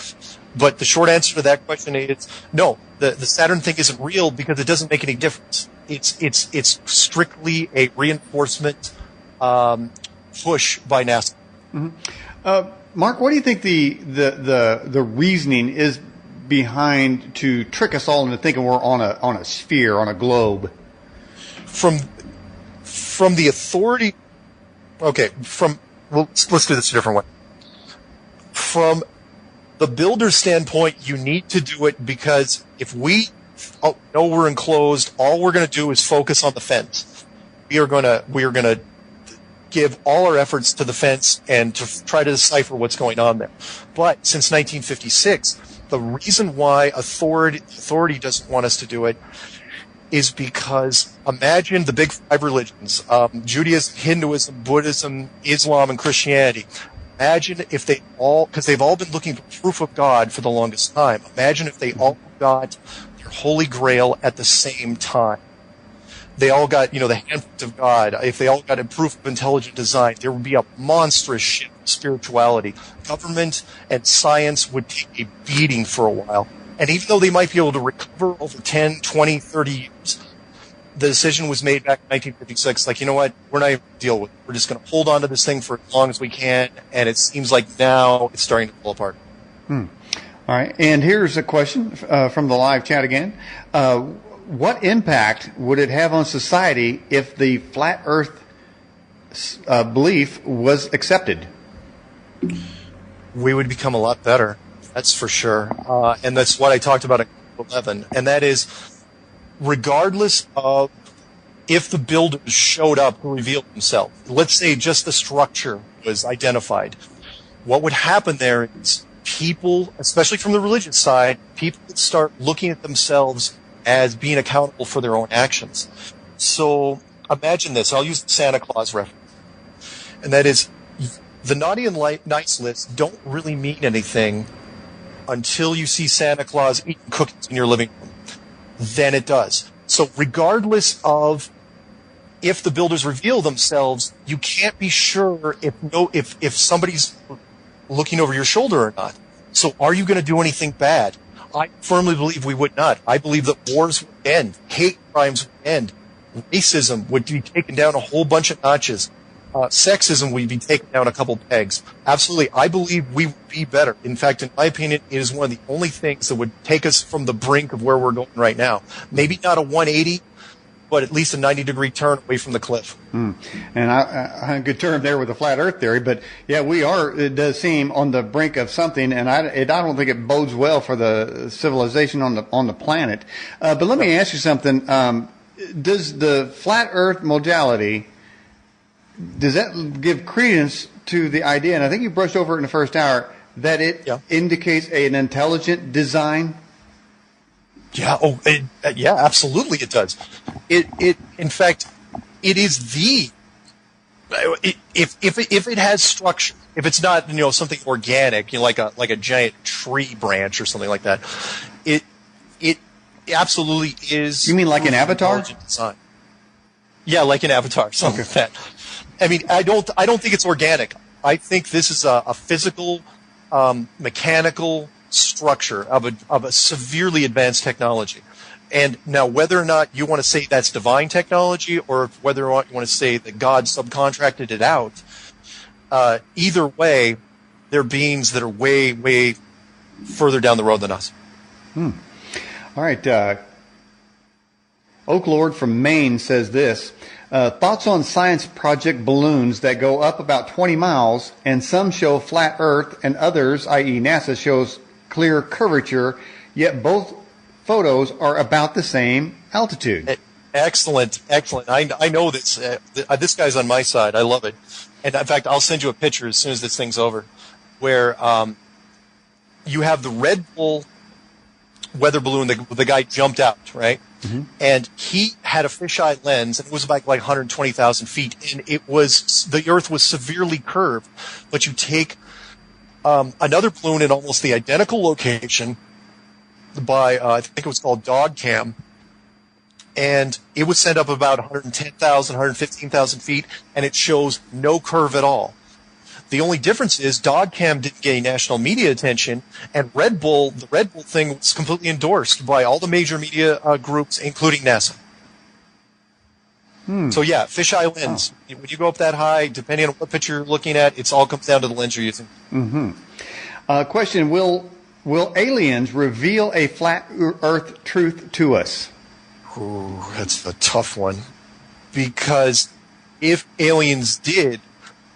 Speaker 2: But the short answer to that question is no. The Saturn thing isn't real because it doesn't make any difference. It's strictly a reinforcement push by NASA.
Speaker 1: Mm-hmm. Mark, what do you think the reasoning is behind to trick us all into thinking we're on a sphere, on a globe?
Speaker 2: From the authority. Okay. Let's do this a different way. From the builder's standpoint, you need to do it because if we know we're enclosed, all we're going to do is focus on the fence. We are going to give all our efforts to the fence and to try to decipher what's going on there. But since 1956, the reason why authority doesn't want us to do it is because imagine the big five religions, Judaism, Hinduism, Buddhism, Islam, and Christianity. Imagine if because they've all been looking for proof of God for the longest time. Imagine if they all got their holy grail at the same time. They all got, the handprint of God. If they all got a proof of intelligent design, there would be a monstrous shift in spirituality. Government and science would take a beating for a while. And even though they might be able to recover over 10, 20, 30 years, the decision was made back in 1956, like, you know what, we're not even going to deal with it. We're just going to hold on to this thing for as long as we can, and it seems like now it's starting to fall apart.
Speaker 1: All right, and here's a question from the live chat again. What impact would it have on society if the flat Earth belief was accepted?
Speaker 2: We would become a lot better, that's for sure. And that's what I talked about in 11, and that is, regardless of if the builders showed up to reveal themselves, let's say just the structure was identified, what would happen there is people, especially from the religious side, people would start looking at themselves as being accountable for their own actions. So imagine this. I'll use the Santa Claus reference. And that is, the naughty and nice lists don't really mean anything until you see Santa Claus eating cookies in your living room. Then it does. So regardless of if the builders reveal themselves, you can't be sure if somebody's looking over your shoulder or not. So are you going to do anything bad? I firmly believe we would not. I believe that wars would end, hate crimes would end, racism would be taken down a whole bunch of notches, sexism would be taken down a couple pegs. Absolutely, I believe we would be better. In fact, in my opinion, it is one of the only things that would take us from the brink of where we're going right now. Maybe not a 180, but at least a 90-degree turn away from the cliff.
Speaker 1: And I had a good term there with the flat Earth theory, but yeah, we are, it does seem, on the brink of something, and I don't think it bodes well for the civilization on the planet. But let me ask you something. Does the flat Earth modality, does that give credence to the idea, and I think you brushed over it in the first hour, that it indicates an intelligent design?
Speaker 2: Yeah. Oh, yeah. Absolutely, it does. In fact, it is the. If it has structure, if it's not something organic, like a giant tree branch or something like that, it absolutely is.
Speaker 1: You mean like an Avatar?
Speaker 2: Design. Yeah, like an Avatar, something like that. I mean, I don't think it's organic. I think this is a physical, mechanical structure of a severely advanced technology. And now, whether or not you want to say that's divine technology, or whether or not you want to say that God subcontracted it out, either way, they're beings that are way, way further down the road than us.
Speaker 1: All right. Oak Lord from Maine says this. Thoughts on science project balloons that go up about 20 miles, and some show flat Earth, and others, i.e. NASA, shows clear curvature, yet both photos are about the same altitude.
Speaker 2: Excellent. I know this. This guy's on my side. I love it. And in fact, I'll send you a picture as soon as this thing's over, where you have the Red Bull weather balloon. The guy jumped out, right? Mm-hmm. And he had a fisheye lens, and it was about like 120,000 feet, and the Earth was severely curved. But you take another balloon in almost the identical location by I think it was called Dog Cam, and it was sent up about 110,000, 115,000 feet, and it shows no curve at all. The only difference is Dog Cam didn't get any national media attention, and the Red Bull thing was completely endorsed by all the major media groups, including NASA. So yeah, fisheye lens. Oh. When you go up that high, depending on what picture you're looking at, it all comes down to the lens you're using.
Speaker 1: Mm-hmm. Question: Will aliens reveal a flat Earth truth to us?
Speaker 2: Ooh, that's a tough one. Because if aliens did,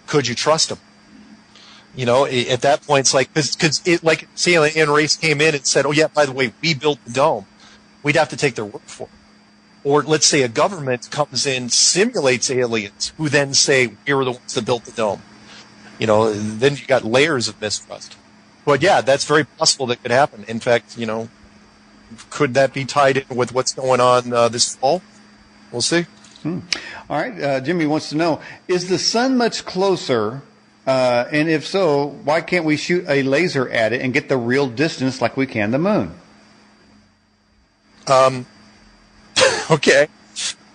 Speaker 2: could you trust them? At that point, it's like, because say an alien race came in and said, oh yeah, by the way, we built the dome. We'd have to take their word for it. Or let's say a government comes in, simulates aliens, who then say, we were the ones that built the dome. Then you got layers of mistrust. But yeah, that's very possible that could happen. In fact, could that be tied in with what's going on this fall? We'll see.
Speaker 1: All right. Jimmy wants to know, is the sun much closer? And if so, why can't we shoot a laser at it and get the real distance like we can the moon?
Speaker 2: Okay.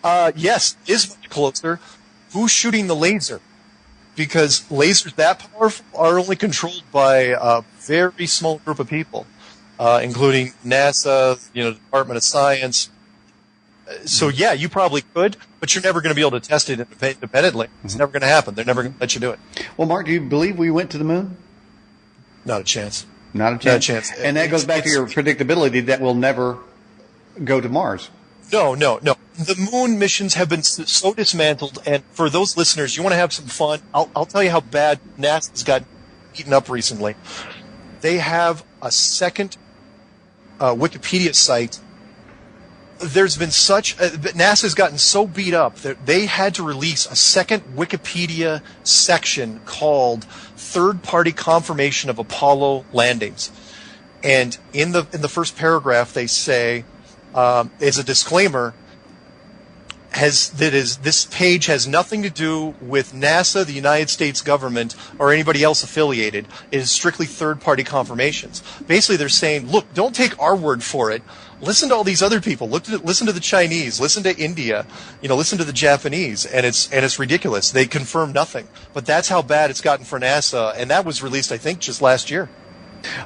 Speaker 2: Yes, it is much closer. Who's shooting the laser? Because lasers that powerful are only controlled by a very small group of people, including NASA, Department of Science. So yeah, you probably could, but you're never going to be able to test it independently. It's never going to happen. They're never going to let you do it.
Speaker 1: Well, Mark, do you believe we went to the moon?
Speaker 2: Not a chance.
Speaker 1: Not a chance. And that goes back to your predictability that we'll never go to Mars.
Speaker 2: No. The moon missions have been so dismantled, and for those listeners, you want to have some fun, I'll tell you how bad NASA's got eaten up recently. They have a second Wikipedia site. There's been NASA's gotten so beat up that they had to release a second Wikipedia section called Third-Party Confirmation of Apollo Landings. And in the first paragraph, they say, as a disclaimer, this page has nothing to do with NASA, the United States government, or anybody else affiliated. It is strictly third-party confirmations. Basically, they're saying, look, don't take our word for it. Listen to all these other people. Listen to the Chinese. Listen to India. Listen to the Japanese. And it's ridiculous. They confirm nothing. But that's how bad it's gotten for NASA. And that was released, I think, just last year.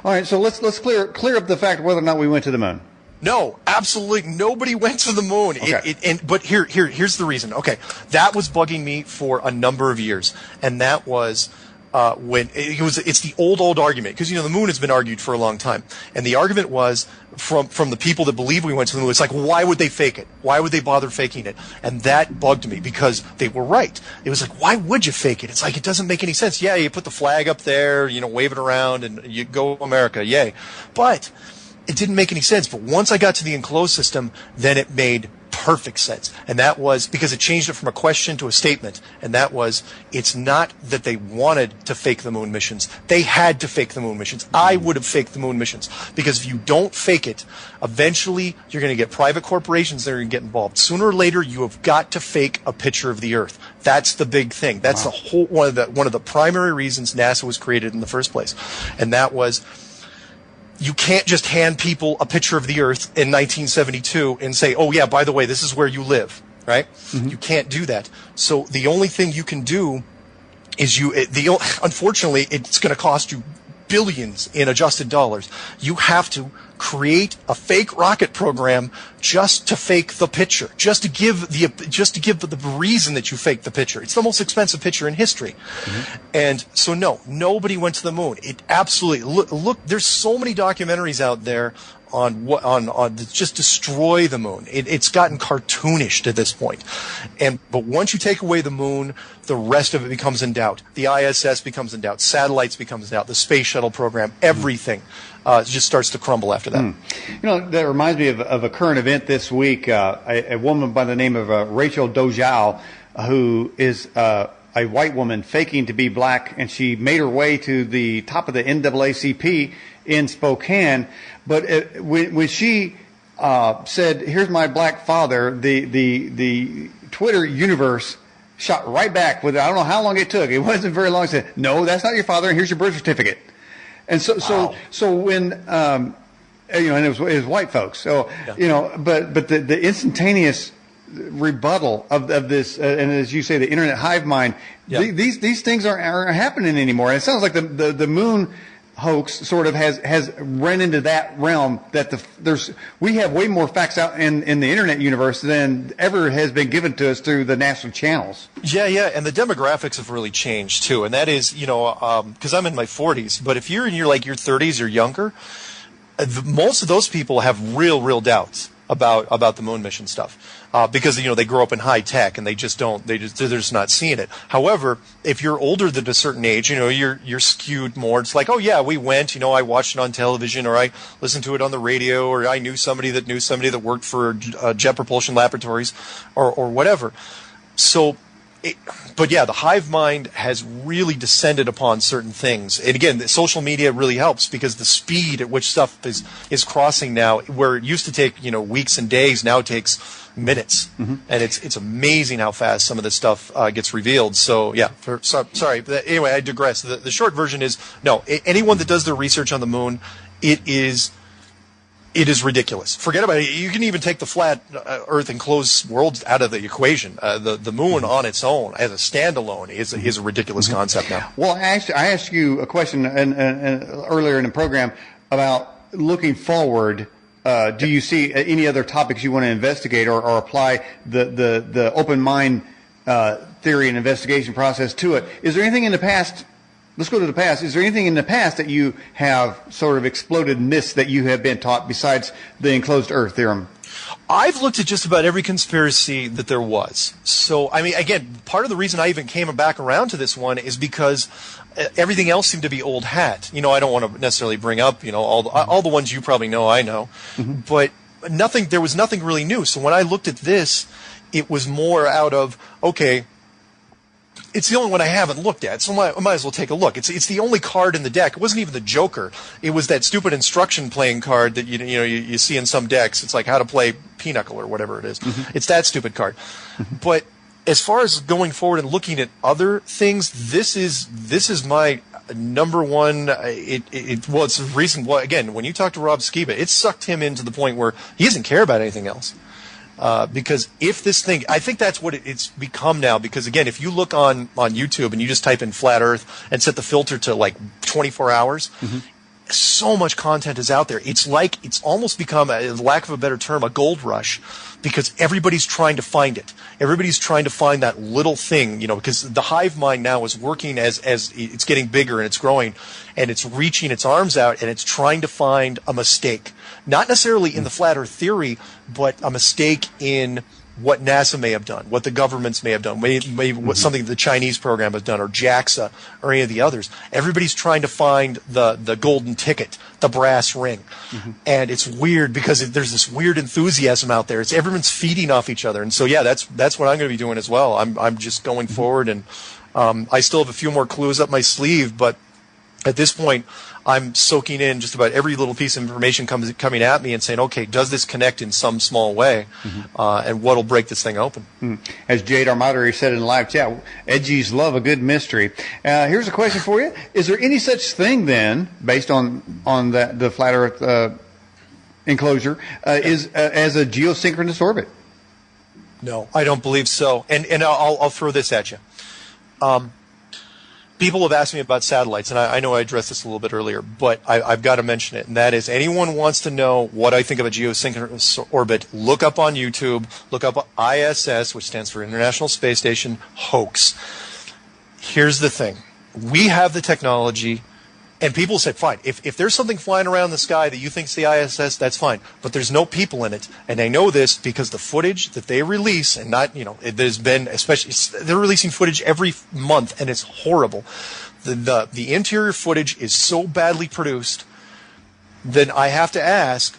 Speaker 1: All right. So let's clear up the fact of whether or not we went to the moon.
Speaker 2: No, absolutely nobody went to the moon.
Speaker 1: Okay.
Speaker 2: But here's the reason. Okay, that was bugging me for a number of years, and that was it's the old argument, because the moon has been argued for a long time, and the argument was from the people that believe we went to the moon. It's like, why would they fake it? Why would they bother faking it? And that bugged me, because they were right. It was like, why would you fake it? It's like, it doesn't make any sense. Yeah, you put the flag up there, wave it around, and you go America, yay. But it didn't make any sense. But once I got to the enclosed system, then it made perfect sense. And that was because it changed it from a question to a statement. And that was, it's not that they wanted to fake the moon missions. They had to fake the moon missions. I would have faked the moon missions. Because if you don't fake it, eventually you're going to get private corporations that are going to get involved. Sooner or later, you have got to fake a picture of the Earth. That's the big thing. That's the whole one of the primary reasons NASA was created in the first place. And that was, you can't just hand people a picture of the Earth in 1972 and say, oh yeah, by the way, this is where you live, right? Mm-hmm. You can't do that. So the only thing you can do is unfortunately, it's going to cost you billions in adjusted dollars. You have to create a fake rocket program just to fake the picture, just to give the reason that you faked the picture. It's the most expensive picture in history. Mm-hmm. And so no, nobody went to the moon. It absolutely look there's so many documentaries out there on just destroy the moon. It's gotten cartoonish to this point. But once you take away the moon, the rest of it becomes in doubt. The ISS becomes in doubt. Satellites becomes in doubt. The space shuttle program, everything just starts to crumble after that.
Speaker 1: You know, that reminds me of a current event this week. A woman by the name of Rachel Dozhao, who is a white woman faking to be black, and she made her way to the top of the NAACP in Spokane. But when she said, "Here's my black father," the Twitter universe shot right back with, I don't know how long it took. It wasn't very long. It said, "No, that's not your father, and here's your birth certificate." And so when and it was white folks. So but the instantaneous rebuttal of this, and as you say, the internet hive mind. Yeah. These things aren't happening anymore. And it sounds like the moon hoax sort of has run into that realm, that we have way more facts out in the internet universe than ever has been given to us through the national channels.
Speaker 2: Yeah, and the demographics have really changed too, and that is, because I'm in my 40s, but if you're in your 30s or younger, most of those people have real doubts about the moon mission stuff. Because they grow up in high tech and they're just not seeing it. However, if you're older than a certain age, you're skewed more. It's like, oh yeah, we went, I watched it on television, or I listened to it on the radio, or I knew somebody that worked for Jet Propulsion Laboratories, or whatever. So, but yeah, the hive mind has really descended upon certain things. And again, social media really helps, because the speed at which stuff is crossing now, where it used to take weeks and days, now it takes minutes. Mm-hmm. And it's amazing how fast some of this stuff gets revealed. So yeah, sorry. But anyway, I digress. The short version is, no, anyone that does their research on the moon, it is ridiculous. Forget about it. You can even take the flat Earth enclosed world out of the equation. The moon on its own, as a standalone, is a ridiculous concept now.
Speaker 1: Well, I asked you a question earlier in the program about looking forward. Do you see any other topics you want to investigate or apply the open mind theory and investigation process to it? Is there anything in the past? Let's go to the past. Is there anything in the past that you have sort of exploded myths that you have been taught besides the enclosed Earth theorem?
Speaker 2: I've looked at just about every conspiracy that there was. So, I mean, again, part of the reason I even came back around to this one is because everything else seemed to be old hat. I don't want to necessarily bring up, all the ones you probably know, I know. Mm-hmm. But there was nothing really new. So when I looked at this, it was more out of, okay, it's the only one I haven't looked at, so I might as well take a look. It's the only card in the deck. It wasn't even the Joker. It was that stupid instruction playing card that you see in some decks. It's like how to play Pinochle or whatever it is. Mm-hmm. It's that stupid card. Mm-hmm. But as far as going forward and looking at other things, this is my number one. It's the reason why. Again, when you talk to Rob Skiba, it sucked him into the point where he doesn't care about anything else. Because if this thing, I think that's what it's become now. Because again, if you look on YouTube and you just type in flat Earth and set the filter to 24 hours, mm-hmm. so much content is out there. It's almost become, lack of a better term, a gold rush, because everybody's trying to find it. Everybody's trying to find that little thing, because the hive mind now is working as it's getting bigger and it's growing, and it's reaching its arms out and it's trying to find a mistake. Not necessarily in the flat Earth theory, but a mistake in what NASA may have done, what the governments may have done, maybe what something the Chinese program has done, or JAXA, or any of the others. Everybody's trying to find the golden ticket, the brass ring. And it's weird because there's this weird enthusiasm out there. Everyone's feeding off each other. And so, yeah, that's what I'm going to be doing as well. I'm just going forward, and I still have a few more clues up my sleeve, but at this point, I'm soaking in just about every little piece of information coming at me and saying, okay, does this connect in some small way, and what'll break this thing open?
Speaker 1: As Jade, our moderator, said in the live chat, edgies love a good mystery. Here's a question for you. Is there any such thing then, based on the flat Earth enclosure, as a geosynchronous orbit?
Speaker 2: No, I don't believe so. And I'll throw this at you. People have asked me about satellites, and I know I addressed this a little bit earlier, but I've got to mention it, and that is anyone wants to know what I think of a geosynchronous orbit, look up on YouTube, look up ISS, which stands for International Space Station, hoax. Here's the thing. We have the technology, and people say, fine, if there's something flying around the sky that you think's the ISS, that's fine, but there's no people in it, and I know this because the footage that they release, and not, there's been, especially, they're releasing footage every month, and it's horrible. The interior footage is so badly produced, then I have to ask,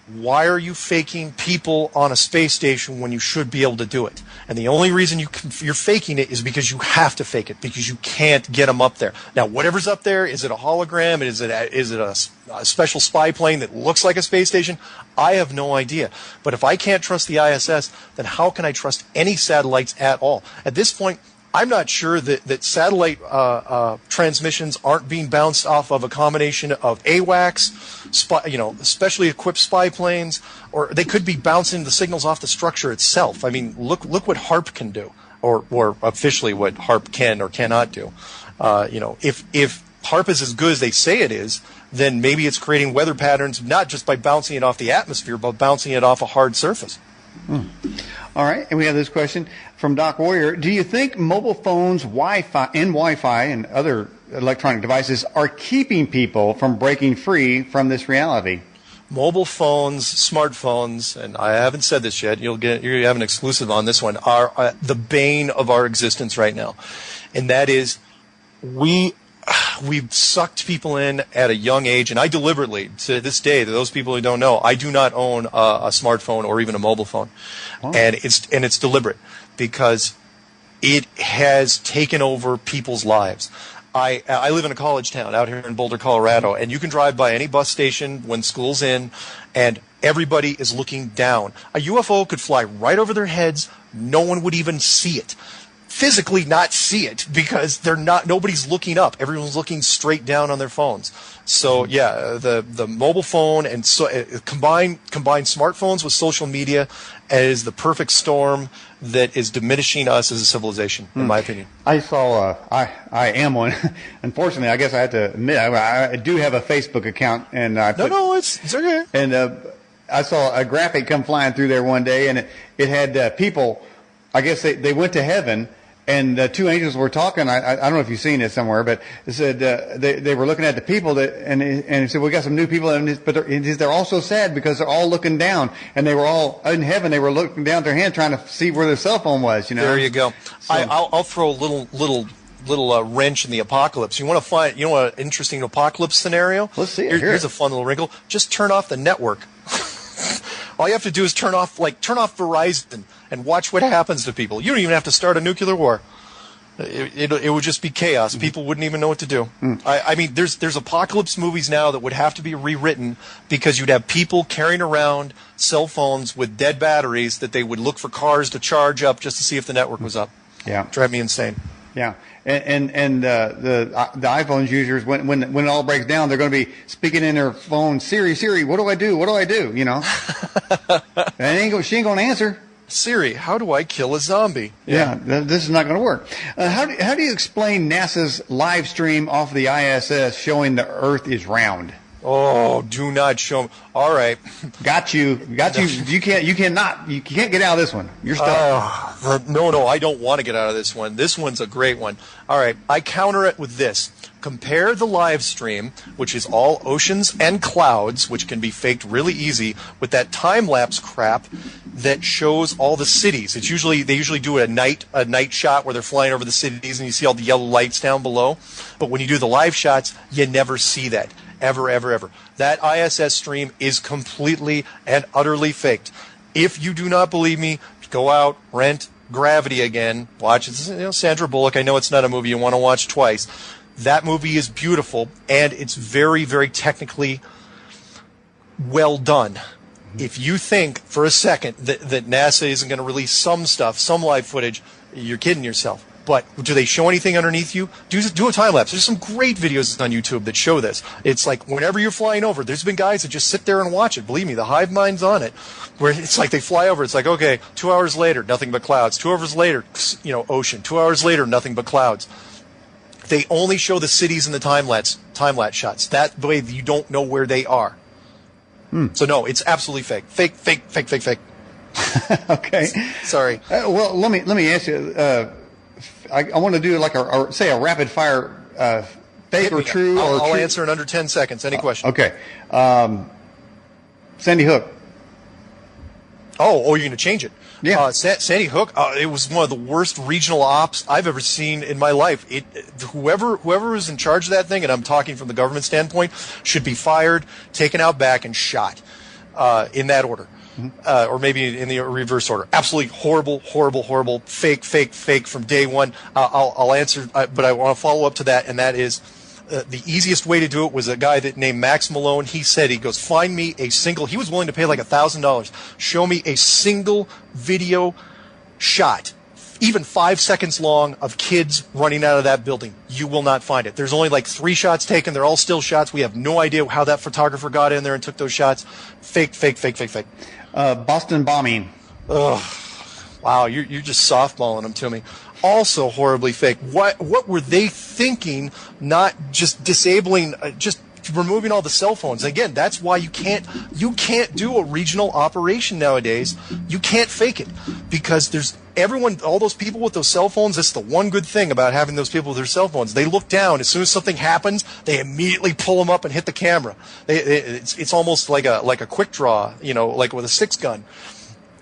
Speaker 2: why are you faking people on a space station when you should be able to do it? And the only reason you're faking it is because you have to fake it, because you can't get them up there. Now, whatever's up there, is it a hologram? Is it a special spy plane that looks like a space station? I have no idea. But if I can't trust the ISS, then how can I trust any satellites at all? At this point, I'm not sure that satellite transmissions aren't being bounced off of a combination of AWACS, specially equipped spy planes, or they could be bouncing the signals off the structure itself. I mean, look what HARP can do, or officially what HARP can or cannot do. If HARP is as good as they say it is, then maybe it's creating weather patterns not just by bouncing it off the atmosphere, but bouncing it off a hard surface.
Speaker 1: All right, and we have this question from Doc Warrior. Do you think mobile phones, Wi-Fi, and other electronic devices are keeping people from breaking free from this reality?
Speaker 2: Mobile phones, smartphones, and I haven't said this yet, you have an exclusive on this one, are the bane of our existence right now. And that is, we've sucked people in at a young age, and I deliberately, to this day, to those people who don't know, I do not own a smartphone or even a mobile phone. Oh. And it's deliberate because it has taken over people's lives. I live in a college town out here in Boulder, Colorado, and you can drive by any bus station when school's in, and everybody is looking down. A UFO could fly right over their heads. No one would even see it. Physically not see it because nobody's looking up. Everyone's looking straight down on their phones. So yeah, the mobile phone and combine smartphones with social media is the perfect storm that is diminishing us as a civilization, in my opinion.
Speaker 1: I saw I am one. Unfortunately, I guess I have to admit I do have a Facebook account, and
Speaker 2: it's okay.
Speaker 1: And I saw a graphic come flying through there one day, and it had people. I guess they went to heaven. And two angels were talking. I don't know if you've seen it somewhere, but it said they were looking at the people and he said, we got some new people, but they're all so sad because they're all looking down, and they were all in heaven. They were looking down at their hand trying to see where their cell phone was.
Speaker 2: There you go. So, I'll throw a little wrench in the apocalypse. You want to find an interesting apocalypse scenario?
Speaker 1: Let's see it.
Speaker 2: Here's a fun little wrinkle. Just turn off the network. All you have to do is turn off Verizon and watch what happens to people. You don't even have to start a nuclear war. It would just be chaos. People wouldn't even know what to do. I mean, there's apocalypse movies now that would have to be rewritten because you'd have people carrying around cell phones with dead batteries that they would look for cars to charge up just to see if the network was up. Yeah, drive me insane.
Speaker 1: Yeah. And the iPhone users, when it all breaks down, they're going to be speaking in their phone, Siri, what do I do? What do I do? And she ain't going to answer.
Speaker 2: Siri, how do I kill a zombie?
Speaker 1: Yeah, this is not going to work. How do you explain NASA's live stream off the ISS showing the Earth is round?
Speaker 2: Oh, do not show me. All right.
Speaker 1: Got you. You can't get out of this one. You're stuck.
Speaker 2: No, I don't want to get out of this one. This one's a great one. All right. I counter it with this. Compare the live stream, which is all oceans and clouds, which can be faked really easy, with that time-lapse crap that shows all the cities. They usually do a night shot where they're flying over the cities and you see all the yellow lights down below. But when you do the live shots, you never see that. Ever, ever, ever. That ISS stream is completely and utterly faked. If you do not believe me, go out, rent Gravity again. Watch it. Sandra Bullock. I know it's not a movie you want to watch twice. That movie is beautiful, and it's very, very technically well done. If you think for a second that NASA isn't going to release some stuff, some live footage, you're kidding yourself. But do they show anything underneath you? Do a time lapse. There's some great videos on YouTube that show this. It's like whenever you're flying over, there's been guys that just sit there and watch it. Believe me, the hive mind's on it. Where it's like they fly over. It's like, okay, 2 hours later, nothing but clouds. 2 hours later, ocean. 2 hours later, nothing but clouds. They only show the cities in the time lapse shots. That way you don't know where they are. So no, it's absolutely fake. Fake.
Speaker 3: Okay.
Speaker 2: Sorry.
Speaker 3: Well, let me ask you. I want to do like a rapid fire fake or true.
Speaker 2: I'll answer in under 10 seconds. Any question?
Speaker 3: Okay. Sandy Hook.
Speaker 2: Oh, you're going to change it.
Speaker 3: Yeah.
Speaker 2: Sandy Hook, it was one of the worst regional ops I've ever seen in my life. Whoever was in charge of that thing, and I'm talking from the government standpoint, should be fired, taken out back, and shot in that order. Or maybe in the reverse order. Absolutely horrible, fake from day one. I'll answer, but I want to follow up to that, and that is the easiest way to do it was a guy named Max Malone. He goes, find me a single, he was willing to pay like $1,000. Show me a single video shot, even 5 seconds long, of kids running out of that building. You will not find it. There's only like 3 shots taken. They're all still shots. We have no idea how that photographer got in there and took those shots. Fake.
Speaker 3: Boston bombing.
Speaker 2: Ugh. Wow, you're just softballing them to me. Also horribly fake. What were they thinking? Not just disabling, just removing all the cell phones. Again, that's why you can't do a regional operation nowadays. You can't fake it because there's all those people with those cell phones. That's the one good thing about having those people with their cell phones. They look down as soon as something happens. They immediately pull them up and hit the camera. It's almost like a quick draw, like with a 6-gun.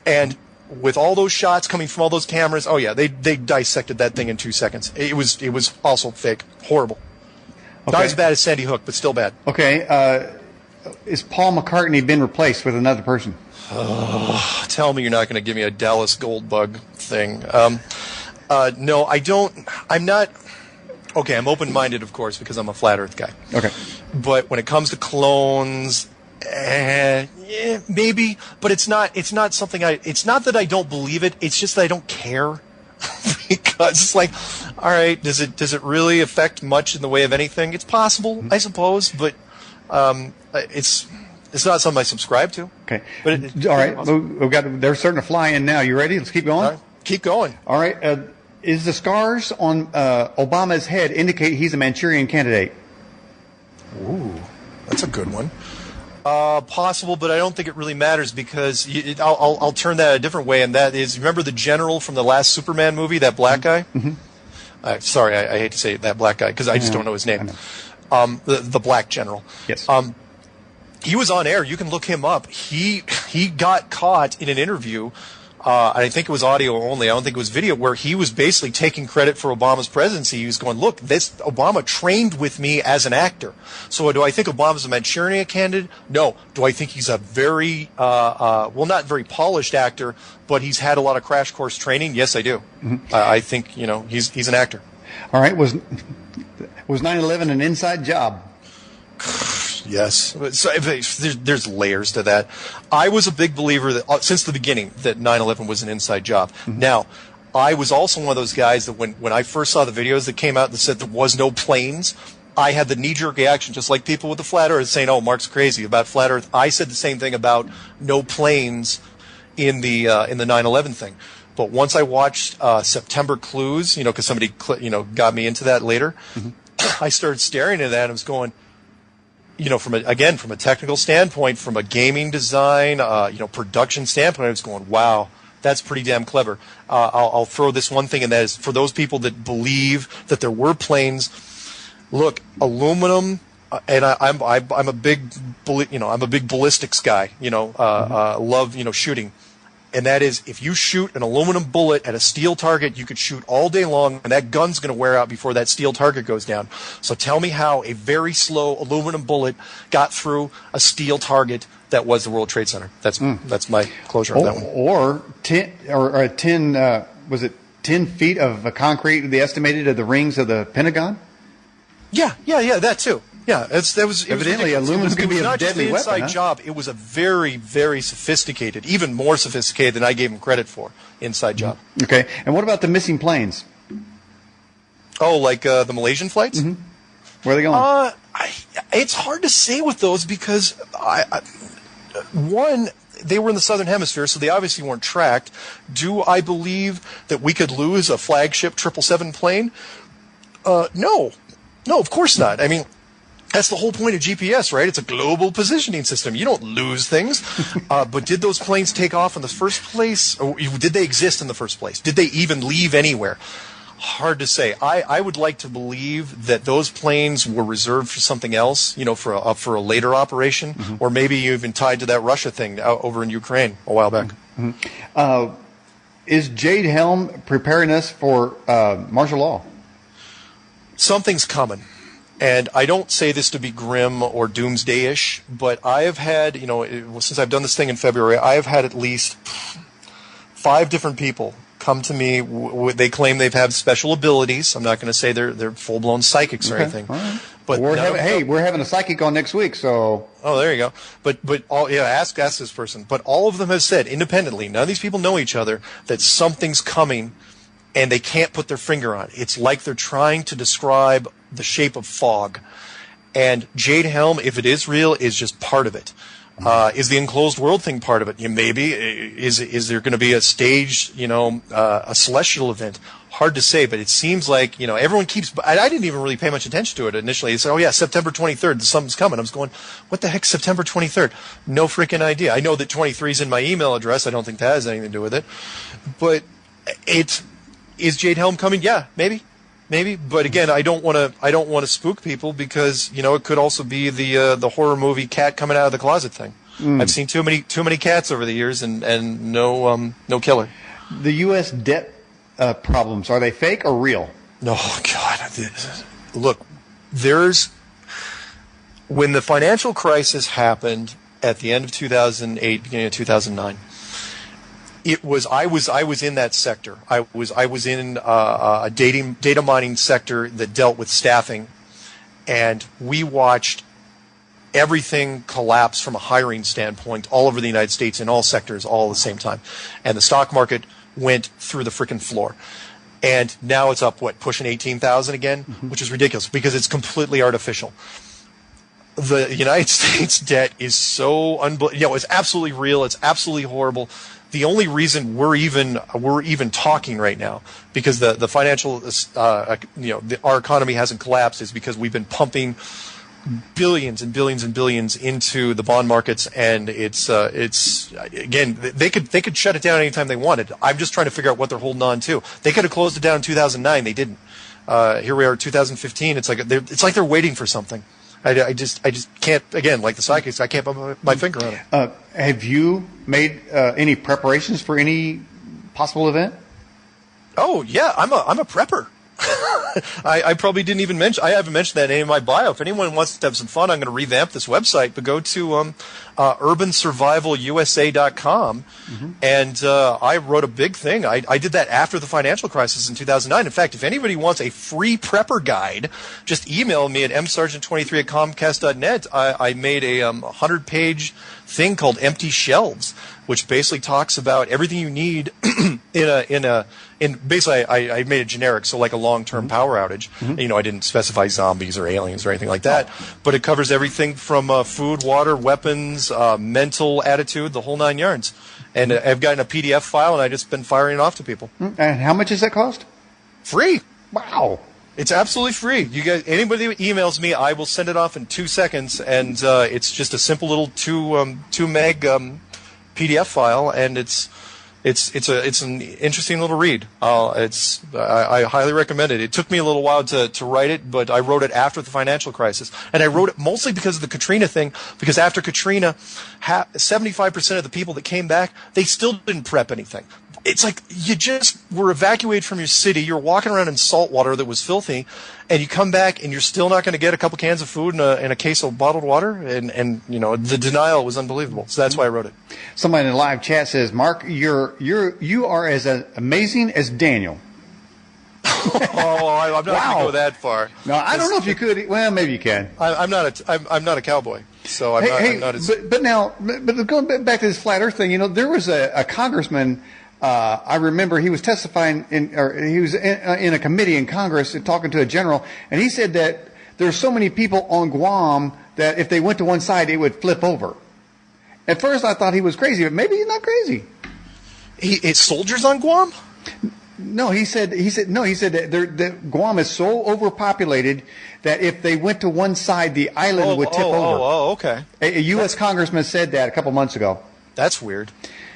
Speaker 2: And with all those shots coming from all those cameras, oh yeah, they dissected that thing in 2 seconds. It was also fake, horrible.
Speaker 3: Okay.
Speaker 2: Not as bad as Sandy Hook, but still bad.
Speaker 3: Okay, is Paul McCartney been replaced with another person?
Speaker 2: Tell me you're not going to give me a Dallas Goldbug thing. No, I don't. I'm not. Okay, I'm open-minded, of course, because I'm a flat Earth guy.
Speaker 3: Okay.
Speaker 2: But when it comes to clones, maybe. But it's not something it's not that I don't believe it. It's just that I don't care. Because it's like, all right, does it really affect much in the way of anything? It's possible, I suppose, but it's not something I subscribe to.
Speaker 3: Okay.
Speaker 2: But
Speaker 3: all right, they're starting to fly in now. You ready? Let's keep going.
Speaker 2: Right, keep going.
Speaker 3: All right. Is the scars on Obama's head indicate he's a Manchurian candidate?
Speaker 2: Ooh, that's a good one. Possible, but I don't think it really matters because I'll turn that a different way, and that is, remember the general from the last Superman movie, that black guy? Mm-hmm. Sorry, I hate to say that black guy because I just don't know his name. The black general.
Speaker 3: Yes.
Speaker 2: He was on air. You can look him up. He got caught in an interview. I think it was audio only. I don't think it was video, where he was basically taking credit for Obama's presidency. He was going, look, Obama trained with me as an actor. So do I think Obama's a Manchurian candidate? No. Do I think he's a very, not very polished actor, but he's had a lot of crash course training? Yes, I do. Mm-hmm. I think, he's an actor.
Speaker 3: All right. Was 9/11 an inside job?
Speaker 2: Yes. So there's layers to that. I was a big believer that since the beginning that 9/11 was an inside job. Mm-hmm. Now, I was also one of those guys that when I first saw the videos that came out that said there was no planes, I had the knee-jerk reaction, just like people with the flat Earth saying, "Oh, Mark's crazy about flat Earth." I said the same thing about no planes in the 9/11 thing. But once I watched September Clues, because somebody got me into that later, mm-hmm. I started staring at that and I was going, from a technical standpoint, from a gaming design, production standpoint, I was going, wow, that's pretty damn clever. I'll throw this one thing, and that is for those people that believe that there were planes. Look, aluminum, and I'm a big ballistics guy. Love shooting. and that is if you shoot an aluminum bullet at a steel target, you could shoot all day long, and that gun's going to wear out before that steel target goes down. So tell me how a very slow aluminum bullet got through a steel target that was the World Trade Center. That's my closure on that one.
Speaker 3: Or 10 was it 10 feet of concrete, they estimated, of the rings of the Pentagon?
Speaker 2: Yeah, that too. Yeah, that was
Speaker 3: evidently aluminum could be a deadly weapon.
Speaker 2: Inside job. It was a very, very sophisticated, even more sophisticated than I gave him credit for. Inside job.
Speaker 3: Okay, and what about the missing planes?
Speaker 2: Oh, like the Malaysian flights?
Speaker 3: Mm-hmm. Where are they going?
Speaker 2: It's hard to say with those because one, they were in the southern hemisphere, so they obviously weren't tracked. Do I believe that we could lose a flagship 777 plane? No, of course not. I mean, that's the whole point of GPS, right? It's a global positioning system. You don't lose things. But did those planes take off in the first place? Or did they exist in the first place? Did they even leave anywhere? Hard to say. I would like to believe that those planes were reserved for something else, for a later operation, or maybe even tied to that Russia thing over in Ukraine a while back.
Speaker 3: Is Jade Helm preparing us for martial law?
Speaker 2: Something's coming. And I don't say this to be grim or doomsday-ish, but I have had, since I've done this thing in February, I have had at least 5 different people come to me. They claim they've had special abilities. I'm not going to say they're full-blown psychics or anything.
Speaker 3: Right.
Speaker 2: But
Speaker 3: we're having a psychic on next week, so.
Speaker 2: Oh, there you go. But ask this person. But all of them have said independently, none of these people know each other, that something's coming, and they can't put their finger on it. It's like they're trying to describe the shape of fog. And Jade Helm, if it is real, is just part of it. Is the enclosed world thing part of it? Maybe. Is there going to be a stage, a celestial event? Hard to say, but it seems like, everyone keeps. I didn't even really pay much attention to it initially. They said, oh, yeah, September 23rd, something's coming. I was going, what the heck's September 23rd? No freaking idea. I know that 23 is in my email address. I don't think that has anything to do with it. But is Jade Helm coming? Yeah, maybe. But again, I don't want to spook people because it could also be the horror movie cat coming out of the closet thing. I've seen too many cats over the years and no killer.
Speaker 3: The U.S. debt problems, are they fake or real?
Speaker 2: No, God. Look, when the financial crisis happened at the end of 2008, beginning of 2009. I was in that sector. I was in a data mining sector that dealt with staffing, and we watched everything collapse from a hiring standpoint all over the United States in all sectors all at the same time. And the stock market went through the frickin' floor. And now it's up, pushing 18,000 again, which is ridiculous because it's completely artificial. The United States debt is so it's absolutely real. It's absolutely horrible. The only reason we're even talking right now, because the financial our economy hasn't collapsed, is because we've been pumping billions and billions and billions into the bond markets, and it's again, they could shut it down anytime they wanted. I'm just trying to figure out what they're holding on to. They could have closed it down in 2009. They didn't. Here we are, 2015. It's like they're waiting for something. I just can't, again, like the psychics, I can't put my finger on it.
Speaker 3: Have you made any preparations for any possible event?
Speaker 2: Oh, yeah, I'm a prepper. I probably didn't even mention, I haven't mentioned that in any of my bio. If anyone wants to have some fun, I'm going to revamp this website, but go to urbansurvivalusa.com, and I wrote a big thing. I did that after the financial crisis in 2009. In fact, if anybody wants a free prepper guide, just email me at msargent23@comcast.net. I made a 100-page thing called Empty Shelves, which basically talks about everything you need basically I made it generic, so like a long-term power outage. I didn't specify zombies or aliens or anything like that, but it covers everything from food, water, weapons, mental attitude, the whole 9 yards. And I've gotten a PDF file, and I've just been firing it off to people.
Speaker 3: And how much does that cost?
Speaker 2: Free.
Speaker 3: Wow.
Speaker 2: It's absolutely free. You guys, anybody that emails me, I will send it off in 2 seconds, and it's just a simple little 2 meg PDF file, and it's It's an interesting little read. I highly recommend it. It took me a little while to write it, but I wrote it after the financial crisis, and I wrote it mostly because of the Katrina thing. Because after Katrina, 75% of the people that came back, they still didn't prep anything. It's like you just were evacuated from your city. You're walking around in salt water that was filthy, and you come back and you're still not going to get a couple cans of food and a case of bottled water. And the denial was unbelievable. So that's why I wrote it.
Speaker 1: Somebody in the live chat says, Mark, you are as amazing as Daniel.
Speaker 2: I'm not going to go that far.
Speaker 1: No, I don't know if you could. Well, maybe you can.
Speaker 2: I'm not a cowboy, so I'm not as.
Speaker 1: But going back to this flat Earth thing, there was a congressman. I remember he was testifying he was in a committee in Congress and talking to a general, and he said that there's so many people on Guam that if they went to one side, it would flip over. At first, I thought he was crazy, but maybe he's not crazy.
Speaker 2: It's soldiers on Guam?
Speaker 1: No, he said that Guam is so overpopulated that if they went to one side, the island would tip over.
Speaker 2: Oh, okay.
Speaker 1: A U.S. congressman said that a couple months ago.
Speaker 2: That's weird.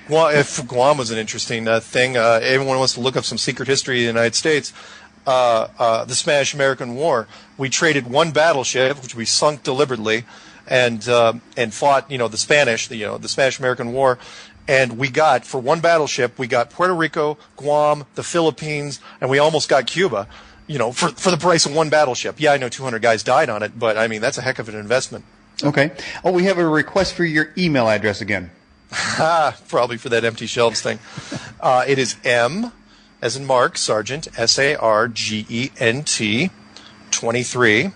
Speaker 2: Well, if Guam was an interesting thing, everyone wants to look up some secret history of the United States. The Spanish-American War, we traded one battleship, which we sunk deliberately, and fought, the Spanish-American War, and we got, for one battleship, we got Puerto Rico, Guam, the Philippines, and we almost got Cuba, for the price of one battleship. Yeah, I know 200 guys died on it, but I mean, that's a heck of an investment.
Speaker 1: Okay. Oh, we have a request for your email address again.
Speaker 2: Probably for that empty shelves thing. It is M, as in Mark, Sargent, SARGENT, 23,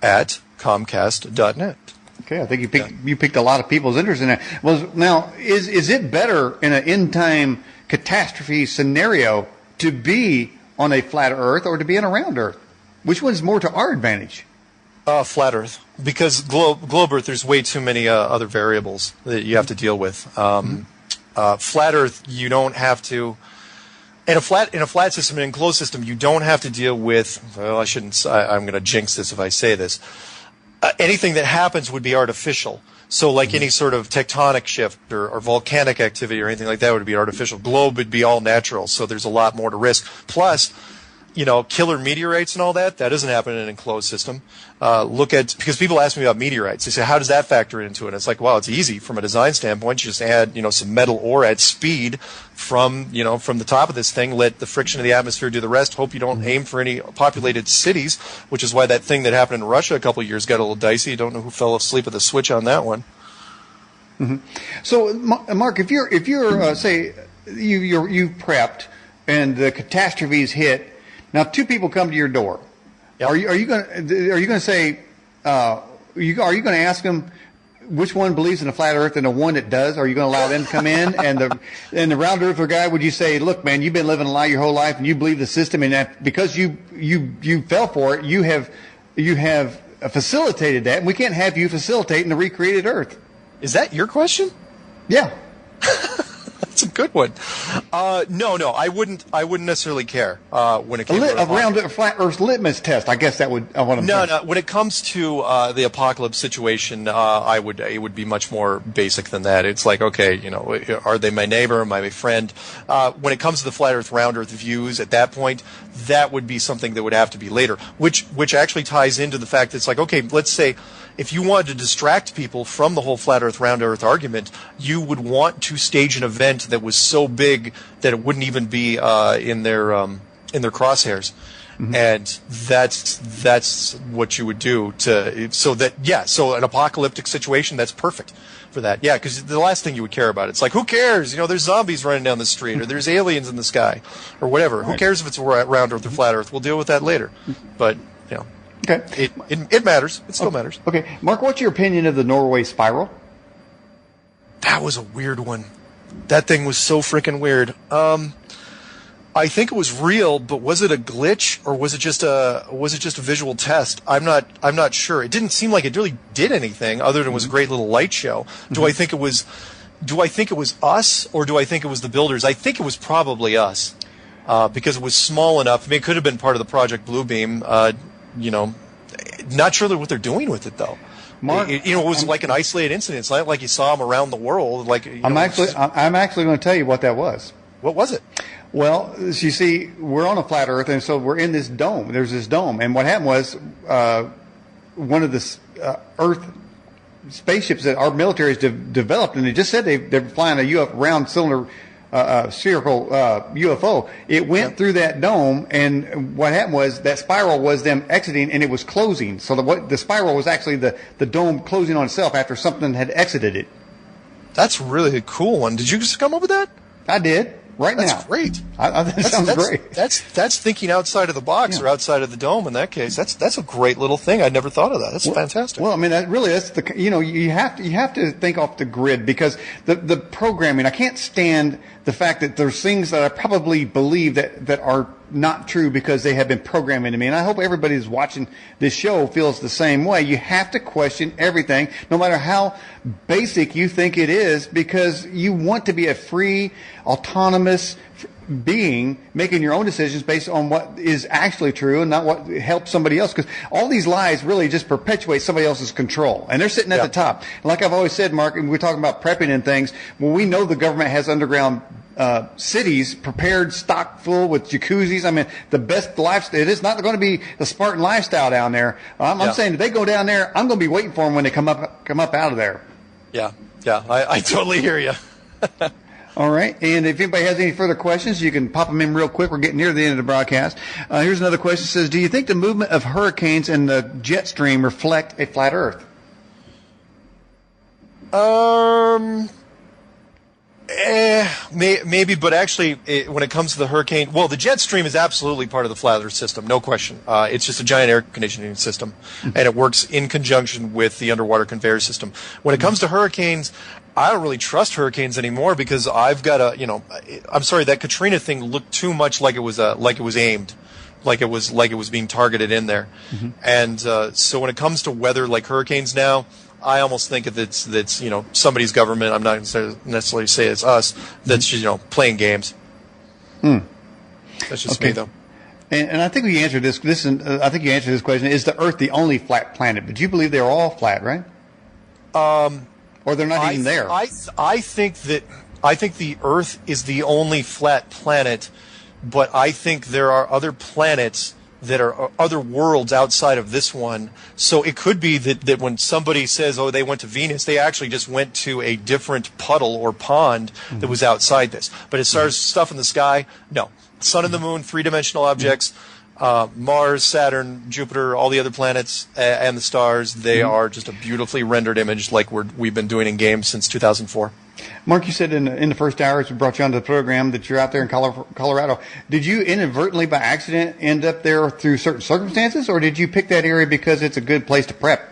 Speaker 2: at Comcast.net.
Speaker 1: Okay, I think you picked a lot of people's interest in that. Well, now, is it better in an end time catastrophe scenario to be on a flat Earth or to be on a round Earth? Which one's more to our advantage?
Speaker 2: Flat Earth, because globe Earth, there's way too many other variables that you have to deal with. Flat Earth, you don't have to. In a flat system, in an enclosed system, you don't have to deal with. Well, I shouldn't. I'm going to jinx this if I say this. Anything that happens would be artificial. So, like any sort of tectonic shift or volcanic activity or anything like that would be artificial. Globe would be all natural. So there's a lot more to risk. Plus, killer meteorites and all that doesn't happen in an enclosed system. Because people ask me about meteorites. They say, how does that factor into it? And it's like, well, it's easy from a design standpoint. You just add, some metal ore at speed from the top of this thing, let the friction of the atmosphere do the rest, hope you don't aim for any populated cities, which is why that thing that happened in Russia a couple of years got a little dicey. You don't know who fell asleep at the switch on that one.
Speaker 1: Mm-hmm. So, Mark, if you're say, you've prepped and the catastrophes hit, now, two people come to your door. Yep. Are you going to say? Are you going to ask them which one believes in a flat Earth and the one that does? Are you going to allow them to come in? And the round Earther guy, would you say, look, man, you've been living a lie your whole life, and you believe the system, and that because you fell for it, you have facilitated that, and we can't have you facilitating the recreated Earth.
Speaker 2: Is that your question?
Speaker 1: Yeah.
Speaker 2: That's a good one. No, I wouldn't necessarily care when it came to
Speaker 1: around a flat Earth litmus test. I guess that would.
Speaker 2: No. When it comes to the apocalypse situation, it would be much more basic than that. It's like, okay, are they my neighbor? Am I my friend? When it comes to the flat Earth, round Earth views, at that point, that would be something that would have to be later. Which actually ties into the fact that it's like, okay, let's say, if you wanted to distract people from the whole flat Earth, round Earth argument, you would want to stage an event that was so big that it wouldn't even be in their crosshairs, and that's what you would do so an apocalyptic situation, that's perfect for that. Yeah, because the last thing you would care about, it's like, who cares? There's zombies running down the street, or there's aliens in the sky, or whatever. Right. Who cares if it's round Earth or flat Earth? We'll deal with that later. But
Speaker 1: okay,
Speaker 2: it matters. It still matters.
Speaker 1: Okay, Mark, what's your opinion of the Norway spiral?
Speaker 2: That was a weird one. That thing was so freaking weird. I think it was real, but was it a glitch or was it just a visual test? I'm not sure. It didn't seem like it really did anything other than it was a great little light show. Do I think it was us, or do I think it was the builders? I think it was probably us, because it was small enough. I mean, it could have been part of the Project Bluebeam. Not sure what they're doing with it though.
Speaker 3: Mark,
Speaker 2: it was like an isolated incident. It's not like you saw them around the world. Like
Speaker 3: I'm actually going to tell you what that was.
Speaker 2: What was it?
Speaker 3: Well, you see, we're on a flat Earth, and so we're in this dome. There's this dome, and what happened was one of the Earth spaceships that our military has developed, and they just said they're flying a round cylinder. Spherical UFO. It went through that dome, and what happened was that spiral was them exiting, and it was closing. So the spiral was actually the dome closing on itself after something had exited it.
Speaker 2: That's really a cool one. Did you just come up with that?
Speaker 3: I did. Right now.
Speaker 2: That's great.
Speaker 3: That sounds great.
Speaker 2: That's thinking outside of the box or outside of the dome in that case. That's a great little thing. I'd never thought of that. That's fantastic.
Speaker 3: Well, I mean, that's you have to think off the grid, because the programming, I can't stand the fact that there's things that I probably believe that are not true because they have been programmed into me. And I hope everybody who's watching this show feels the same way. You have to question everything, no matter how basic you think it is, because you want to be a free, autonomous being making your own decisions based on what is actually true and not what helps somebody else, because all these lies really just perpetuate somebody else's control, and they're sitting at the top. And like I've always said, Mark, and we're talking about prepping and things, when we know the government has underground cities prepared, stocked full with jacuzzis. I mean, the best lifestyle. It is not going to be the Spartan lifestyle down there. I'm saying if they go down there, I'm going to be waiting for them when they come up out of there.
Speaker 2: Yeah, I totally hear you.
Speaker 3: All right, and if anybody has any further questions, you can pop them in real quick. We're getting near the end of the broadcast. Here's another question. It says, do you think the movement of hurricanes and the jet stream reflect a flat Earth?
Speaker 2: Maybe, but actually, when it comes to the hurricane, well, the jet stream is absolutely part of the flat Earth system, no question. It's just a giant air conditioning system, and it works in conjunction with the underwater conveyor system. When it comes to hurricanes, I don't really trust hurricanes anymore, because I've got I'm sorry, that Katrina thing looked too much like it was aimed, like it was being targeted in there, and so when it comes to weather like hurricanes now, I almost think that's somebody's government. I'm not necessarily say it's us that's just playing games. That's just me though.
Speaker 3: And I think we answered this. I think you answered this question. Is the Earth the only flat planet? But you believe they're all flat, right? Or they're not even there.
Speaker 2: I think the Earth is the only flat planet, but I think there are other planets that are other worlds outside of this one. So it could be that when somebody says, oh, they went to Venus, they actually just went to a different puddle or pond that was outside this. But as far as stuff in the sky, no. Sun and the moon, three-dimensional objects, Mars, Saturn, Jupiter, all the other planets and the stars, they are just a beautifully rendered image like we've been doing in games since 2004.
Speaker 3: Mark, you said in the first hours we brought you onto the program that you're out there in Colorado. Did you inadvertently, by accident, end up there through certain circumstances, or did you pick that area because it's a good place to prep?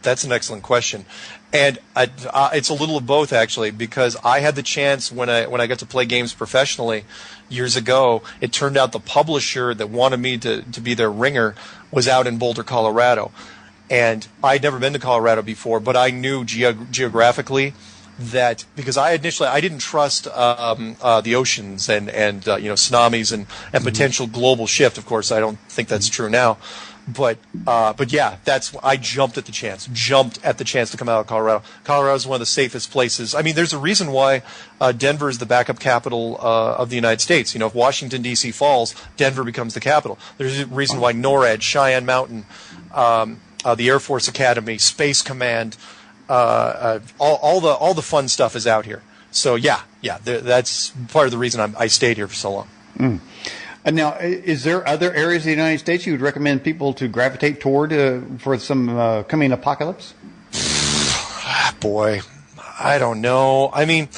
Speaker 2: That's an excellent question. And it's a little of both, actually, because I had the chance when I got to play games professionally years ago. It turned out the publisher that wanted me to be their ringer was out in Boulder, Colorado. And I'd never been to Colorado before, but I knew geographically that because I didn't trust the oceans and tsunamis and potential global shift. Of course, I don't think that's true now. But yeah, I jumped at the chance to come out of Colorado. Colorado is one of the safest places. I mean, there's a reason why Denver is the backup capital of the United States. If Washington D.C. falls, Denver becomes the capital. There's a reason why NORAD, Cheyenne Mountain, the Air Force Academy, Space Command, all the fun stuff is out here. So yeah, that's part of the reason I stayed here for so long.
Speaker 3: And now, is there other areas of the United States you would recommend people to gravitate toward for some coming apocalypse?
Speaker 2: Boy, I don't know. I mean,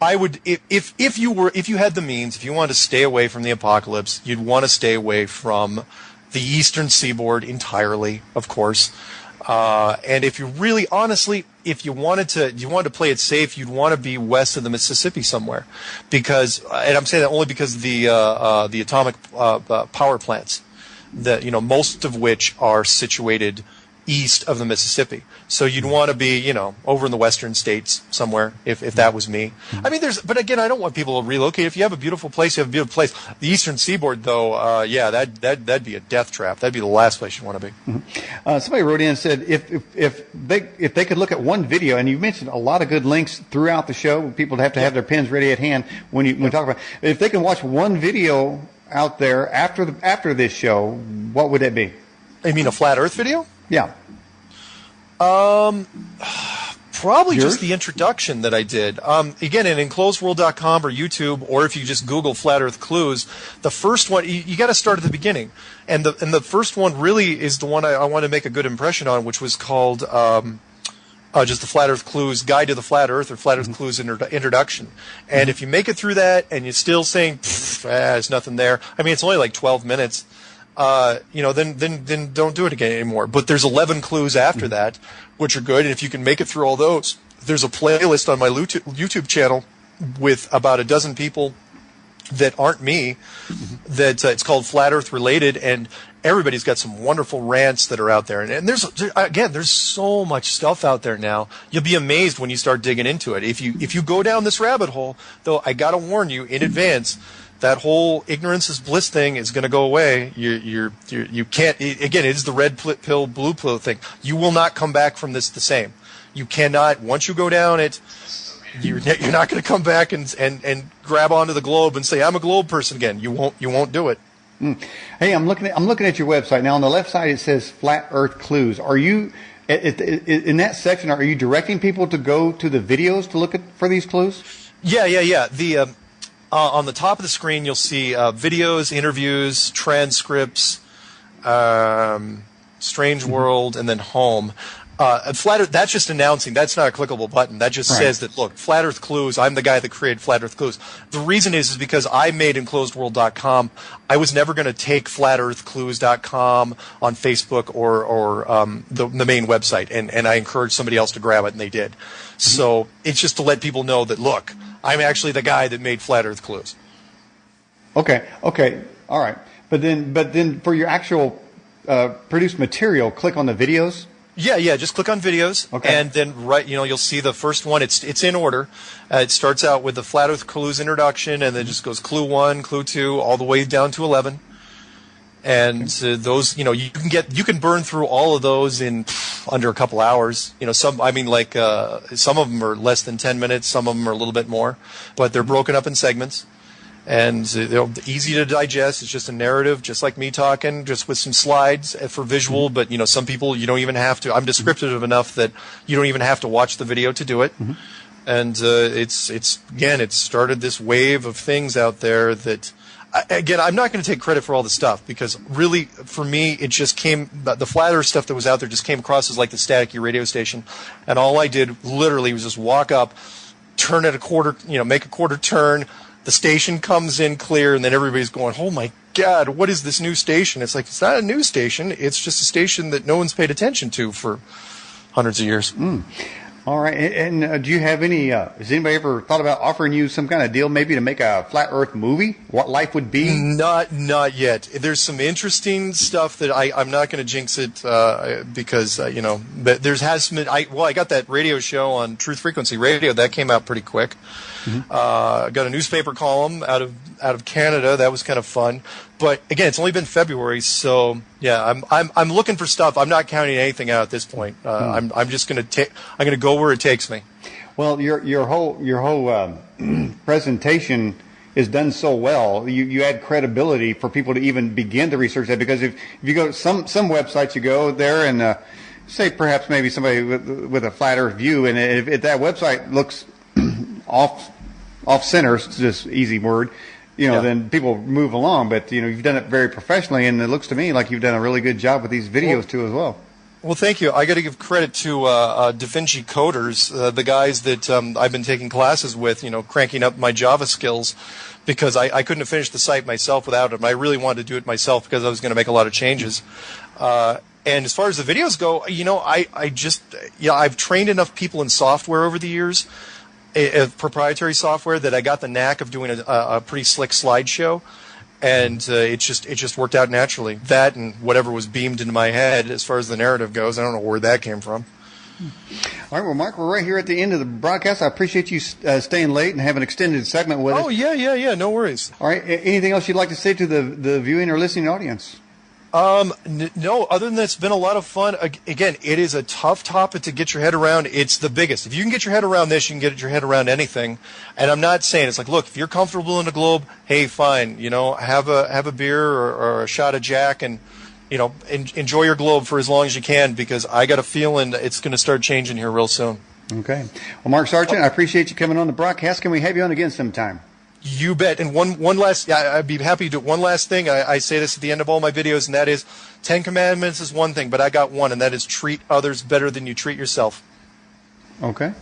Speaker 2: I would if you had the means, if you wanted to stay away from the apocalypse, you'd want to stay away from the eastern seaboard entirely, of course. And if you really, honestly, if you wanted to play it safe, you'd want to be west of the Mississippi somewhere, because, and I'm saying that only because the atomic power plants, that most of which are situated east of the Mississippi. So you'd want to be, over in the western states somewhere, if that was me. I mean, but again, I don't want people to relocate. If you have a beautiful place, you have a beautiful place. The eastern seaboard, though, that'd be a death trap. That'd be the last place you want to be.
Speaker 3: Mm-hmm. Somebody wrote in and said if they could look at one video, and you mentioned a lot of good links throughout the show. People have to have their pens ready at hand when we talk about it. If they can watch one video out there after this show, what would that be?
Speaker 2: You mean a flat Earth video?
Speaker 3: Yeah.
Speaker 2: Probably
Speaker 3: Yours?
Speaker 2: just the introduction that I did. Again, in enclosedworld.com or YouTube, or if you just Google Flat Earth Clues, the first one, you got to start at the beginning. And the first one really is the one I want to make a good impression on, which was called just the Flat Earth Clues, Guide to the Flat Earth, or Flat Earth Clues Introduction. And if you make it through that and you're still saying, there's nothing there, I mean, it's only like 12 minutes, then don't do it again anymore. But there's 11 clues after that, which are good. And if you can make it through all those, there's a playlist on my YouTube channel with about a dozen people that aren't me, that it's called Flat Earth Related, and everybody's got some wonderful rants that are out there. And there's so much stuff out there now. You'll be amazed when you start digging into it. If you go down this rabbit hole, though, I got to warn you in advance, that whole ignorance is bliss thing is going to go away. You can't. Again, it is the red pill, blue pill thing. You will not come back from this the same. You cannot. Once you go down it, you're not going to come back and grab onto the globe and say, I'm a globe person again. You won't do it.
Speaker 3: Hey, I'm looking at your website now. On the left side, it says Flat Earth Clues. Are you in that section? Are you directing people to go to the videos to look for these clues?
Speaker 2: Yeah. The on the top of the screen, you'll see videos, interviews, transcripts, Strange World, and then Home. Flat Earth, that's just announcing. That's not a clickable button. That just says that, look, Flat Earth Clues, I'm the guy that created Flat Earth Clues. The reason is because I made enclosedworld.com. I was never going to take flatearthclues.com on Facebook or the main website, and I encouraged somebody else to grab it, and they did. So it's just to let people know that, look, I'm actually the guy that made Flat Earth Clues.
Speaker 3: Okay, all right. But then for your actual produced material, click on the videos.
Speaker 2: Yeah. Just click on videos, and then you'll see the first one. It's in order. It starts out with the Flat Earth Clues introduction, and then just goes Clue 1, Clue 2, all the way down to 11. And those, you can burn through all of those in under a couple hours. Some of them are less than 10 minutes. Some of them are a little bit more, but they're broken up in segments. And easy to digest. It's just a narrative, just like me talking, just with some slides for visual. But some people you don't even have to. I'm descriptive enough that you don't even have to watch the video to do it. And it's started this wave of things out there that. Again, I'm not going to take credit for all the stuff, because really, for me, it just came. The Flat Earth stuff that was out there just came across as like the staticky radio station, and all I did literally was just walk up, turn at a quarter, make a quarter turn. The station comes in clear, and then everybody's going, "Oh my God, what is this new station?" It's like, it's not a new station. It's just a station that no one's paid attention to for hundreds of years.
Speaker 3: All right. And do you have any? Has anybody ever thought about offering you some kind of deal, maybe to make a Flat Earth movie? What life would be?
Speaker 2: Not yet. There's some interesting stuff that I'm not going to jinx it because but has been. I got that radio show on Truth Frequency Radio that came out pretty quick. Got a newspaper column out of Canada. That was kind of fun. But again, it's only been February, so yeah, I'm looking for stuff. I'm not counting anything out at this point. I'm just going to I'm going to go where it takes me.
Speaker 3: Well, your whole presentation is done so well. You add credibility for people to even begin to research that, because if you go to some websites, you go there and say perhaps maybe somebody with a flat Earth view, and if that website looks off center, it's just easy word. Then people move along. But you've done it very professionally, and it looks to me like you've done a really good job with these videos too as well.
Speaker 2: Well, thank you. I got to give credit to DaVinci Coders, the guys that I've been taking classes with, cranking up my Java skills, because I couldn't have finished the site myself without them. I really wanted to do it myself because I was going to make a lot of changes. And as far as the videos go, I've trained enough people in software over the years, proprietary software, that I got the knack of doing a pretty slick slideshow. And it just worked out naturally. That and whatever was beamed into my head as far as the narrative goes, I don't know where that came from.
Speaker 3: All right, well, Mark, we're right here at the end of the broadcast. I appreciate you staying late and having an extended segment with us.
Speaker 2: Oh, yeah, no worries.
Speaker 3: All right, anything else you'd like to say to the viewing or listening audience?
Speaker 2: No, other than that, it's been a lot of fun. Again, it is a tough topic to get your head around. It's the biggest. If you can get your head around this, you can get your head around anything. And I'm not saying, it's like, look, if you're comfortable in the globe, hey, fine, have a beer or a shot of Jack and, enjoy your globe for as long as you can, because I got a feeling it's going to start changing here real soon.
Speaker 3: Okay. Well, Mark Sargent, I appreciate you coming on the broadcast. Can we have you on again sometime?
Speaker 2: You bet. And one last, I'd be happy to do one last thing. I say this at the end of all my videos, and that is 10 commandments is one thing, but I got one, and that is treat others better than you treat yourself.
Speaker 3: Okay.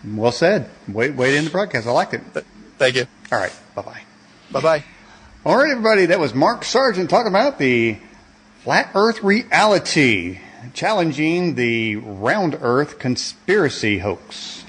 Speaker 3: Well said. Wait in the broadcast. I liked it.
Speaker 2: Thank you.
Speaker 3: All right. Bye-bye.
Speaker 2: Bye-bye.
Speaker 3: All right, everybody. That was Mark Sargent talking about the flat earth reality, challenging the round earth conspiracy hoax.